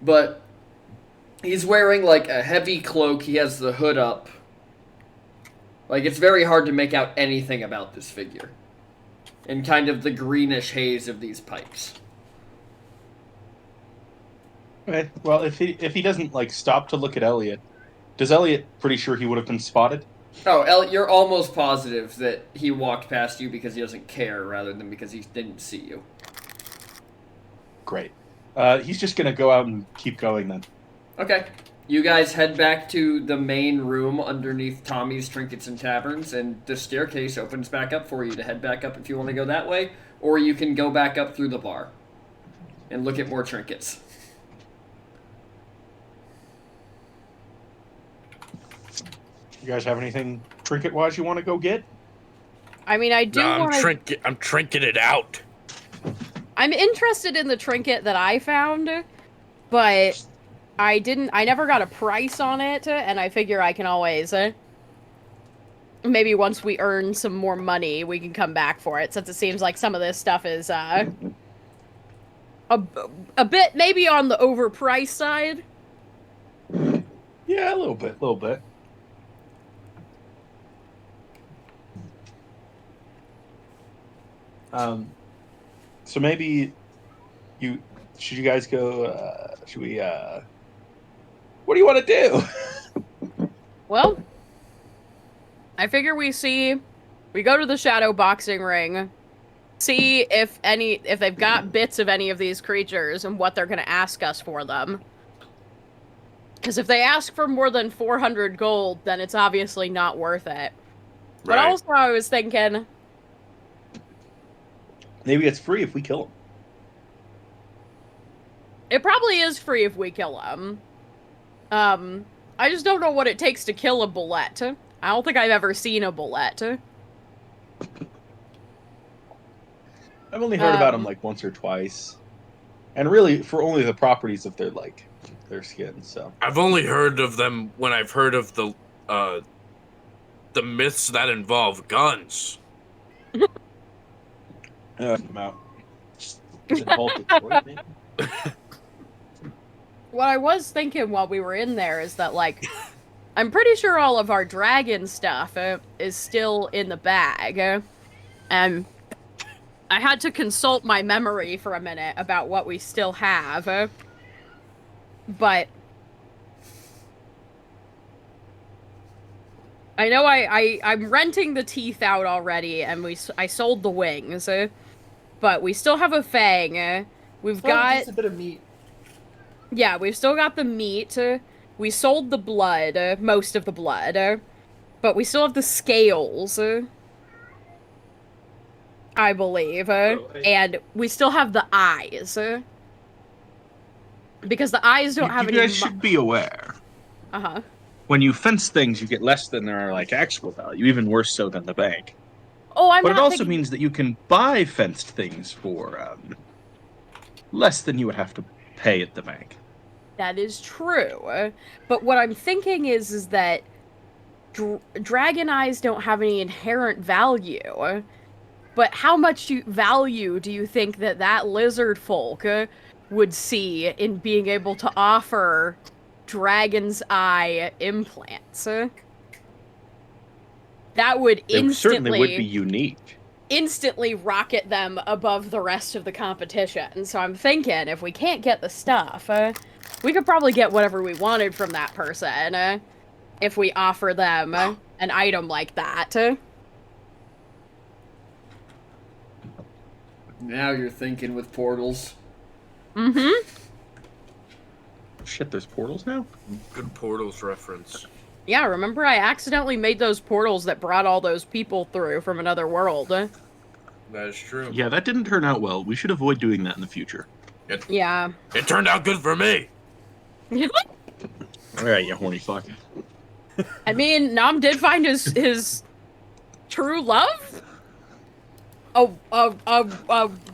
But he's wearing, like, a heavy cloak. He has the hood up. Like, it's very hard to make out anything about this figure. In kind of the greenish haze of these pipes. Okay. Well, if he doesn't like stop to look at Elliot, does Elliot pretty sure he would have been spotted? Oh, Elliot, you're almost positive that he walked past you because he doesn't care rather than because he didn't see you. Great. He's just gonna go out and keep going then. Okay. You guys head back to the main room underneath Tommy's Trinkets and Taverns, and the staircase opens back up for you to head back up if you want to go that way, or you can go back up through the bar and look at more trinkets. You guys have anything trinket-wise you want to go get? I mean, I do want to... I'm trinket it out. I'm interested in the trinket that I found, but I never got a price on it, and I figure I can always... maybe once we earn some more money, we can come back for it, since it seems like some of this stuff is, a bit maybe on the overpriced side. Yeah, a little bit. So maybe should you guys go, should we, what do you want to do? Well, I figure we go to the shadow boxing ring, see if they've got bits of any of these creatures and what they're going to ask us for them. Because if they ask for more than 400 gold, then it's obviously not worth it. But Right. also I was thinking... Maybe it's free if we kill him. It probably is free if we kill him. I just don't know what it takes to kill a bullet. I don't think I've ever seen a bullet. I've only heard about them like once or twice. And really, for only the properties of their skin, so. I've only heard of them when I've heard of the myths that involve guns. Come out. Is it called Detroit, maybe? What I was thinking while we were in there is that, like, I'm pretty sure all of our dragon stuff is still in the bag. And I had to consult my memory for a minute about what we still have. But I know I'm renting the teeth out already, and I sold the wings. But we still have a fang. We've got just a bit of meat. Yeah, we've still got the meat. We sold the blood, most of the blood. But we still have the scales, I believe. And we still have the eyes. Because the eyes don't have any... You guys should be aware. Uh-huh. When you fence things, you get less than their like actual value, even worse so than the bank. Oh, I'm But not it also thinking... means that you can buy fenced things for less than you would have to pay at the bank. That is true. But what I'm thinking is that dragon eyes don't have any inherent value. But how much value do you think that lizard folk would see in being able to offer dragon's eye implants? That would They certainly would be unique. instantly rocket them above the rest of the competition. So I'm thinking, if we can't get the stuff, we could probably get whatever we wanted from that person if we offer them an item like that. Now you're thinking with portals. Mm-hmm. Shit, there's portals now? Good portals reference. Yeah, remember I accidentally made those portals that brought all those people through from another world. That is true. Yeah, that didn't turn out well. We should avoid doing that in the future. Yeah. It turned out good for me. Alright, you horny fuck. I mean, Nam did find his true love. A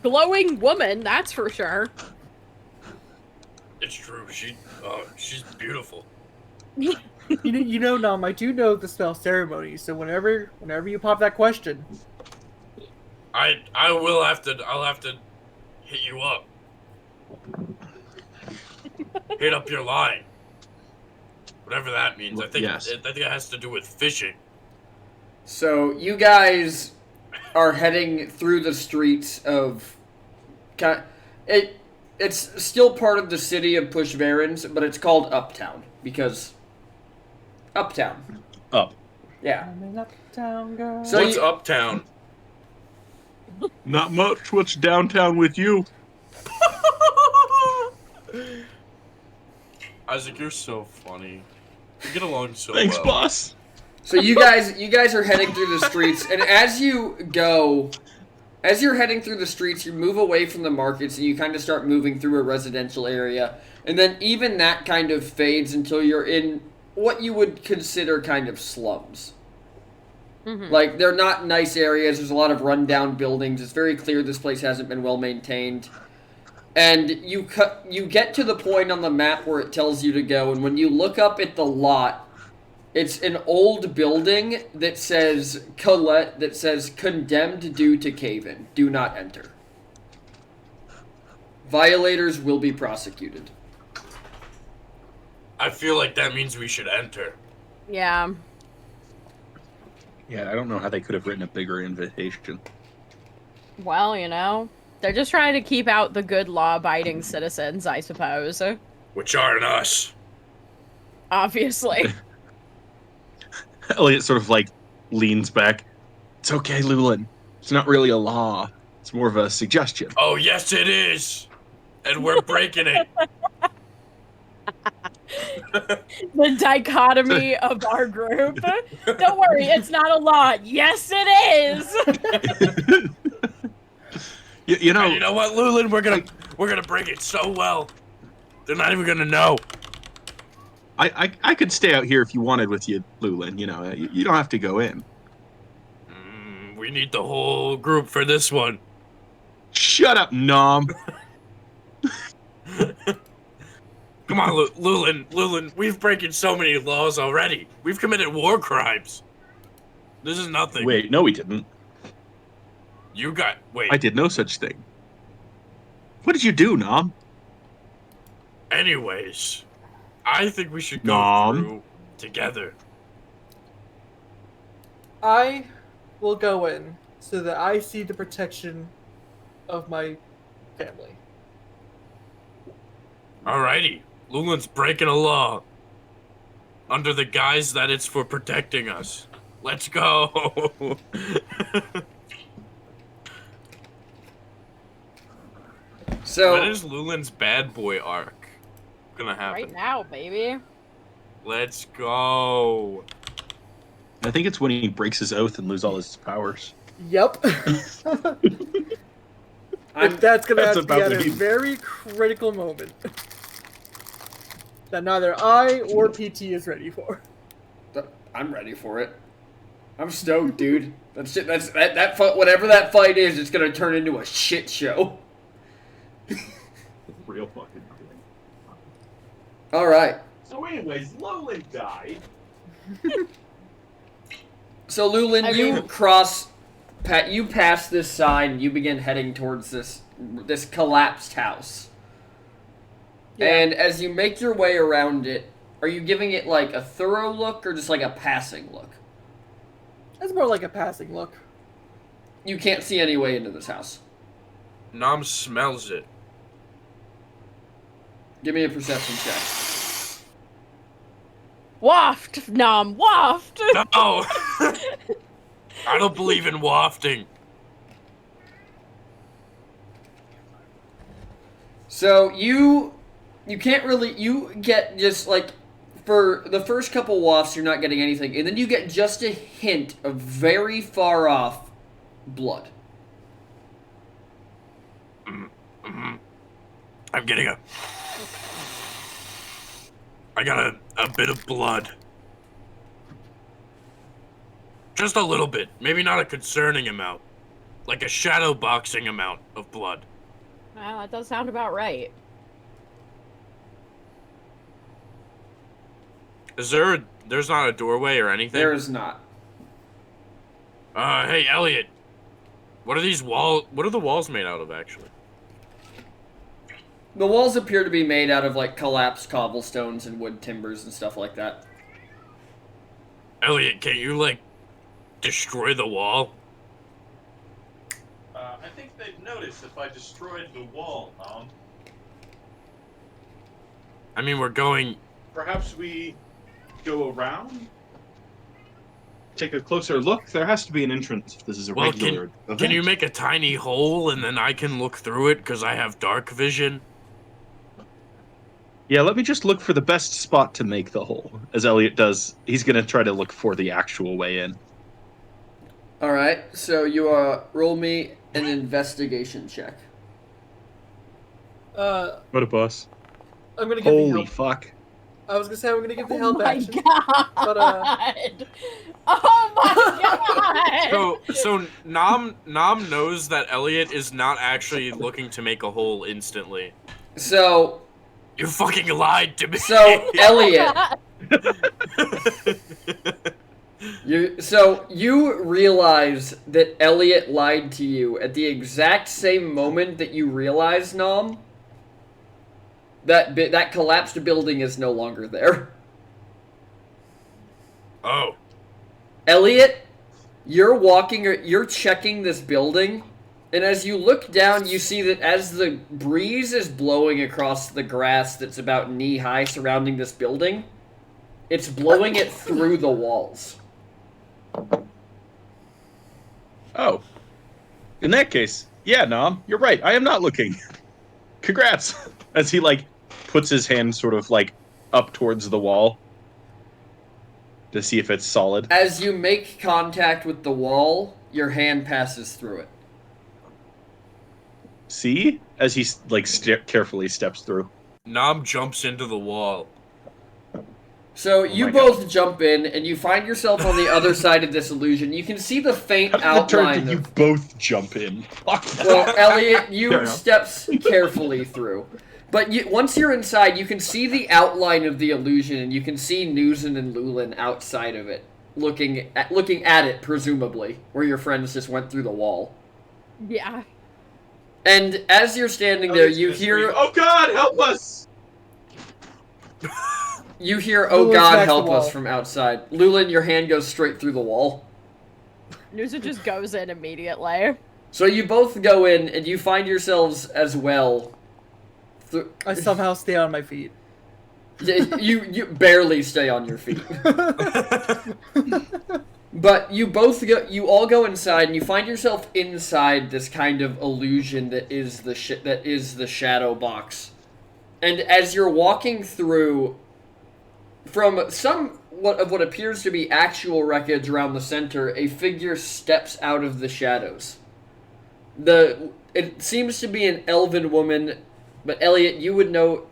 glowing woman, that's for sure. It's true. She's beautiful. You know, Nom, I do know the spell ceremony, so whenever you pop that question, I'll have to hit you up. Hit up your line. Whatever that means. I think Yes. I think it has to do with fishing. So you guys are heading through the streets of it's still part of the city of Pushvarens, but it's called Uptown because Uptown. Up. Yeah. I'm an uptown girl. So What's you- uptown? Not much. What's downtown with you? Isaac, you're so funny. We get along so Thanks, well. boss. So you guys are heading through the streets, and as you're heading through the streets, you move away from the markets and you kind of start moving through a residential area, and then even that kind of fades until you're in what you would consider kind of slums. Like, they're not nice areas. There's a lot of rundown buildings. It's very clear this place hasn't been well maintained. And you get to the point on the map where it tells you to go, and when you look up at the lot, it's an old building that says condemned due to cave-in. Do not enter. Violators will be prosecuted. I feel like that means we should enter. Yeah. Yeah, I don't know how they could have written a bigger invitation. Well, they're just trying to keep out the good law-abiding citizens, I suppose. Which aren't us. Obviously. Elliot sort of leans back. It's okay, Lulin. It's not really a law. It's more of a suggestion. Oh, yes, it is. And we're breaking it. The dichotomy of our group. Don't worry, it's not a law. Yes, it is. You know, And you know what, Lulin? We're gonna break it so well. They're not even gonna know. I could stay out here if you wanted with you, Lulin. You don't have to go in. We need the whole group for this one. Shut up, Nom. Come on, Lulin, we've broken so many laws already. We've committed war crimes. This is nothing. Wait, no, we didn't. Wait. I did no such thing. What did you do, Nom? Anyways, I think we should go Nom. through together. I will go in so that I see the protection of my family. Alrighty. Lulin's breaking a law. Under the guise that it's for protecting us. Let's go. So When is Lulin's bad boy arc gonna happen? Right now, baby. Let's go. I think it's when he breaks his oath and loses all his powers. Yep. That's gonna That's have to be about at to a be- very critical moment that neither I or PT is ready for. I'm ready for it. I'm stoked, dude. That fight, whatever that fight is, it's gonna turn into a shit show. Real fucking. All right. So, anyways, Lowland died. So Lulin, I you mean- you pass this sign, and you begin heading towards this collapsed house. Yeah. And as you make your way around it, are you giving it like a thorough look or just like a passing look? It's more like a passing look. You can't see any way into this house. Nom smells it. Give me a perception check. Waft, Nom, waft. No! I don't believe in wafting. So you can't really, you get just like, for the first couple wafts you're not getting anything, and then you get just a hint of very far off blood. I'm getting I got a bit of blood. Just a little bit. Maybe not a concerning amount. Like a shadow boxing amount of blood. Well, that does sound about right. There's not a doorway or anything? There is not. Hey, Elliot. What are the walls made out of, actually? The walls appear to be made out of, like, collapsed cobblestones and wood timbers and stuff like that. Elliot, can't you, like, destroy the wall? I think they'd notice if I destroyed the wall, Mom. I mean, we're going... Perhaps we go around? Take a closer look? There has to be an entrance if this is a Well, regular event. can you make a tiny hole and then I can look through it because I have dark vision? Yeah, let me just look for the best spot to make the hole. As Elliot does, he's going to try to look for the actual way in. Alright, so you roll me an investigation check. What a boss. I'm gonna give the Holy help. fuck. I was gonna say I'm gonna give the Oh help my action. god! But, Oh my god! So Nam knows that Elliot is not actually looking to make a hole instantly. So, You fucking lied to me. so Elliot, you realize that Elliot lied to you at the exact same moment that you realize, Nom, that collapsed building is no longer there. Oh. Elliot, you're checking this building, and as you look down, you see that as the breeze is blowing across the grass that's about knee-high surrounding this building, it's blowing it through the walls. Oh. In that case, yeah, Nom, you're right. I am not looking. Congrats. As he, like, puts his hand sort of, like, up towards the wall to see if it's solid. As you make contact with the wall, your hand passes through it. See? As he, like, carefully steps through. Nam jumps into the wall. So you my both jump in, and you find yourself on the other side of this illusion. You can see the faint How did it turn outline to you of... both jump in? Well, Elliot, Fair you enough. steps carefully through. But once you're inside, you can see the outline of the illusion, and you can see Nuzin and Lulin outside of it, looking at it, presumably, where your friends just went through the wall. Yeah. And as you're standing there, you hear... Oh God, help us! You hear, "Oh Lulin's God, back to help the us," wall. from outside. Lulin, your hand goes straight through the wall. Nusa just goes in immediately. So you both go in, and you find yourselves as well. I somehow stay on my feet. You barely stay on your feet. But you all go inside, and you find yourself inside this kind of illusion that is the shadow box. And as you're walking through, from what appears to be actual wreckage around the center, a figure steps out of the shadows. It seems to be an elven woman, but Elliot, you would know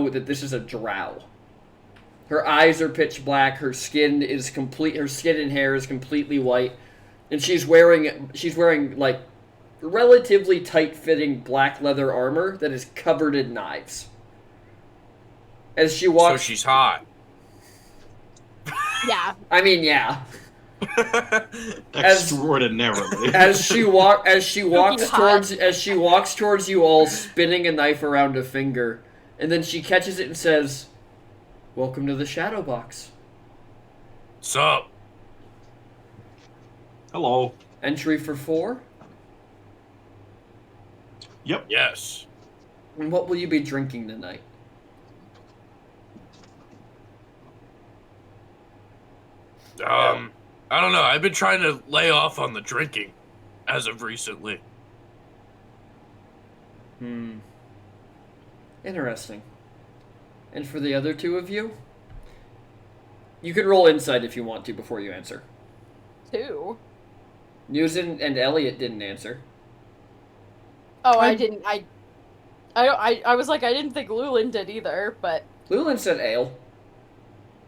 that this is a drow. Her eyes are pitch black. Her skin and hair is completely white, and she's wearing like relatively tight-fitting black leather armor that is covered in knives. As she walks, So she's hot. Yeah. I mean, yeah. Extraordinarily. As she walks hot. towards you all, spinning a knife around a finger, and then she catches it and says, "Welcome to the Shadow Box. Sup? Hello. Entry for 4. Yep. Yes. And what will you be drinking tonight?" I don't know. I've been trying to lay off on the drinking as of recently. Interesting. And for the other two of you, you can roll insight if you want to before you answer. 2. Newson and Elliot didn't answer. Oh, I didn't. I was like, I didn't think Lulin did either, but Lulin said ale.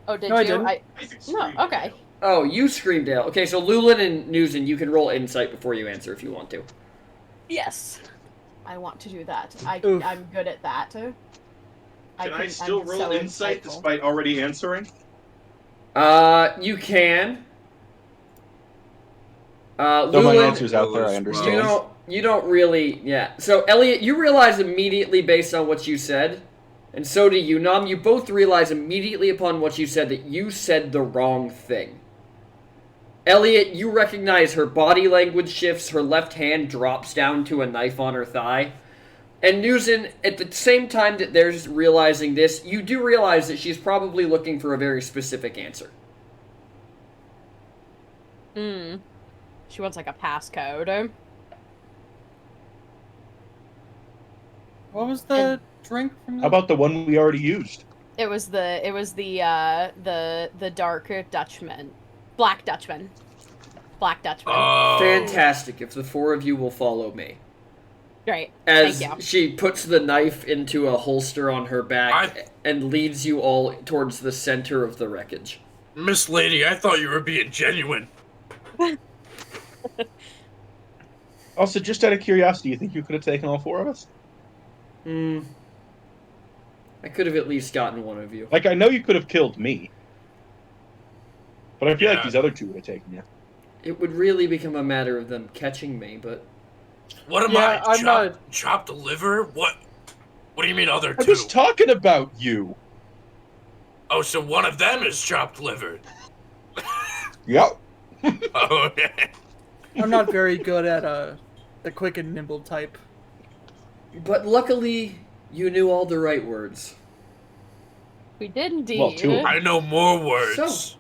oh, did No, I you? didn't. No, okay. Oh, you screamed ale. Okay, so Lulin and Newson, you can roll insight before you answer if you want to. Yes, I want to do that. Oof. I'm good at that. Can I I'm still roll so insight insightful. despite already answering? You can. So my Lulin, answer's out there, I Well, understand. you don't really, yeah. So Elliot, you realize immediately based on what you said, and so do you, Nam. You both realize immediately upon what you said that you said the wrong thing. Elliot, you recognize her body language shifts, her left hand drops down to a knife on her thigh. And Newson, at the same time that they're realizing this, you do realize that she's probably looking for a very specific answer. She wants like a passcode. What was the drink from the... How about the one we already used? It was the dark Dutchman. Black Dutchman. Black Dutchman. Oh. Fantastic, if the four of you will follow me. Great. As Thank you. she puts the knife into a holster on her back and leads you all towards the center of the wreckage. Miss Lady, I thought you were being genuine. Also, just out of curiosity, you think you could have taken all four of us? I could have at least gotten one of you. Like, I know you could have killed me. But I feel like Yeah. these other two would have taken you. It would really become a matter of them catching me, but... What am Yeah, I? I'm Chopped liver? What do you mean other I two? was talking about you. Oh, so one of them is chopped liver. Yep. Oh, yeah. I'm not very good at the quick and nimble type. But luckily, you knew all the right words. We did indeed. Well, two of I know more words. So-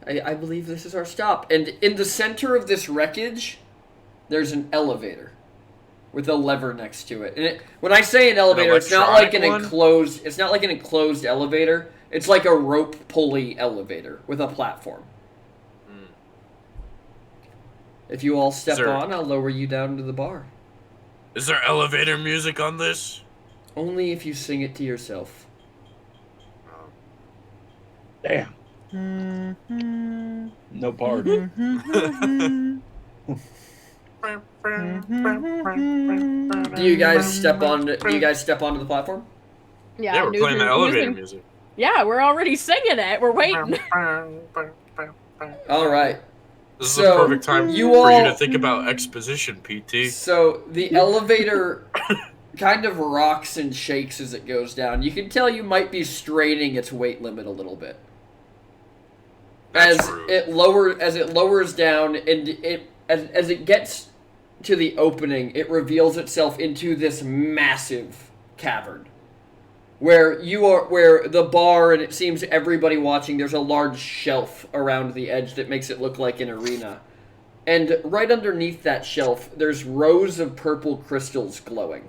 I believe this is our stop. And in the center of this wreckage, there's an elevator with a lever next to it. And when I say an elevator, it's not like an electronic one? enclosed. It's not like an enclosed elevator. It's like a rope pulley elevator with a platform. If you all step there- on, I'll lower you down to the bar. Is there elevator music on this? Only if you sing it to yourself. Damn. Mm-hmm. No bard. Do you guys step on? Do you guys step onto the platform? Yeah, we're playing the elevator music. Yeah, we're already singing it. We're waiting. All right. This is So, the perfect time you for you all- to think about exposition, PT. So the elevator kind of rocks and shakes as it goes down. You can tell you might be straining its weight limit a little bit. That's As rude. it lowers down, and as it gets to the opening, it reveals itself into this massive cavern. Where the bar, and it seems everybody watching, there's a large shelf around the edge that makes it look like an arena. And right underneath that shelf, there's rows of purple crystals glowing.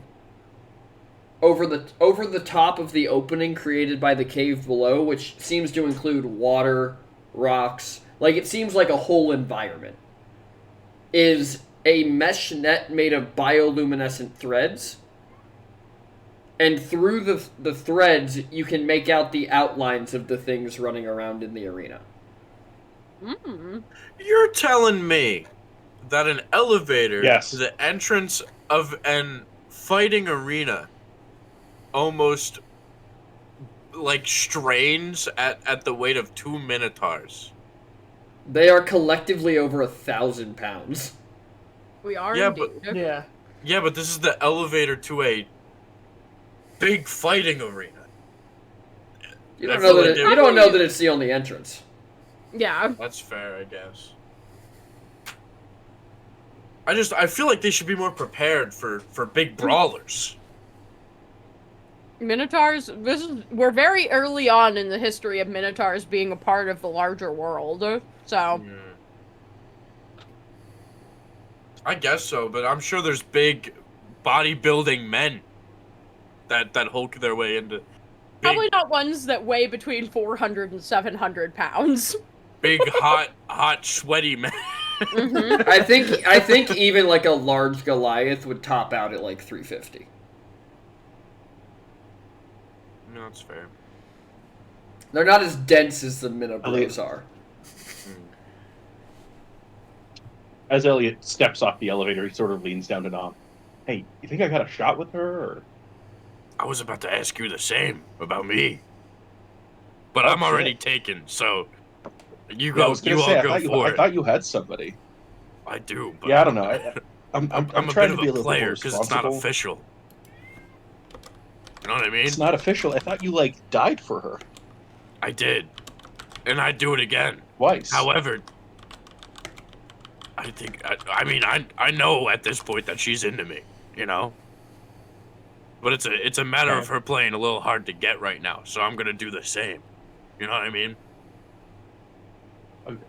Over the top of the opening created by the cave below, which seems to include water, rocks, like it seems like a whole environment, is a mesh net made of bioluminescent threads. And through the threads, you can make out the outlines of the things running around in the arena. You're telling me that an elevator Yes. to the entrance of an fighting arena almost like strains at the weight of 2 minotaurs. They are collectively over 1,000 pounds. We are Yeah, indeed. Yeah. Yeah, but this is the elevator to a big fighting arena. You I don't feel know like that they- you don't know that it's the only entrance. Yeah. That's fair, I guess. I feel like they should be more prepared for big brawlers. Minotaurs, we're very early on in the history of Minotaurs being a part of the larger world. So, Yeah. I guess so, but I'm sure there's big bodybuilding men that hulk their way into probably not ones that weigh between 400 and 700 pounds. big hot sweaty men. Mm-hmm. I think even like a large Goliath would top out at like 350. No, it's fair. They're not as dense as the Minobros are. As Elliot steps off the elevator, he sort of leans down to Nom. Hey, you think I got a shot with her? Or... I was about to ask you the same about me. But Oh, I'm already shit. taken, so you Yeah, go. I was gonna you say, all I go thought you, for I it. thought you had somebody. I do, but Yeah, I don't know. I'm I'm a trying bit to of be a a little bit more player because it's not responsible. official. You know what I mean? It's not official. I thought you like died for her I did, and I'd do it again. twice. However, I think I know at this point that she's into me, you know. But it's a matter of Okay. her playing a little hard to get right now, so I'm gonna do the same. You know what I mean?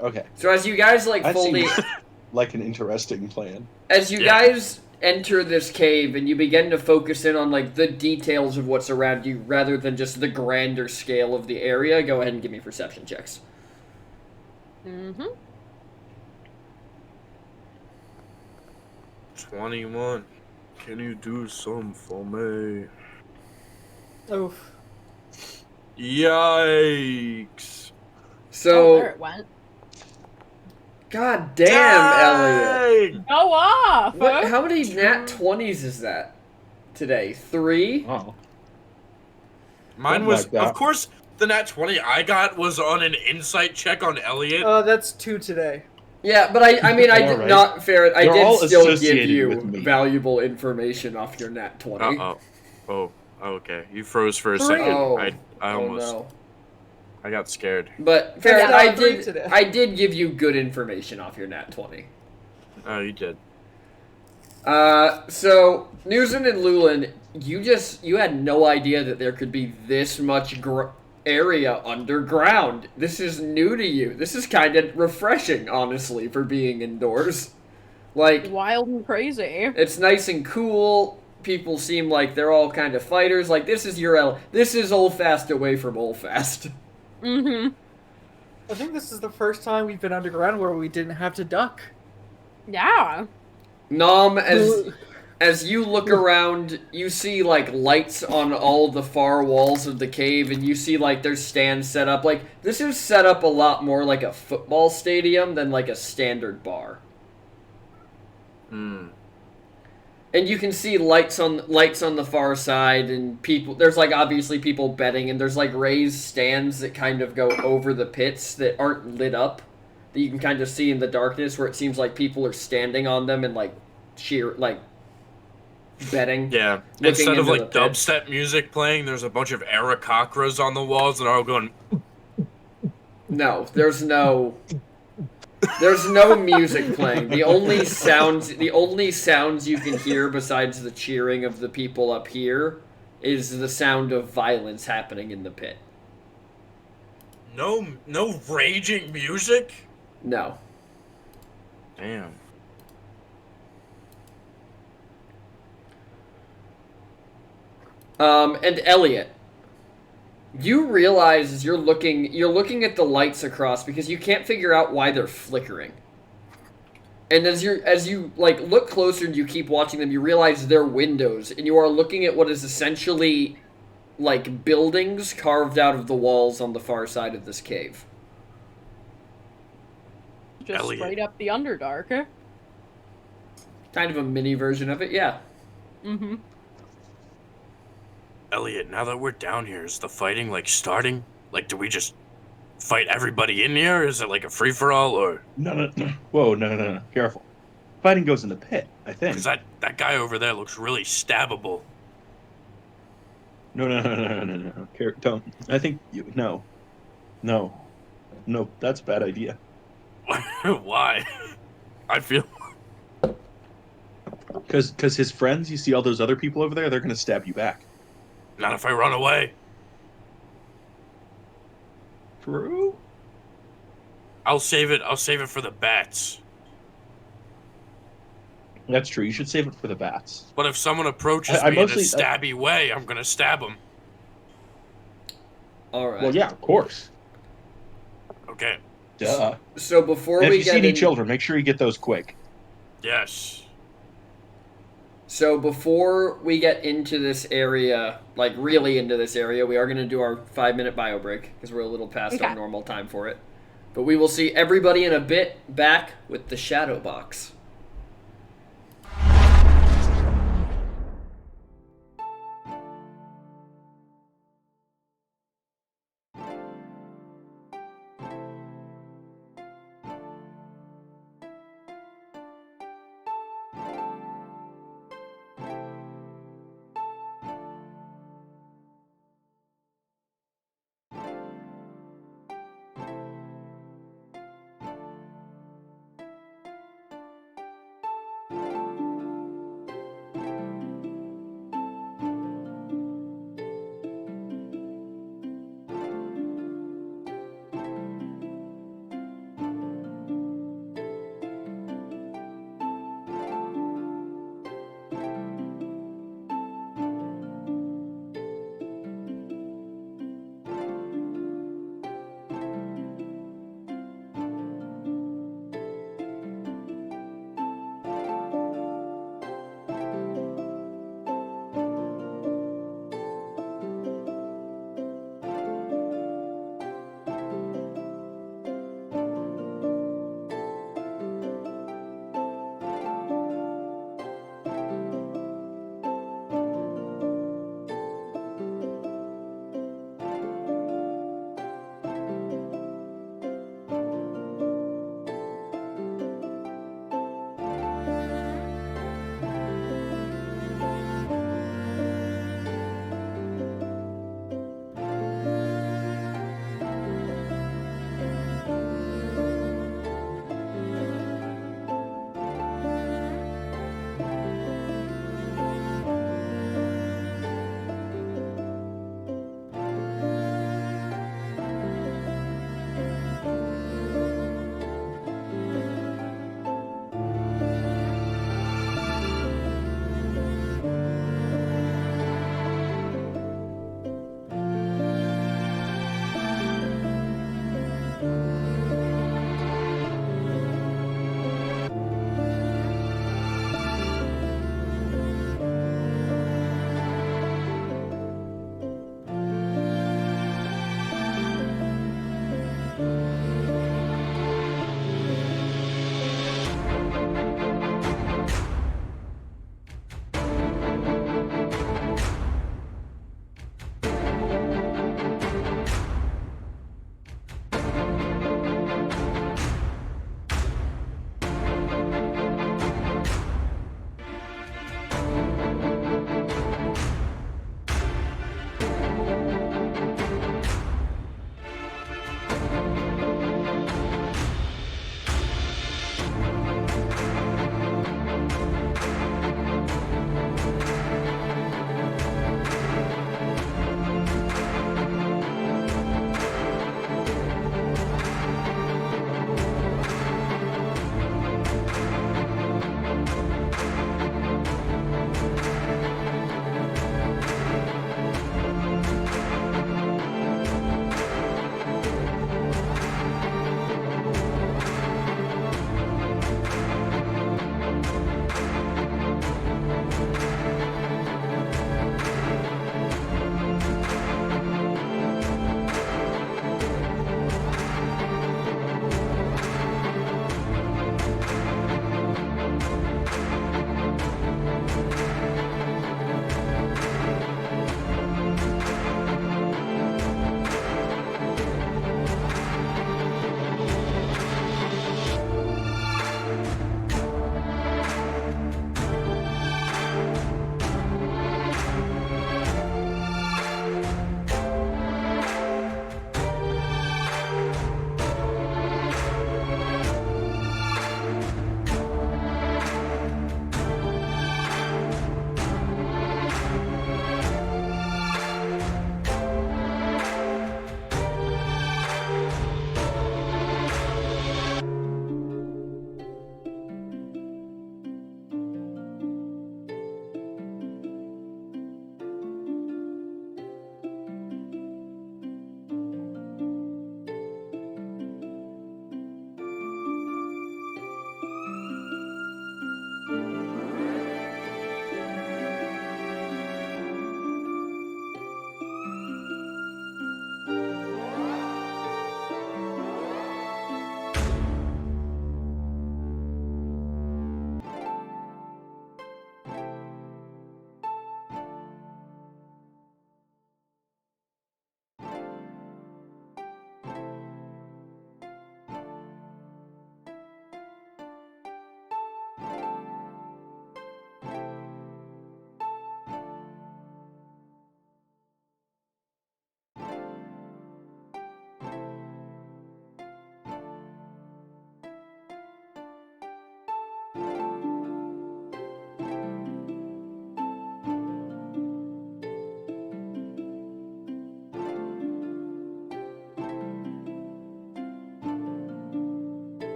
Okay, So as you guys like that fully, seems like an interesting plan. as you Yeah. guys enter this cave and you begin to focus in on like the details of what's around you rather than just the grander scale of the area, go ahead and give me perception checks. Mm-hmm. 21. Can you do some for me? Oof. Yikes! So, there it went. god damn, Elliot. Dang! Go off! What? huh? How many nat 20s is that today? 3? Oh, Mine Something was, like that. of course, the nat 20 I got was on an insight check on Elliot. That's 2 today. Yeah, but I mean, I Yeah, did right. not, Ferret, I They're did all still give associated with you me. valuable information off your nat 20. Oh, okay. You froze for a 3. second. Oh, I oh almost, no. I got scared. But, Ferret, got I 3 did, today. I did give you good information off your nat 20. Oh, you did. So, Newson and Lulin, you had no idea that there could be this much area underground. This is new to you. This is kind of refreshing, honestly, for being indoors. Like, Wild and crazy. it's nice and cool. People seem like they're all kind of fighters. Like, this is Old Fast away from Old Fast. Mm-hmm. I think this is the first time we've been underground where we didn't have to duck. Yeah. Nom, as you look around, you see like lights on all the far walls of the cave, and you see like there's stands set up. Like, this is set up a lot more like a football stadium than like a standard bar. Hmm. And you can see lights on the far side, and people. There's like obviously people betting, and there's like raised stands that kind of go over the pits that aren't lit up, that you can kind of see in the darkness, where it seems like people are standing on them and like betting. Yeah. Looking Instead of into like the pit. dubstep music playing, there's a bunch of Arakakras on the walls that are all going. No, there's no music playing. The only sounds you can hear besides the cheering of the people up here is the sound of violence happening in the pit. No raging music. No. Damn. And Elliot, you realize as you're looking at the lights across because you can't figure out why they're flickering. And as you like look closer and you keep watching them, you realize they're windows, and you are looking at what is essentially like buildings carved out of the walls on the far side of this cave. Just Elliot. straight up the Underdark. Kind of a mini version of it, yeah. Mm-hmm. Elliot, now that we're down here, is the fighting like starting? Like, do we just fight everybody in here? Is it like a free for all, or? No. Whoa, no. Careful. Fighting goes in the pit, I think. Because that guy over there looks really stabbable. No. Don't. I think you. No. That's a bad idea. Why? I feel. Because his friends, you see all those other people over there, they're gonna stab you back. Not if I run away. True. I'll save it for the bats. That's true. You should save it for the bats. But if someone approaches I me in a mostly- stabby way, I'm gonna stab them. All right. Well, yeah, of course. Okay. Duh. So before And if we you get see any in, children, make sure you get those quick. Yes. So before we get into this area, like really into this area, we are going to do our 5-minute bio break because we're a little past our Okay. normal time for it. But we will see everybody in a bit back with the Shadow Box.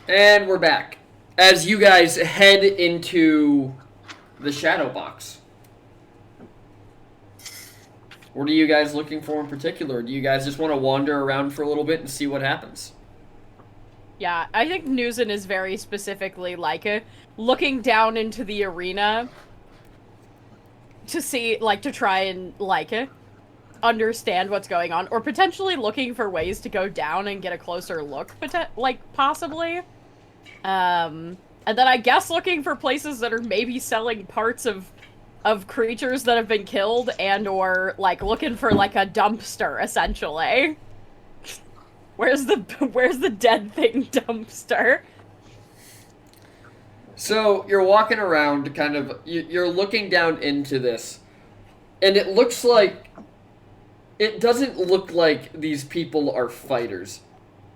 And we're back. As you guys head into the shadow box. What are you guys looking for in particular? Do you guys just want to wander around for a little bit and see what happens? Yeah, I think Newson is very specifically like looking down into the arena to see, like, to try and, like, understand what's going on, or potentially looking for ways to go down and get a closer look, possibly. And then I guess looking for places that are maybe selling parts of creatures that have been killed, and or like looking for like a dumpster, essentially. Where's the dead thing dumpster? So you're walking around, kind of, you're looking down into this, and it looks like, it doesn't look like these people are fighters.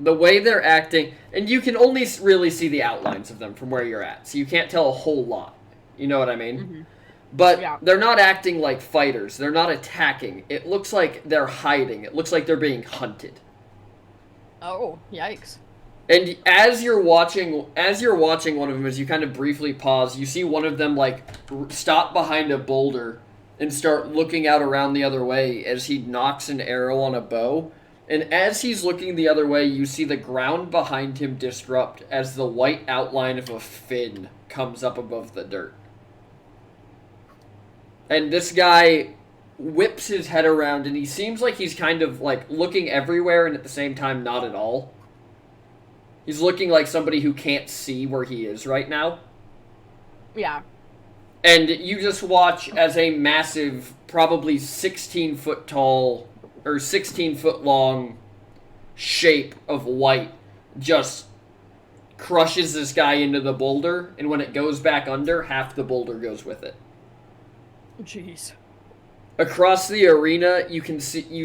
The way they're acting, and you can only really see the outlines of them from where you're at, so you can't tell a whole lot. You know what I mean? Mm-hmm. But yeah. They're not acting like fighters. They're not attacking. It looks like they're hiding. It looks like they're being hunted. Oh, yikes. And as you're watching one of them, as you kind of briefly pause, you see one of them like stop behind a boulder and start looking out around the other way as he knocks an arrow on a bow. And as he's looking the other way, you see the ground behind him disrupt as the white outline of a fin comes up above the dirt. And this guy whips his head around, and he seems like he's kind of like looking everywhere and at the same time not at all. He's looking like somebody who can't see where he is right now. Yeah. And you just watch as a massive, probably 16-foot tall, or 16-foot long shape of white just crushes this guy into the boulder, and when it goes back under, half the boulder goes with it. Jeez. Across the arena, you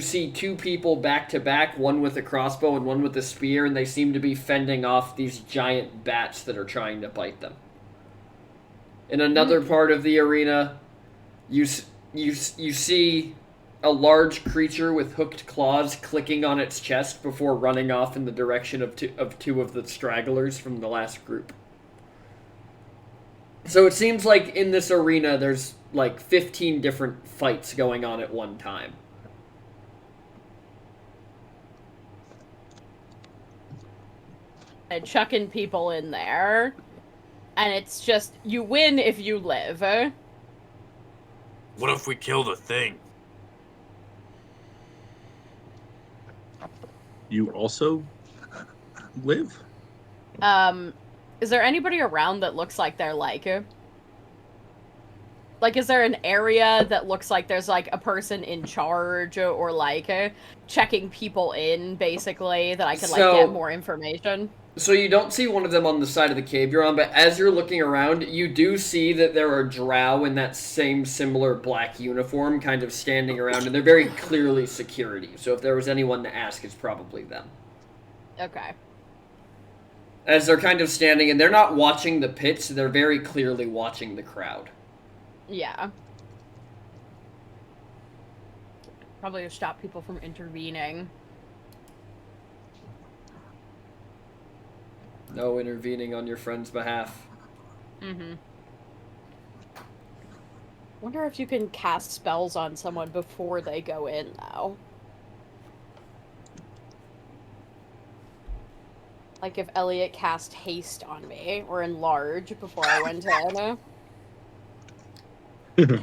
see two people back to back, one with a crossbow and one with a spear, and they seem to be fending off these giant bats that are trying to bite them. In another part of the arena, you see a large creature with hooked claws clicking on its chest before running off in the direction of two of the stragglers from the last group. So it seems like in this arena there's like 15 different fights going on at one time. And chucking people in there. And it's just, you win if you live. What if we kill the thing? You also live? Is there anybody around that looks like they're like, is there an area that looks like there's like a person in charge or like checking people in, basically, that I could like get more information? So you don't see one of them on the side of the cave you're on, but as you're looking around, you do see that there are drow in that same similar black uniform kind of standing around, and they're very clearly security. So if there was anyone to ask, it's probably them. Okay. As they're kind of standing, and they're not watching the pits, they're very clearly watching the crowd. Yeah. Probably to stop people from intervening. No intervening on your friend's behalf. Mm-hmm. Wonder if you can cast spells on someone before they go in, though. Like if Elliot cast haste on me, or enlarge before I went in.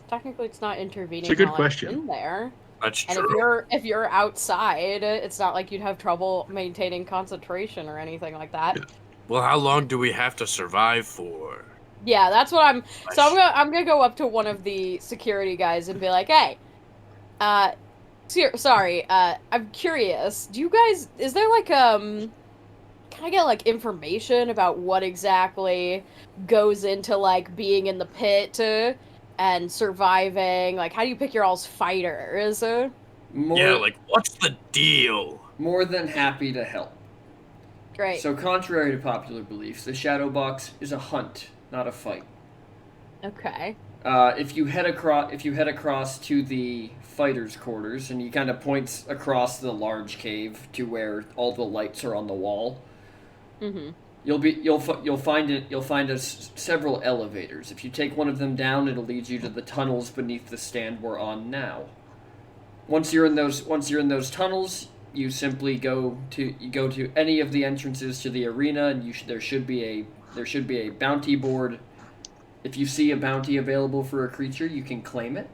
Technically, it's not intervening. It's a good while question. I'm in there. That's And true. if you're outside, it's not like you'd have trouble maintaining concentration or anything like that. Yeah. Well, how long do we have to survive for? Yeah, that's what I'm. So I'm gonna go up to one of the security guys and be like, "Hey, sorry, I'm curious. Do you guys? Is there like Can I get like information about what exactly goes into like being in the pit and surviving? Like, how do you pick your all's fighters? Yeah, like, what's the deal? More than happy to help. Great. So, contrary to popular beliefs, the Shadow Box is a hunt, not a fight. Okay. If you head across to the fighters' quarters, and he kind of points across the large cave to where all the lights are on the wall. Mm-hmm. You'll find several elevators. If you take one of them down, it'll lead you to the tunnels beneath the stand we're on now. Once you're in those tunnels, you simply go to any of the entrances to the arena, and there should be a bounty board. If you see a bounty available for a creature, you can claim it.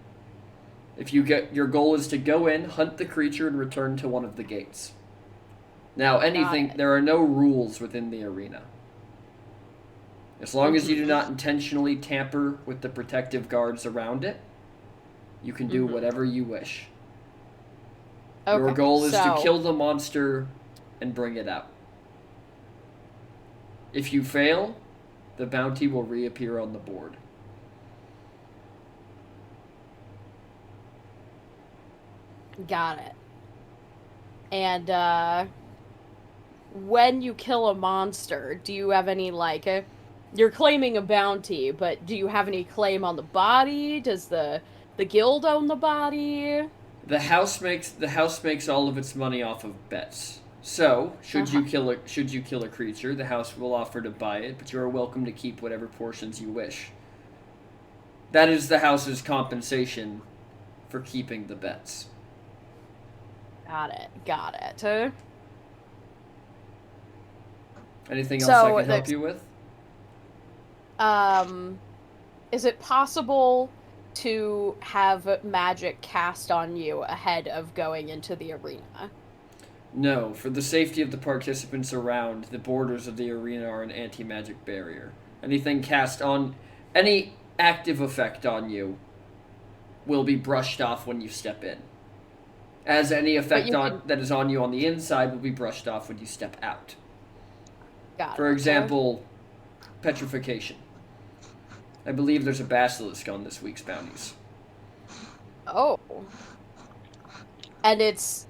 Your goal is to go in, hunt the creature, and return to one of the gates. Now, there are no rules within the arena. As long as you do not intentionally tamper with the protective guards around it, you can do whatever you wish. Okay, your goal is to kill the monster and bring it out. If you fail, the bounty will reappear on the board. Got it. And, when you kill a monster, do you have any, you're claiming a bounty, but do you have any claim on the body? Does the guild own the body? The house makes all of its money off of bets. So, should you kill a creature, the house will offer to buy it, but you are welcome to keep whatever portions you wish. That is the house's compensation for keeping the bets. Got it. Anything else I can help you with? Is it possible to have magic cast on you ahead of going into the arena? No, for the safety of the participants around, the borders of the arena are an anti-magic barrier. Any active effect on you will be brushed off when you step in. As any effect that is on you on the inside will be brushed off when you step out. For example, petrification. I believe there's a basilisk on this week's bounties. Oh. And it's...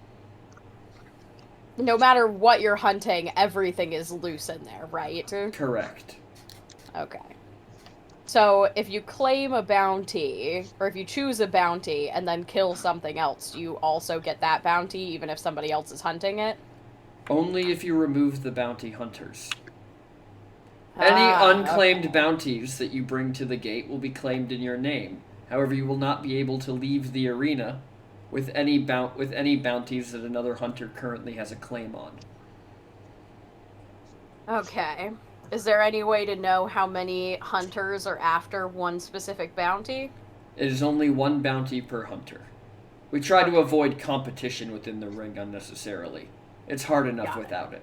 No matter what you're hunting, everything is loose in there, right? Correct. Okay. So, if you claim a bounty, or if you choose a bounty and then kill something else, do you also get that bounty, even if somebody else is hunting it? Only if you remove the bounty hunters. Any unclaimed bounties that you bring to the gate will be claimed in your name. However, you will not be able to leave the arena with any bounties that another hunter currently has a claim on. Okay. Is there any way to know how many hunters are after one specific bounty? It is only one bounty per hunter. We try to avoid competition within the ring unnecessarily. It's hard enough without it.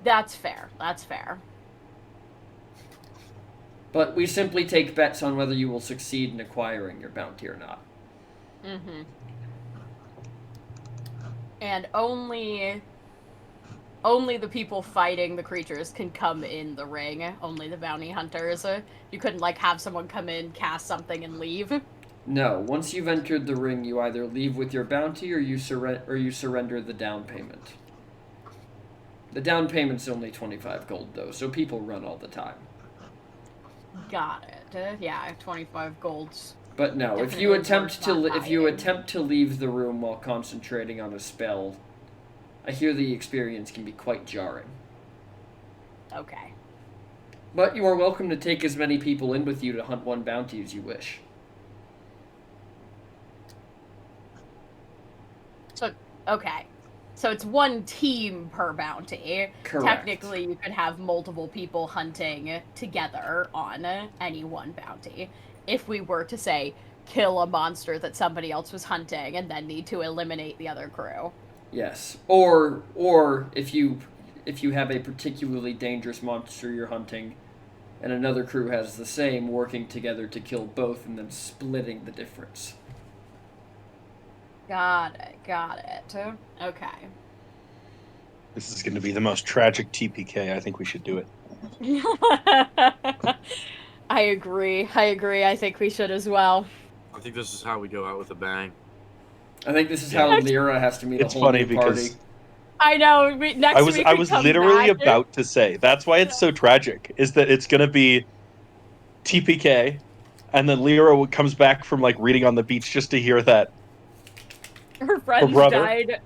That's fair. But we simply take bets on whether you will succeed in acquiring your bounty or not. Mm-hmm. And only the people fighting the creatures can come in the ring. Only the bounty hunters. You couldn't, have someone come in, cast something, and leave? No. Once you've entered the ring, you either leave with your bounty or you surrender the down payment. The down payment's only 25 gold, though, so people run all the time. Got it. Yeah, 25 golds. But no, if you attempt to leave the room while concentrating on a spell, I hear the experience can be quite jarring. Okay. But you are welcome to take as many people in with you to hunt one bounty as you wish. So it's one team per bounty. Correct. Technically, you could have multiple people hunting together on any one bounty. If we were to, say, kill a monster that somebody else was hunting and then need to eliminate the other crew. Yes. Or if you have a particularly dangerous monster you're hunting and another crew has the same, working together to kill both and then splitting the difference. Got it. Okay. This is going to be the most tragic TPK. I think we should do it. I agree. I think we should as well. I think this is how we go out with a bang. I think this is how Lyra has to meet a whole new party. I know. Next week I was literally about to say that's why it's so tragic. Is that it's going to be TPK, and then Lyra comes back from reading on the beach just to hear that her friends brother died.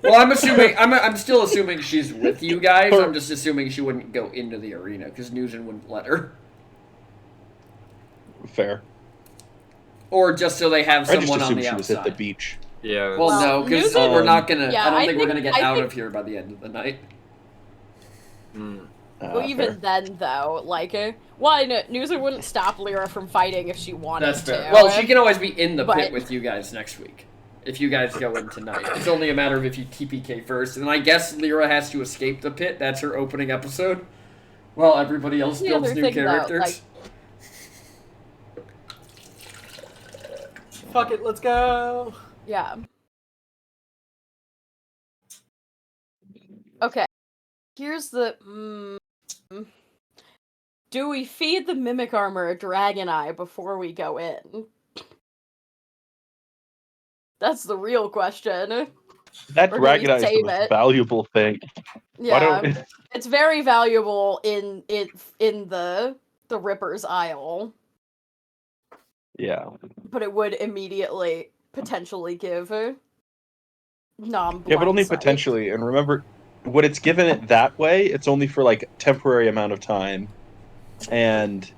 Well, I'm assuming I'm still assuming she's with you guys. I'm just assuming she wouldn't go into the arena because Nugent wouldn't let her. Fair. Or just so they have I just someone on assumed the she was at outside. the beach. Yeah. Well, no, because Nugent- we're not gonna. Yeah, I don't I think we're think- gonna get I out think- of here by the end of the night. Well, even then, though, like, one, Nugent wouldn't stop Lyra from fighting if she wanted That's fair. to. Well, she can always be in the But- pit with you guys next week. If you guys go in tonight. It's only a matter of if you TPK first. And I guess Lyra has to escape the pit. That's her opening episode. While everybody else The builds other new thing, though, characters. Fuck it, let's go. Yeah. Okay. Here's the. Do we feed the mimic armor a dragon eye before we go in? That's the real question. That Or do dragon we eye is the save most it? valuable thing. Why Yeah, don't it's very valuable in the Ripper's Isle, Yeah. but it would immediately potentially give Nom. Yeah, but only blind sight. potentially. And remember, when it's given it that way, it's only for like a temporary amount of time. And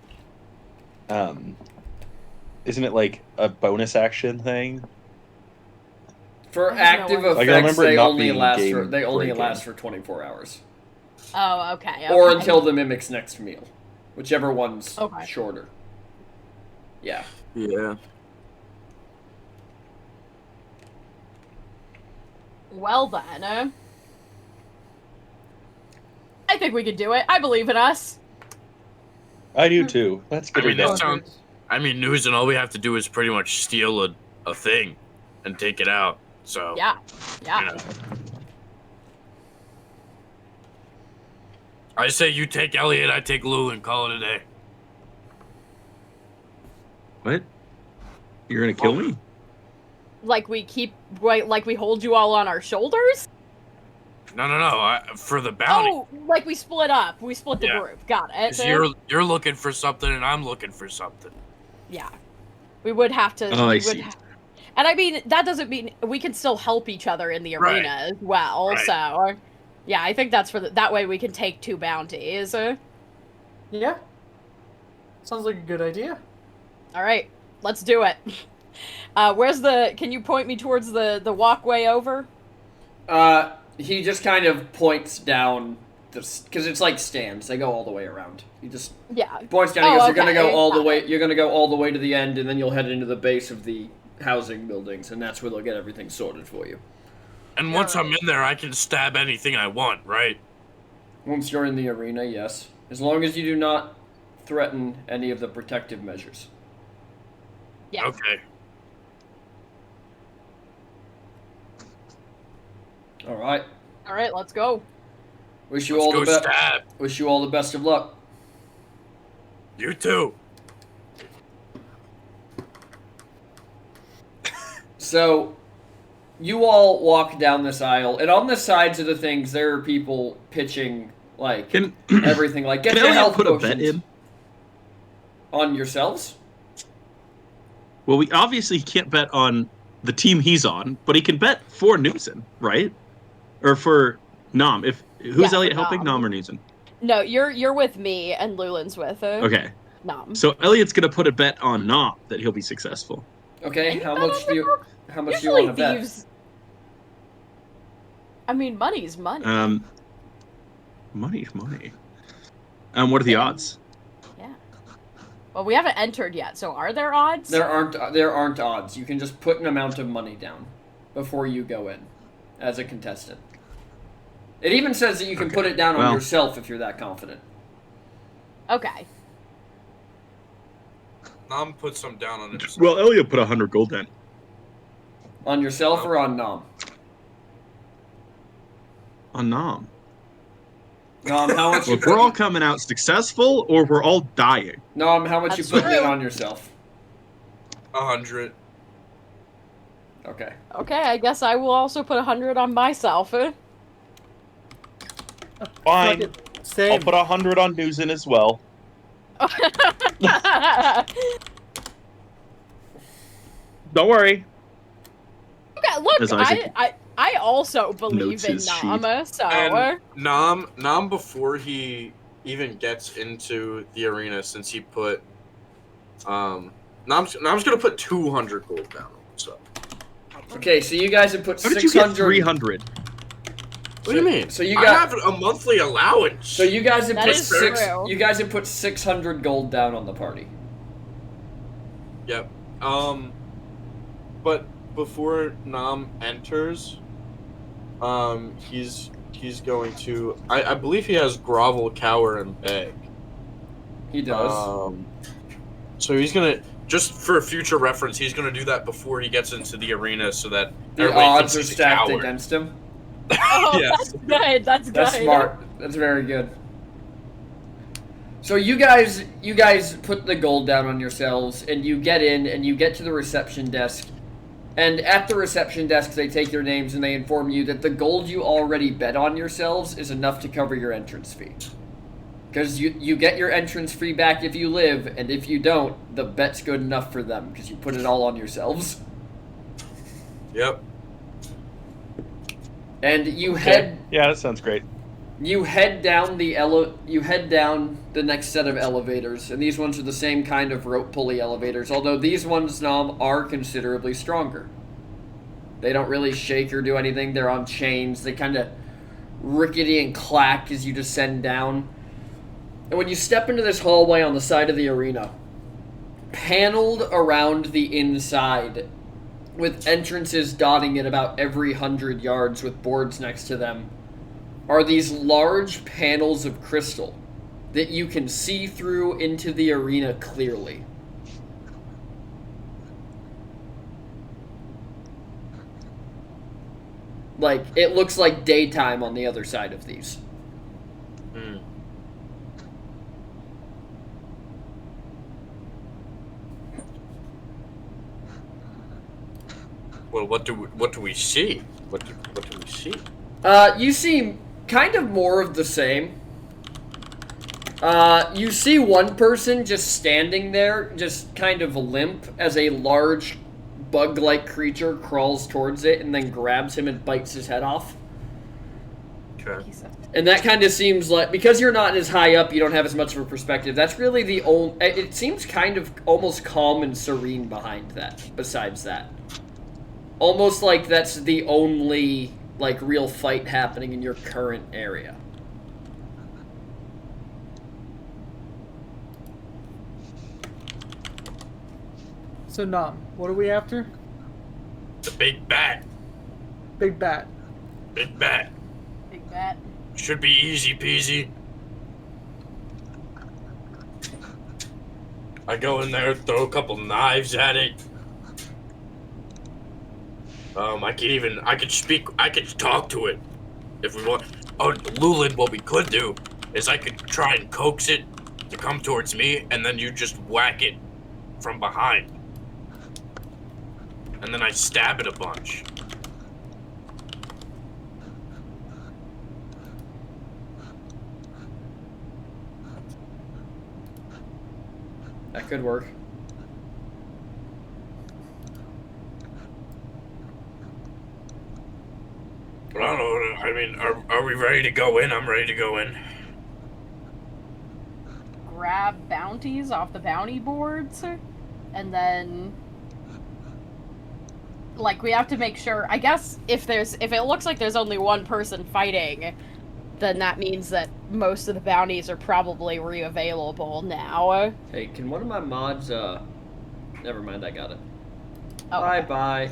isn't it like a bonus action thing? For I have no active idea. Like, I effects, remember it they not only being last game for breaking. 24 hours. Oh, okay. Or okay. until the mimic's next meal. Whichever one's Okay. shorter. Yeah. Yeah. Well then, I think we could do it. I believe in us. I do too. Let's get I mean, it that done. sounds. I mean, news and all we have to do is pretty much steal a thing and take it out. So Yeah, yeah. You know. I say you take Elliot, I take Lou, and call it a day. What? You're gonna kill me? Like we hold you all on our shoulders. No. For the bounty. Oh, like we split up. We split the Yeah. group. Got it. 'Cause you're looking for something and I'm looking for something. Yeah, we would have to. Oh, I we see. would and I mean, that doesn't mean we can still help each other in the Right. arena as well. Right. So, yeah, I think that's that way we can take 2 bounties. Yeah. Sounds like a good idea. All right, let's do it. Where's the? Can you point me towards the walkway over? He just kind of points down because it's like stands. They go all the way around. He just Yeah. points down. He Oh, goes, "You're gonna okay, go all the got way. it. You're gonna go all the way to the end, and then you'll head into the base of the housing buildings, and that's where they'll get everything sorted for you. And once I'm in there, I can stab anything I want, right? Once you're in the arena, yes, as long as you do not threaten any of the protective measures." Yeah. Okay. All right. All right, let's go. Wish you Let's all go the best. stab. Wish you all the best of luck. You too. So, you all walk down this aisle, and on the sides of the things, there are people pitching like Can everything. Like, get Can your Elliot health put a potions bet in? on yourselves. Well, we obviously can't bet on the team he's on, but he can bet for Newson, right? Or for Nom. Who's Yeah, for Elliot helping, Nom. Nom or Newson? No, you're with me, and Lulin's with Okay. Nom. So Elliot's gonna put a bet on Nom that he'll be successful. Okay, And how bet much on do you? the- How much do you Usually want to bet? thieves. I mean, money's money. Money's money. What are the odds? Yeah. Well, we haven't entered yet, so are there odds? There aren't odds. You can just put an amount of money down before you go in as a contestant. It even says that you can put it down on Well- yourself if you're that confident. Okay. Nom put some down on himself. Well, Elliot put 100 gold in. On yourself or on Nom? On Nom. Nom, how much Well, you if we're all put? coming out successful, or we're all dying. Nom, how much you That's putting in true. on yourself? 100. Okay. Okay, I guess I will also put 100 on myself. Fine. Fuck it. Same. I'll put 100 on Newson as well. Don't worry. Okay, look, As Isaac- I also believe Notes in his sheet. Nama, so And Nam before he even gets into the arena, since he put Nam's gonna put 200 gold down. So Okay, so you guys have put How did you get 600. 300? what do you mean? So you I got. have a monthly allowance. So you guys have That put is six. true. You guys have put 600 gold down on the party. Yep. But before Nam enters, he's going to. I believe he has grovel, cower, and beg. He does. So he's gonna, just for future reference, he's gonna do that before he gets into the arena, so that The everybody odds thinks are he's a stacked coward. against him. Oh, Yes. that's good. That's good. That's smart. That's very good. So you guys put the gold down on yourselves, and you get in, and you get to the reception desk. And at the reception desk, they take your names and they inform you that the gold you already bet on yourselves is enough to cover your entrance fee. Because you get your entrance fee back if you live, and if you don't, the bet's good enough for them, because you put it all on yourselves. Yep. And you head Yeah, that sounds great. down the next set of elevators, and these ones are the same kind of rope pulley elevators, although these ones now are considerably stronger. They don't really shake or do anything. They're on chains. They kind of rickety and clack as you descend down. And when you step into this hallway on the side of the arena, paneled around the inside, with entrances dotting it about every 100 yards with boards next to them, are these large panels of crystal that you can see through into the arena clearly. Like, it looks like daytime on the other side of these. Hmm. Well, what do we see? What do we see? You see kind of more of the same. You see one person just standing there, just kind of limp, as a large bug-like creature crawls towards it and then grabs him and bites his head off. Okay. And that kind of seems like, because you're not as high up, you don't have as much of a perspective. That's really the only. It seems kind of almost calm and serene behind that. Besides that, almost like that's the only like real fight happening in your current area. So Nam, what are we after? The big bat. Big bat. Big bat. Big bet. Should be easy peasy. I go in there, throw a couple knives at it. I could talk to it if we want. Oh, Lulin, what we could do is I could try and coax it to come towards me, and then you just whack it from behind. And then I stab it a bunch. That could work. I don't know. I mean, are we ready to go in? I'm ready to go in. Grab bounties off the bounty boards, and then like we have to make sure. I guess if it looks like there's only one person fighting, then that means that most of the bounties are probably re-available now. Hey, can one of my mods, never mind, I got it. Oh, Bye-bye.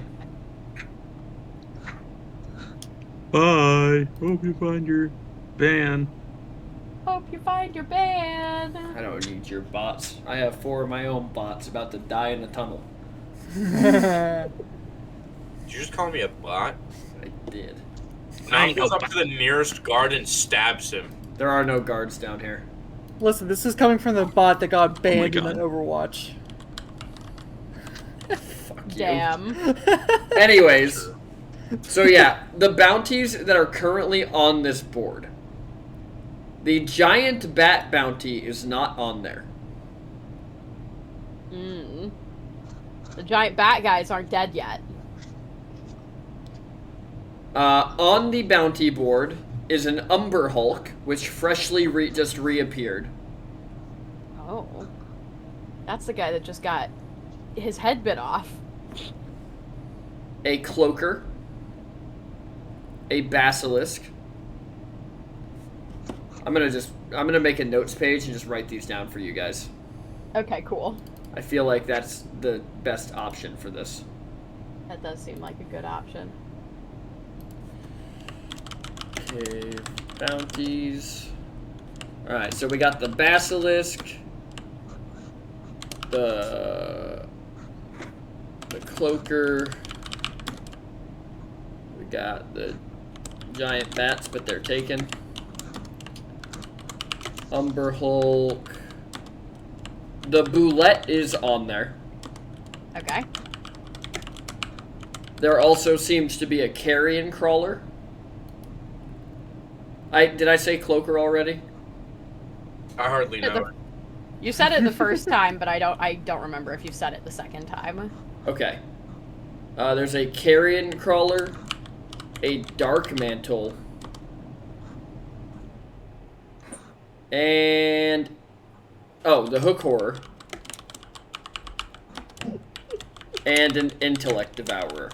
Bye. Hope you find your van. Hope you find your band. I don't need your bots. I have 4 of my own bots about to die in a tunnel. Did you just call me a bot? I did. Now he goes up to the nearest guard and stabs him. There are no guards down here. Listen, this is coming from the bot that got banned in God. an Overwatch. Fuck you. Damn. Anyways, so yeah, the bounties that are currently on this board. The giant bat bounty is not on there. The giant bat guys aren't dead yet. On the bounty board is an Umber Hulk, which freshly just reappeared. Oh. That's the guy that just got his head bit off. A Cloaker. A Basilisk. I'm gonna make a notes page and just write these down for you guys. Okay, cool. I feel like that's the best option for this. That does seem like a good option. Okay, bounties. Alright, so we got the Basilisk, the Cloaker, we got the giant bats, but they're taken. Umber Hulk. The Boulette is on there. Okay. There also seems to be a Carrion Crawler. Did I say Cloaker already? I hardly know. You said it the first time, but I don't remember if you said it the second time. Okay. There's a Carrion Crawler, a Dark Mantle, and the Hook Horror, and an Intellect Devourer.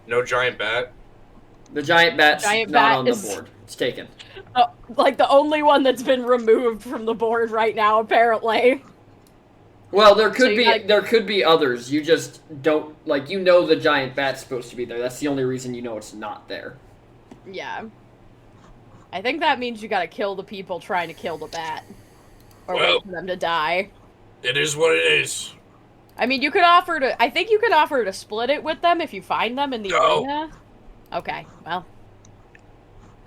No giant bat? The giant bat's Giant not bat on the is- board. It's taken. Oh, like the only one that's been removed from the board right now, apparently. Well, there So could you be got- there could be others. You just don't the giant bat's supposed to be there. That's the only reason you know it's not there. Yeah. I think that means you gotta kill the people trying to kill the bat. Or Well- wait for them to die. It is what it is. I mean, I think you could offer to split it with them if you find them in the No. arena. Okay, well.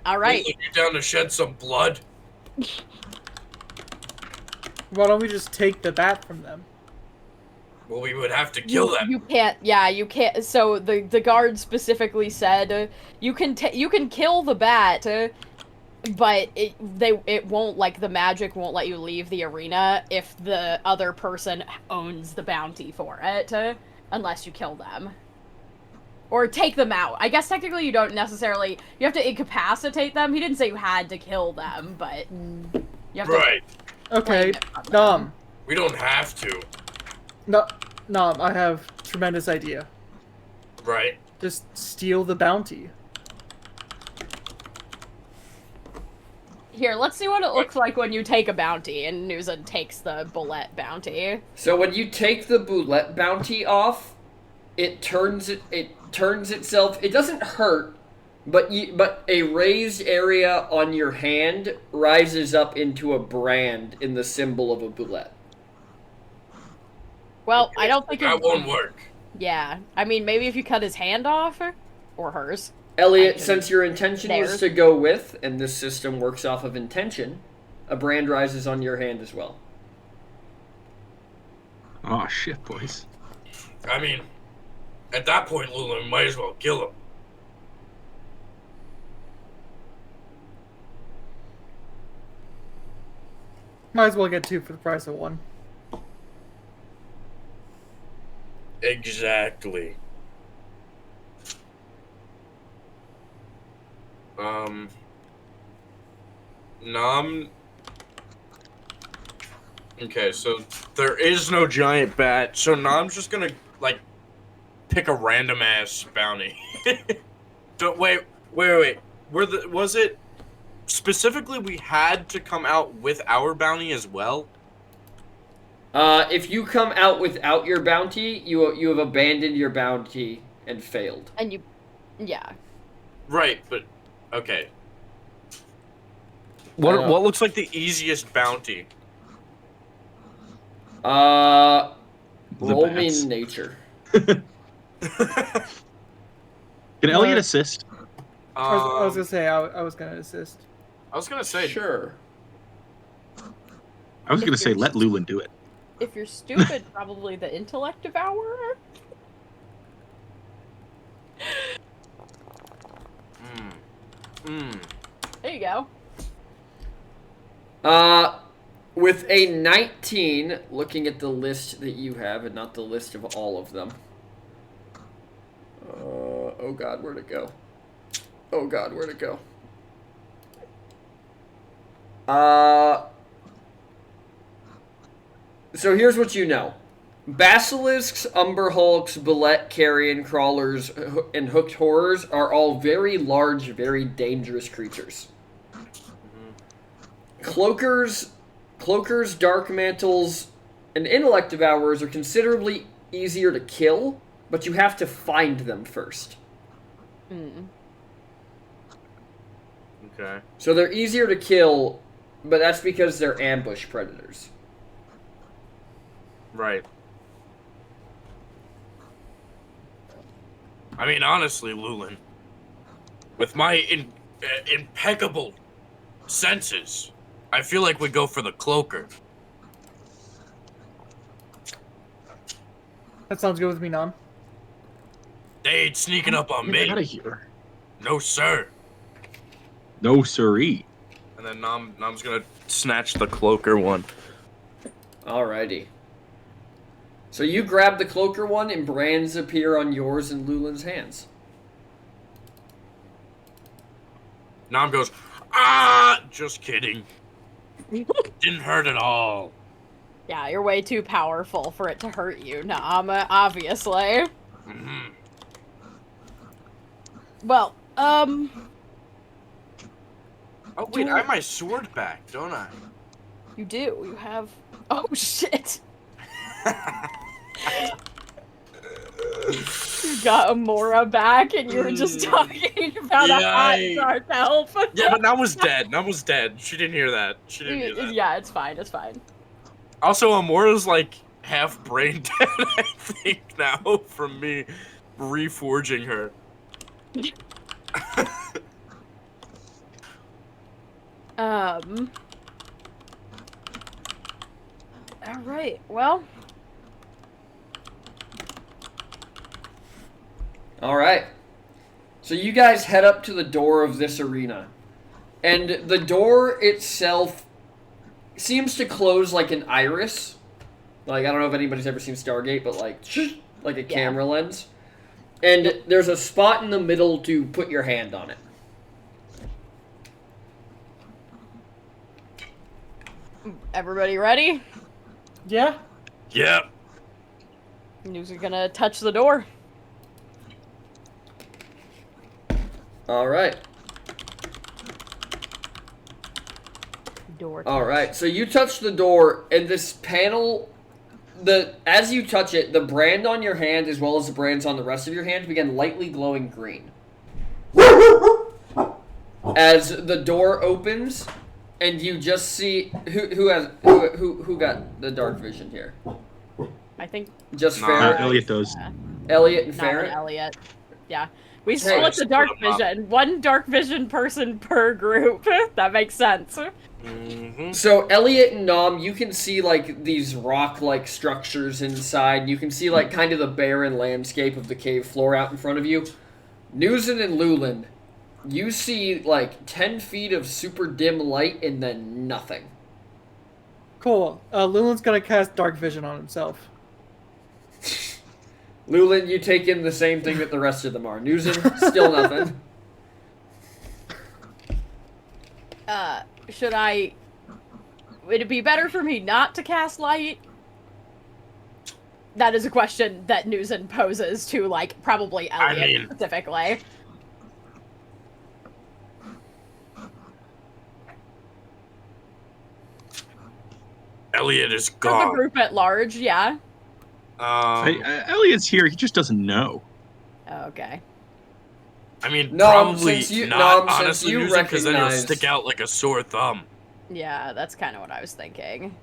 Alright. You down to shed some blood? Why don't we just take the bat from them? Well, we would have to kill them. You can't. Yeah, you can't. So the guard specifically said you can kill the bat, but it won't, like, the magic won't let you leave the arena if the other person owns the bounty for it, unless you kill them. Or take them out. I guess technically you don't necessarily... You have to incapacitate them. He didn't say you had to kill them, but... You have Right. Okay, Claim it from them. Nom. We don't have to. No, Nom, I have a tremendous idea. Right. Just steal the bounty. Here, let's see what it looks like when you take a bounty, and Nuzan takes the Bullet bounty. So when you take the Boulette bounty off, it turns itself. It doesn't hurt, but a raised area on your hand rises up into a brand in the symbol of a Boulette. Well, I don't think That won't work. Yeah, I mean, maybe if you cut his hand off, or hers. Elliot, I can- since your intention was there. to go with, and this system works off of intention, a brand rises on your hand as well. Oh shit, boys. I mean, at that point, Lula, we might as well kill him. Might as well get two for the price of one. Exactly. Nom. Okay, so there is no giant bat, so Nom's just gonna, like, pick a random ass bounty. Don't wait. Was it specifically we had to come out with our bounty as well? If you come out without your bounty, you have abandoned your bounty and failed. And you, yeah. Right, but okay. I know. What looks like the easiest bounty? Roll me bats. nature. Can Elliot assist? I was gonna say I was gonna assist. I was gonna say Sure. I was gonna say let Lulin do it. If you're stupid, probably the intellect devourer. There you go. With a 19, looking at the list that you have, and not the list of all of them. Oh god, where'd it go? Oh god, where'd it go? So here's what you know. Basilisks, Umberhulks, Bullet, Carrion, Crawlers, and Hooked Horrors are all very large, very dangerous creatures. Cloakers, Dark Mantles, and Intellect Devourers are considerably easier to kill, but you have to find them first. Okay. So they're easier to kill, but that's because they're ambush predators. Right. I mean, honestly, Lulin, with my impeccable senses, I feel like we go for the cloaker. That sounds good with me, Nom. They ain't sneaking up on Get me. out of here. No, sir. No siree. And then Nom's gonna snatch the cloaker one. Alrighty. So you grab the cloaker one, and brands appear on yours and Lulin's hands. Nom goes, ah! Just kidding. Didn't hurt at all. Yeah, you're way too powerful for it to hurt you, Nom, obviously. Mm-hmm. Well, Oh, wait, I have my sword back, don't I? you do. You have... Oh, shit. You got Amora back, and you were just talking about a hot dark elf. Yeah, but Nom was dead. Nom was dead. She didn't hear that. She didn't hear that. Yeah, it's fine. It's fine. Also, Amora's like half brain dead, I think, now from me reforging her. All right. Well. Alright. So you guys head up to the door of this arena. And the door itself seems to close like an iris. Like, I don't know if anybody's ever seen Stargate, but like a camera lens. And there's a spot in the middle to put your hand on it. Everybody ready? Yeah? Yep. Who's gonna touch the door? Alright. Door. Alright, so you touch the door, and this panel, as you touch it, the brand on your hand as well as the brands on the rest of your hand begin lightly glowing green. As the door opens, and you just see who got the dark vision here? I think Just Nah, Ferret, Elliot does. Elliot, and not an Ferret. Elliot. Yeah. We Hey, split the split dark them up. vision. One dark vision person per group. That makes sense. Mm-hmm. So Elliot and Nom, you can see like these rock-like structures inside. You can see like kind of the barren landscape of the cave floor out in front of you. Nuzin and Lulin, you see like 10 feet of super dim light and then nothing. Cool. Lulin's gonna cast Dark Vision on himself. Lulin, you take in the same thing that the rest of them are. Nuzin, still nothing. Should I... Would it be better for me not to cast light? That is a question that Nuzin poses to, like, probably Elliot specifically. Elliot is For the gone. group at large, yeah. Elliot's here. He just doesn't know. Okay. I mean, No, probably since you- not no, since honestly you using because then it'll recognize- stick out like a sore thumb. Yeah, that's kind of what I was thinking.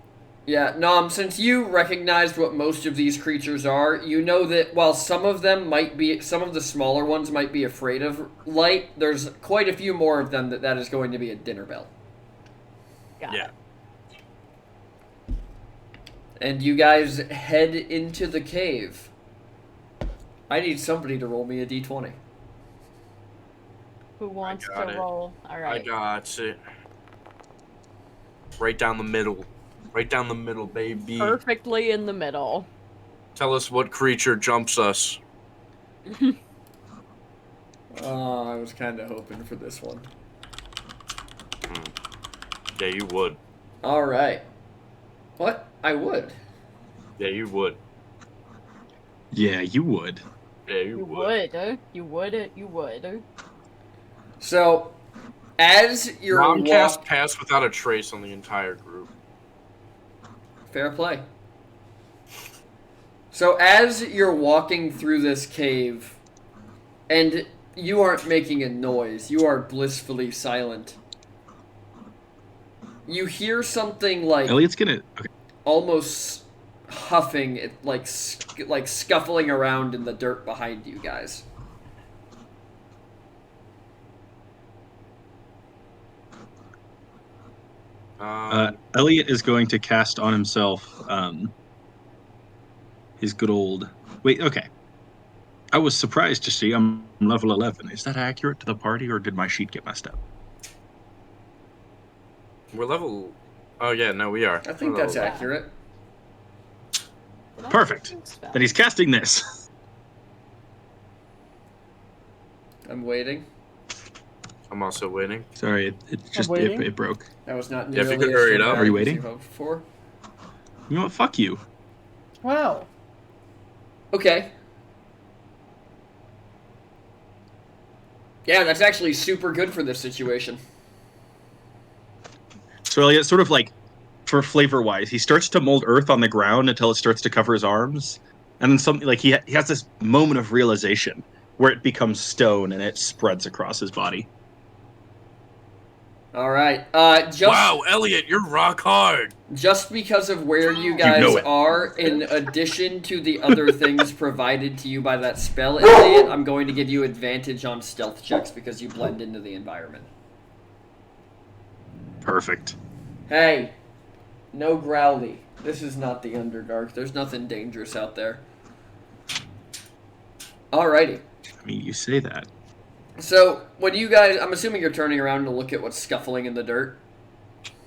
Yeah, Nom, since you recognized what most of these creatures are, you know that while some of them might be, some of the smaller ones might be afraid of light, there's quite a few more of them that is going to be a dinner bell. Got Yeah. it. And you guys head into the cave. I need somebody to roll me a d20. Who wants to got it. roll? I Alright. got it. Right down the middle. Right down the middle, baby. Perfectly in the middle. Tell us what creature jumps us. Oh, I was kind of hoping for this one. Yeah, you would. All right. What? I would. Yeah, you would. Yeah, you would. Yeah, you You would. would. You would. You would. So, as you're Nomcast passed without a trace on the entire group. fair play. So as you're walking through this cave, and you aren't making a noise, you are blissfully silent. You hear something like Elliot's gonna. Okay. almost huffing, like scuffling around in the dirt behind you guys. Elliot is going to cast on himself his good old. Wait, okay. I was surprised to see I'm level 11. Is that accurate to the party, or did my sheet get messed up? We're level. Oh yeah, no, we are. I think We're that's level- accurate. Perfect. Then he's casting this. I'm waiting. I'm also waiting. Sorry, it just waiting. it broke. That was not Yeah, if you nearly could as hurry it up. dramatic Are you as waiting? hoped for. You know what? Fuck you. Wow. Okay. Yeah, that's actually super good for this situation. So Elliot, sort of like, for flavor wise, he starts to mold earth on the ground until it starts to cover his arms, and then something like he has this moment of realization where it becomes stone and it spreads across his body. All right. Just Wow, Elliot, you're rock hard. just because of where you guys know it. are, in addition to the other things provided to you by that spell, Elliot, I'm going to give you advantage on stealth checks because you blend into the environment. Perfect. Hey, no growly. This is not the Underdark. There's nothing dangerous out there. Alrighty. I mean, you say that. So, when you guys... I'm assuming you're turning around to look at what's scuffling in the dirt.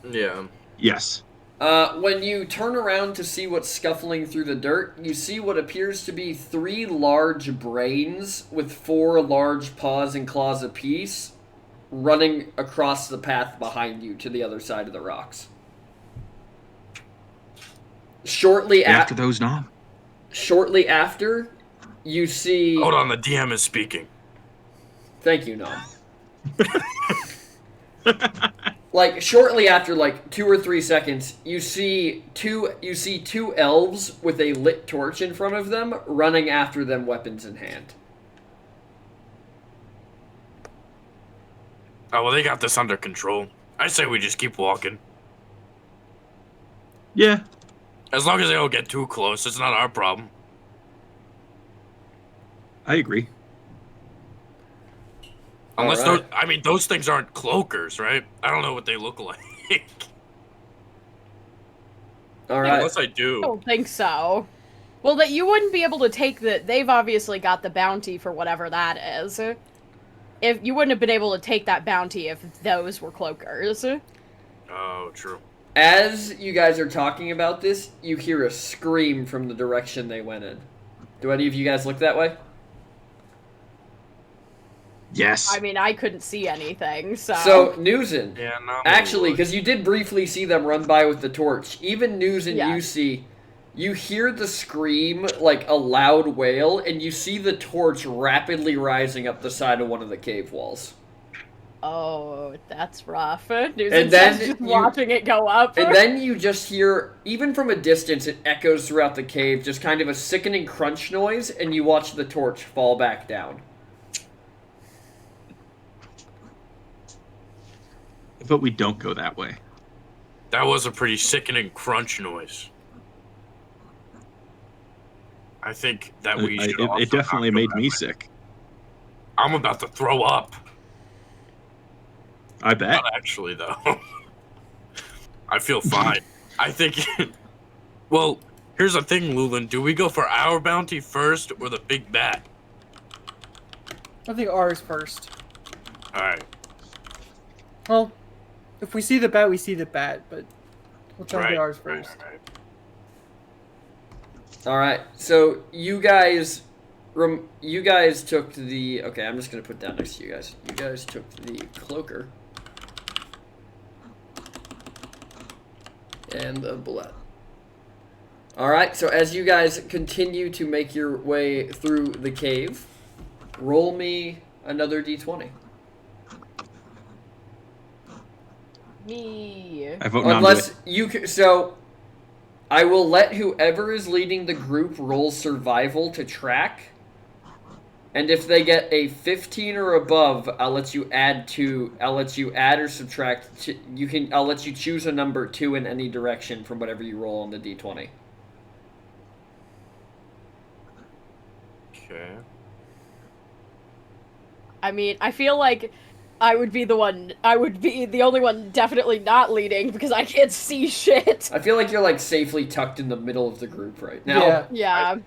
Yeah. Yes. When you turn around to see what's scuffling through the dirt, you see what appears to be 3 large brains with 4 large paws and claws apiece running across the path behind you to the other side of the rocks. Shortly After those, Nom. Shortly after, you see... Hold on, the DM is speaking. Thank you, Nom. Like, shortly after, like, 2 or 3 seconds, you see two elves with a lit torch in front of them, running after them, weapons in hand. Oh, well, they got this under control. I say we just keep walking. Yeah. As long as they don't get too close, it's not our problem. I agree. Unless Alright. those things aren't cloakers, right? I don't know what they look like. Alright. Unless I I do. don't think so. Well, that you wouldn't be able to take the... They've obviously got the bounty for whatever that is. If you wouldn't have been able to take that bounty if those were cloakers. Oh, true. As you guys are talking about this, you hear a scream from the direction they went in. Do any of you guys look that way? Yes. I mean, I couldn't see anything, so... So, Newson, Yeah, no. actually, because you did briefly see them run by with the torch, even Newson, Yeah. you hear the scream like a loud wail, and you see the torch rapidly rising up the side of one of the cave walls. Oh, that's rough. Newson's And then just you- watching it go up. And then you just hear, even from a distance, it echoes throughout the cave, just kind of a sickening crunch noise, and you watch the torch fall back down. But we don't go that way. That was a pretty sickening crunch noise. I think that we should also It definitely not go made that me way. sick. I'm about to throw up. I bet. Not actually, though. I feel fine. I think... Well, here's the thing, Lulin. Do we go for our bounty first or the big bat? I think ours first. Alright. Well, if we see the bat, we see the bat, but we'll try to get ours first. Right. Alright, so you guys you guys took the... Okay, I'm just going to put down next to you guys. You guys took the cloaker. And the bullet. Alright, so as you guys continue to make your way through the cave, roll me another d20. Me. I vote non. Unless you... So, I will let whoever is leading the group roll survival to track. And if they get a 15 or above, I'll let you add or subtract. I'll let you choose a number 2 in any direction from whatever you roll on the d20. Okay. I mean, I feel like I would be the only one definitely not leading because I can't see shit. I feel like you're like safely tucked in the middle of the group right now. Yeah. Yeah.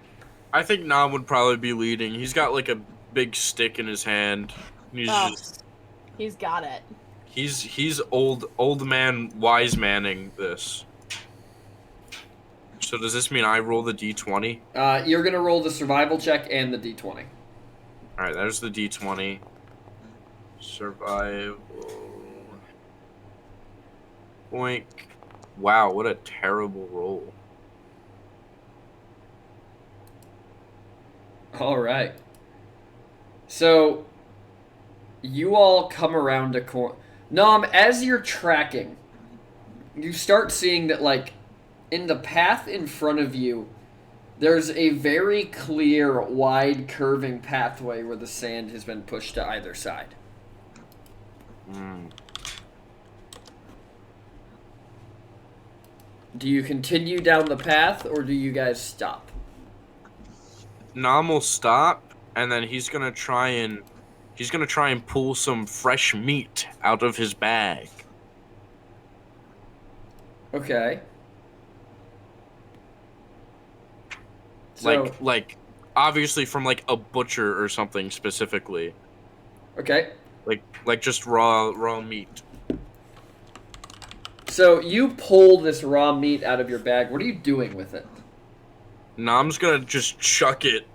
I think Nam would probably be leading. He's got like a big stick in his hand. He's got it. He's old man wise manning this. So does this mean I roll the d20? You're gonna roll the survival check and the d20. All right, there's the d20. Survival. Boink. Wow, what a terrible roll. All right. So, you all come around a corner. Nom, as you're tracking, you start seeing that, like, in the path in front of you, there's a very clear, wide, curving pathway where the sand has been pushed to either side. Do you continue down the path, or do you guys stop? Nam will stop, and then he's gonna try and pull some fresh meat out of his bag. Okay. So, Like obviously from like a butcher or something specifically. okay. Like just raw meat. So you pull this raw meat out of your bag. What are you doing with it? Nam's gonna just chuck it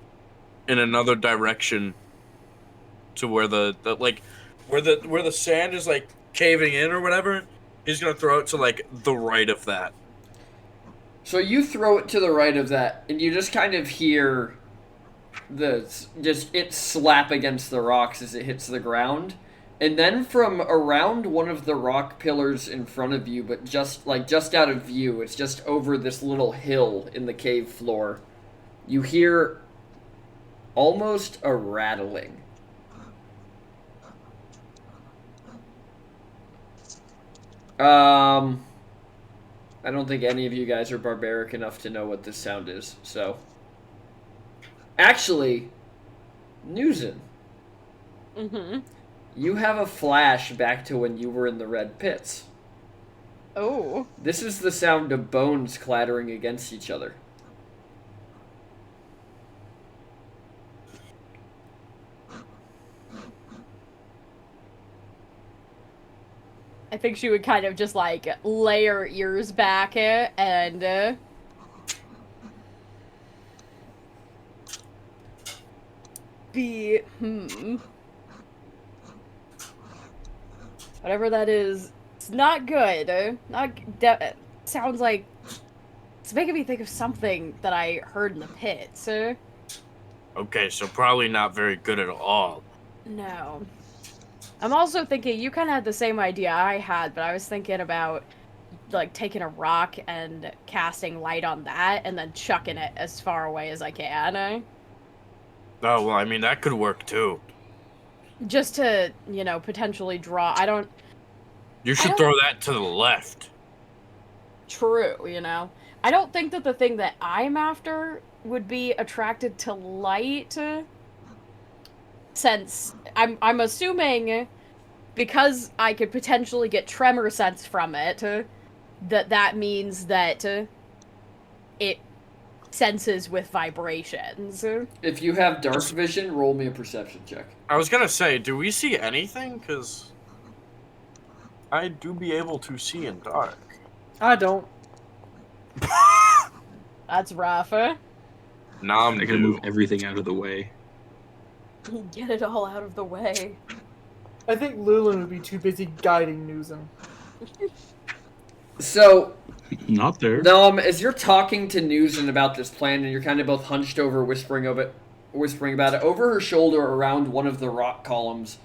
in another direction to where where the sand is like caving in or whatever. He's gonna throw it to like the right of that. So you throw it to the right of that, and you just kind of hear it slap against the rocks as it hits the ground. And then from around one of the rock pillars in front of you, but just out of view, it's just over this little hill in the cave floor, you hear almost a rattling. I don't think any of you guys are barbaric enough to know what this sound is, so... Actually, Newson. Mm-hmm. You have a flash back to when you were in the red pits. Oh. This is the sound of bones clattering against each other. I think she would kind of just like lay her ears back and be whatever that is. It's not good. Sounds like it's making me think of something that I heard in the pits. Okay, so probably not very good at all. No. I'm also thinking, you kind of had the same idea I had, but I was thinking about, like, taking a rock and casting light on that, and then chucking it as far away as I can. Oh, well, I mean, that could work, too. Just to, you know, potentially draw... You should throw that to the left. True, you know. I don't think that the thing that I'm after would be attracted to light... Since I'm assuming, because I could potentially get tremor sense from it, that means that it senses with vibrations. If you have dark vision, roll me a perception check. I was gonna say, do we see anything? Because I do be able to see in dark. I don't. That's rough. Nom I gotta move everything out of the way. Get it all out of the way. I think Lulin would be too busy guiding Newsom. So, Not there. as you're talking to Newson about this plan, and you're kind of both hunched over, whispering about it, over her shoulder around one of the rock columns,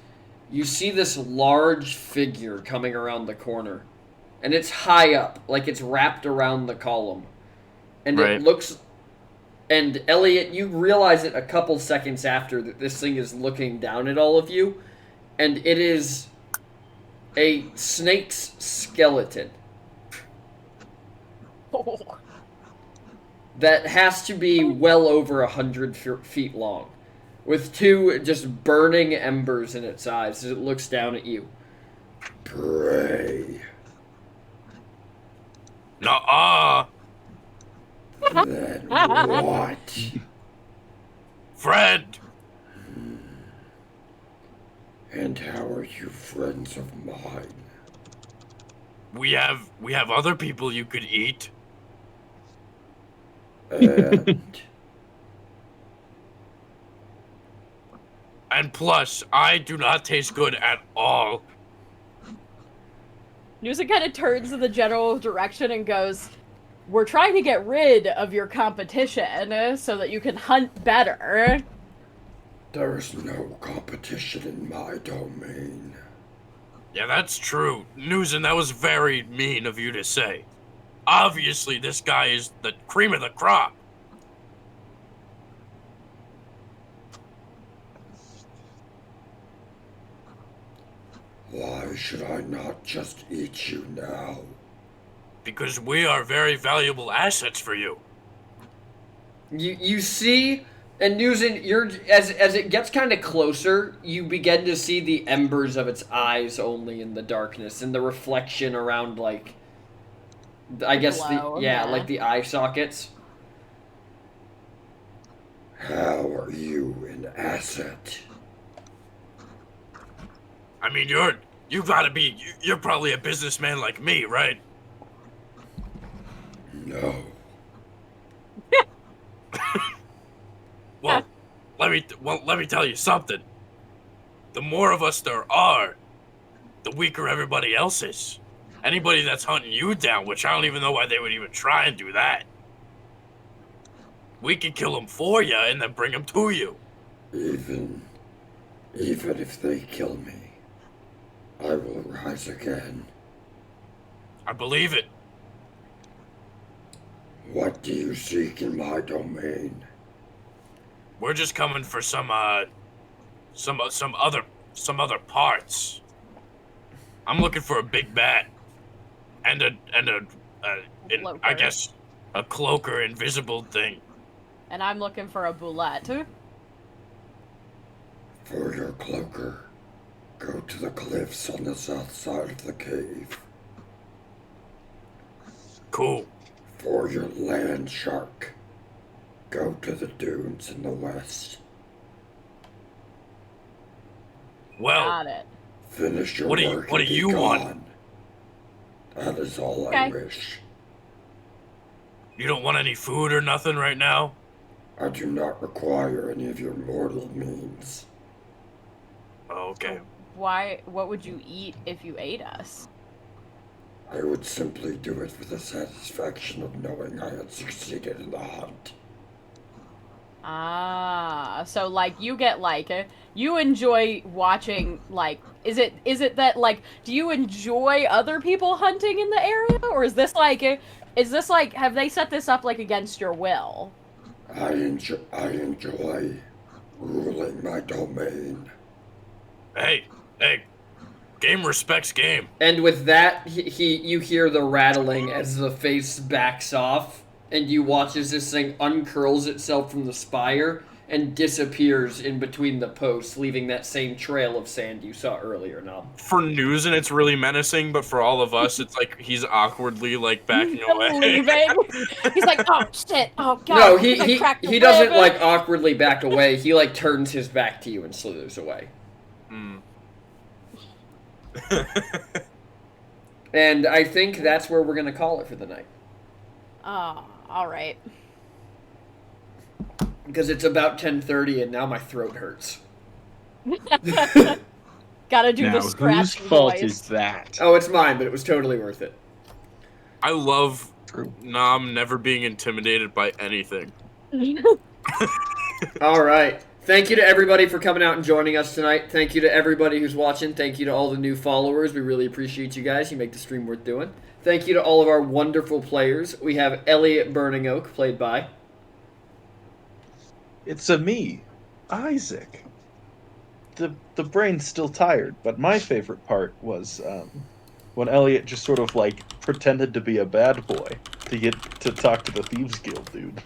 you see this large figure coming around the corner. And it's high up, like it's wrapped around the column. And Right. it looks... And Elliot, you realize it a couple seconds after that this thing is looking down at all of you. And it is a snake's skeleton. That has to be well over 100 feet long, with two just burning embers in its eyes as it looks down at you. Pray. Nuh-uh. Then what? Fred. And how are you friends of mine? We have other people you could eat. And And plus, I do not taste good at all. Newsom kind of turns in the general direction and goes, "We're trying to get rid of your competition so that you can hunt better." there is no competition in my domain. Yeah, that's true. Newsom, that was very mean of you to say. Obviously, this guy is the cream of the crop. Why should I not just eat you now? Because we are very valuable assets for you. You see, and Newson, you're as it gets kind of closer, you begin to see the embers of its eyes only in the darkness, and the reflection around, like, I guess Glow, like the eye sockets. How are you an asset? I mean, you're probably a businessman like me, right? No. Well, let me tell you something. The more of us there are, the weaker everybody else is. Anybody that's hunting you down, which I don't even know why they would even try and do that. We can kill them for you and then bring them to you. Even if they kill me, I will rise again. I believe it. What do you seek in my domain? We're just coming for some other parts. I'm looking for a big bat and I guess a cloak or invisible thing. And I'm looking for a boulette. For your cloaker, go to the cliffs on the south side of the cave. Cool. For your land shark, go to the dunes in the west. Well, Got it. Finish your What do you- work what and do be you want? gone. That is all I Okay. wish. you don't want any food or nothing right now? I do not require any of your mortal means. Oh, okay. What would you eat if you ate us? I would simply do it for the satisfaction of knowing I had succeeded in the hunt. Ah, so like you get like you enjoy watching, like, is it that, like, do you enjoy other people hunting in the area, or is this like have they set this up like against your will? I enjoy ruling my domain. Hey, game respects game. And with that, you hear the rattling as the face backs off, and you watch as this thing uncurls itself from the spire and disappears in between the posts, leaving that same trail of sand you saw earlier. Now, For news and it's really menacing, but for all of us, it's like he's awkwardly like backing away. Leaving. He's like, oh shit, oh god. no, I think I cracked the he doesn't rib. like awkwardly back away. He like turns his back to you and slithers away. Hmm. And I think that's where we're gonna call it for the night. Oh, all right. Because it's about 10:30 and now my throat hurts. Gotta do Now, the whose scratching fault voice. is that? Oh, it's mine, but it was totally worth it. I love True. Nam never being intimidated by anything. All right. Thank you to everybody for coming out and joining us tonight. Thank you to everybody who's watching. Thank you to all the new followers. We really appreciate you guys. You make the stream worth doing. Thank you to all of our wonderful players. We have Elliot Burning Oak, played by... It's a me, Isaac. The brain's still tired, but my favorite part was when Elliot just sort of like pretended to be a bad boy to get to talk to the Thieves Guild dude.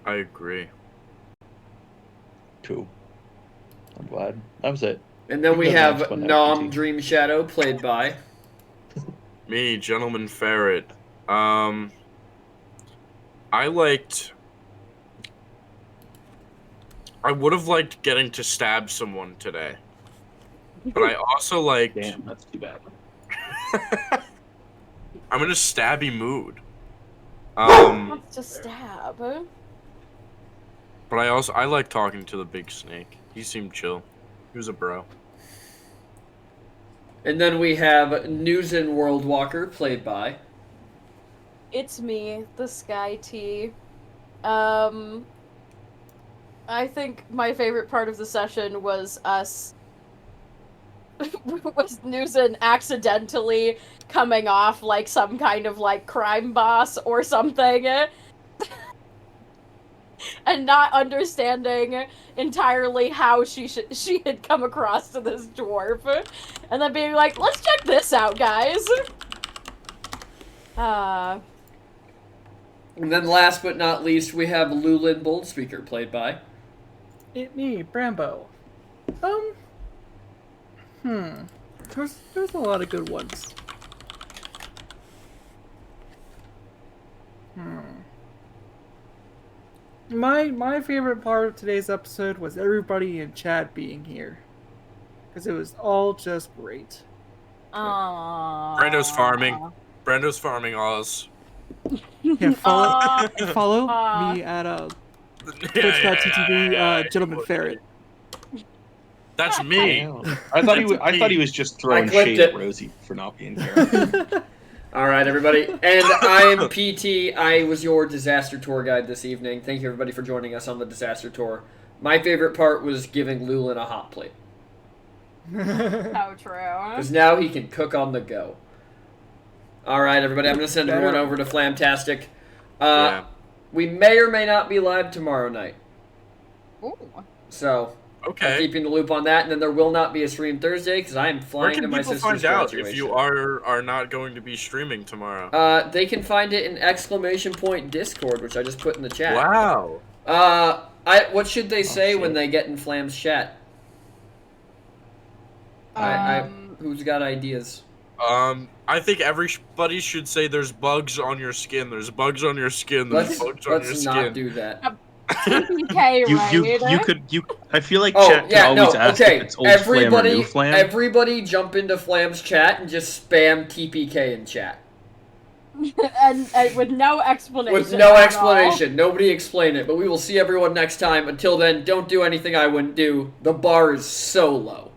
I agree. Cool. I'm glad. That was it. And then You we go have next one, Nom FPT. Dream Shadow, played by... Me, Gentleman Ferret. I would have liked getting to stab someone today. But I also liked... Damn, that's too bad. I'm in a stabby mood. Wants to stab. But I like talking to the big snake. He seemed chill. He was a bro. And then we have News and World Walker, played by... It's me, the Sky Tea. I think my favorite part of the session was us was Newson accidentally coming off like some kind of like crime boss or something and not understanding entirely how she had come across to this dwarf and then being like, let's check this out, guys. And then last but not least, we have Lulin Boldspeaker, played by... It me, Brambo. There's a lot of good ones. My favorite part of today's episode was everybody in chat being here. Because it was all just great. Brando's farming. Brando's farming Oz. Yeah, follow me at twitch.tv Gentleman Ferret. That's me. I thought he was just throwing clipped shade it. at Rosie for not being there. All right, everybody. And I'm PT. I was your disaster tour guide this evening. Thank you, everybody, for joining us on the disaster tour. My favorite part was giving Lulin a hot plate. How true. Because now he can cook on the go. All right, everybody. I'm going to send everyone over to Flamtastic. Yeah. We may or may not be live tomorrow night. Ooh. So, I'm Okay. keeping the loop on that. And then there will not be a stream Thursday because I am Where flying to can my people sister's find out graduation. if you are not going to be streaming tomorrow? They can find it in !! Discord, which I just put in the chat. Wow. What should they say when they get in Flam's chat? Who's got ideas? I think everybody should say there's bugs on your skin. There's bugs on your skin. There's bugs on your Let's skin. not do that. TPK, right? You could I feel like Oh, chat yeah, can always no, ask okay. if it's old Flam or new Flam. Everybody jump into Flam's chat and just spam TPK in chat. and with no explanation. With no at explanation. Nobody explain it. But we will see everyone next time. Until then, don't do anything I wouldn't do. The bar is so low.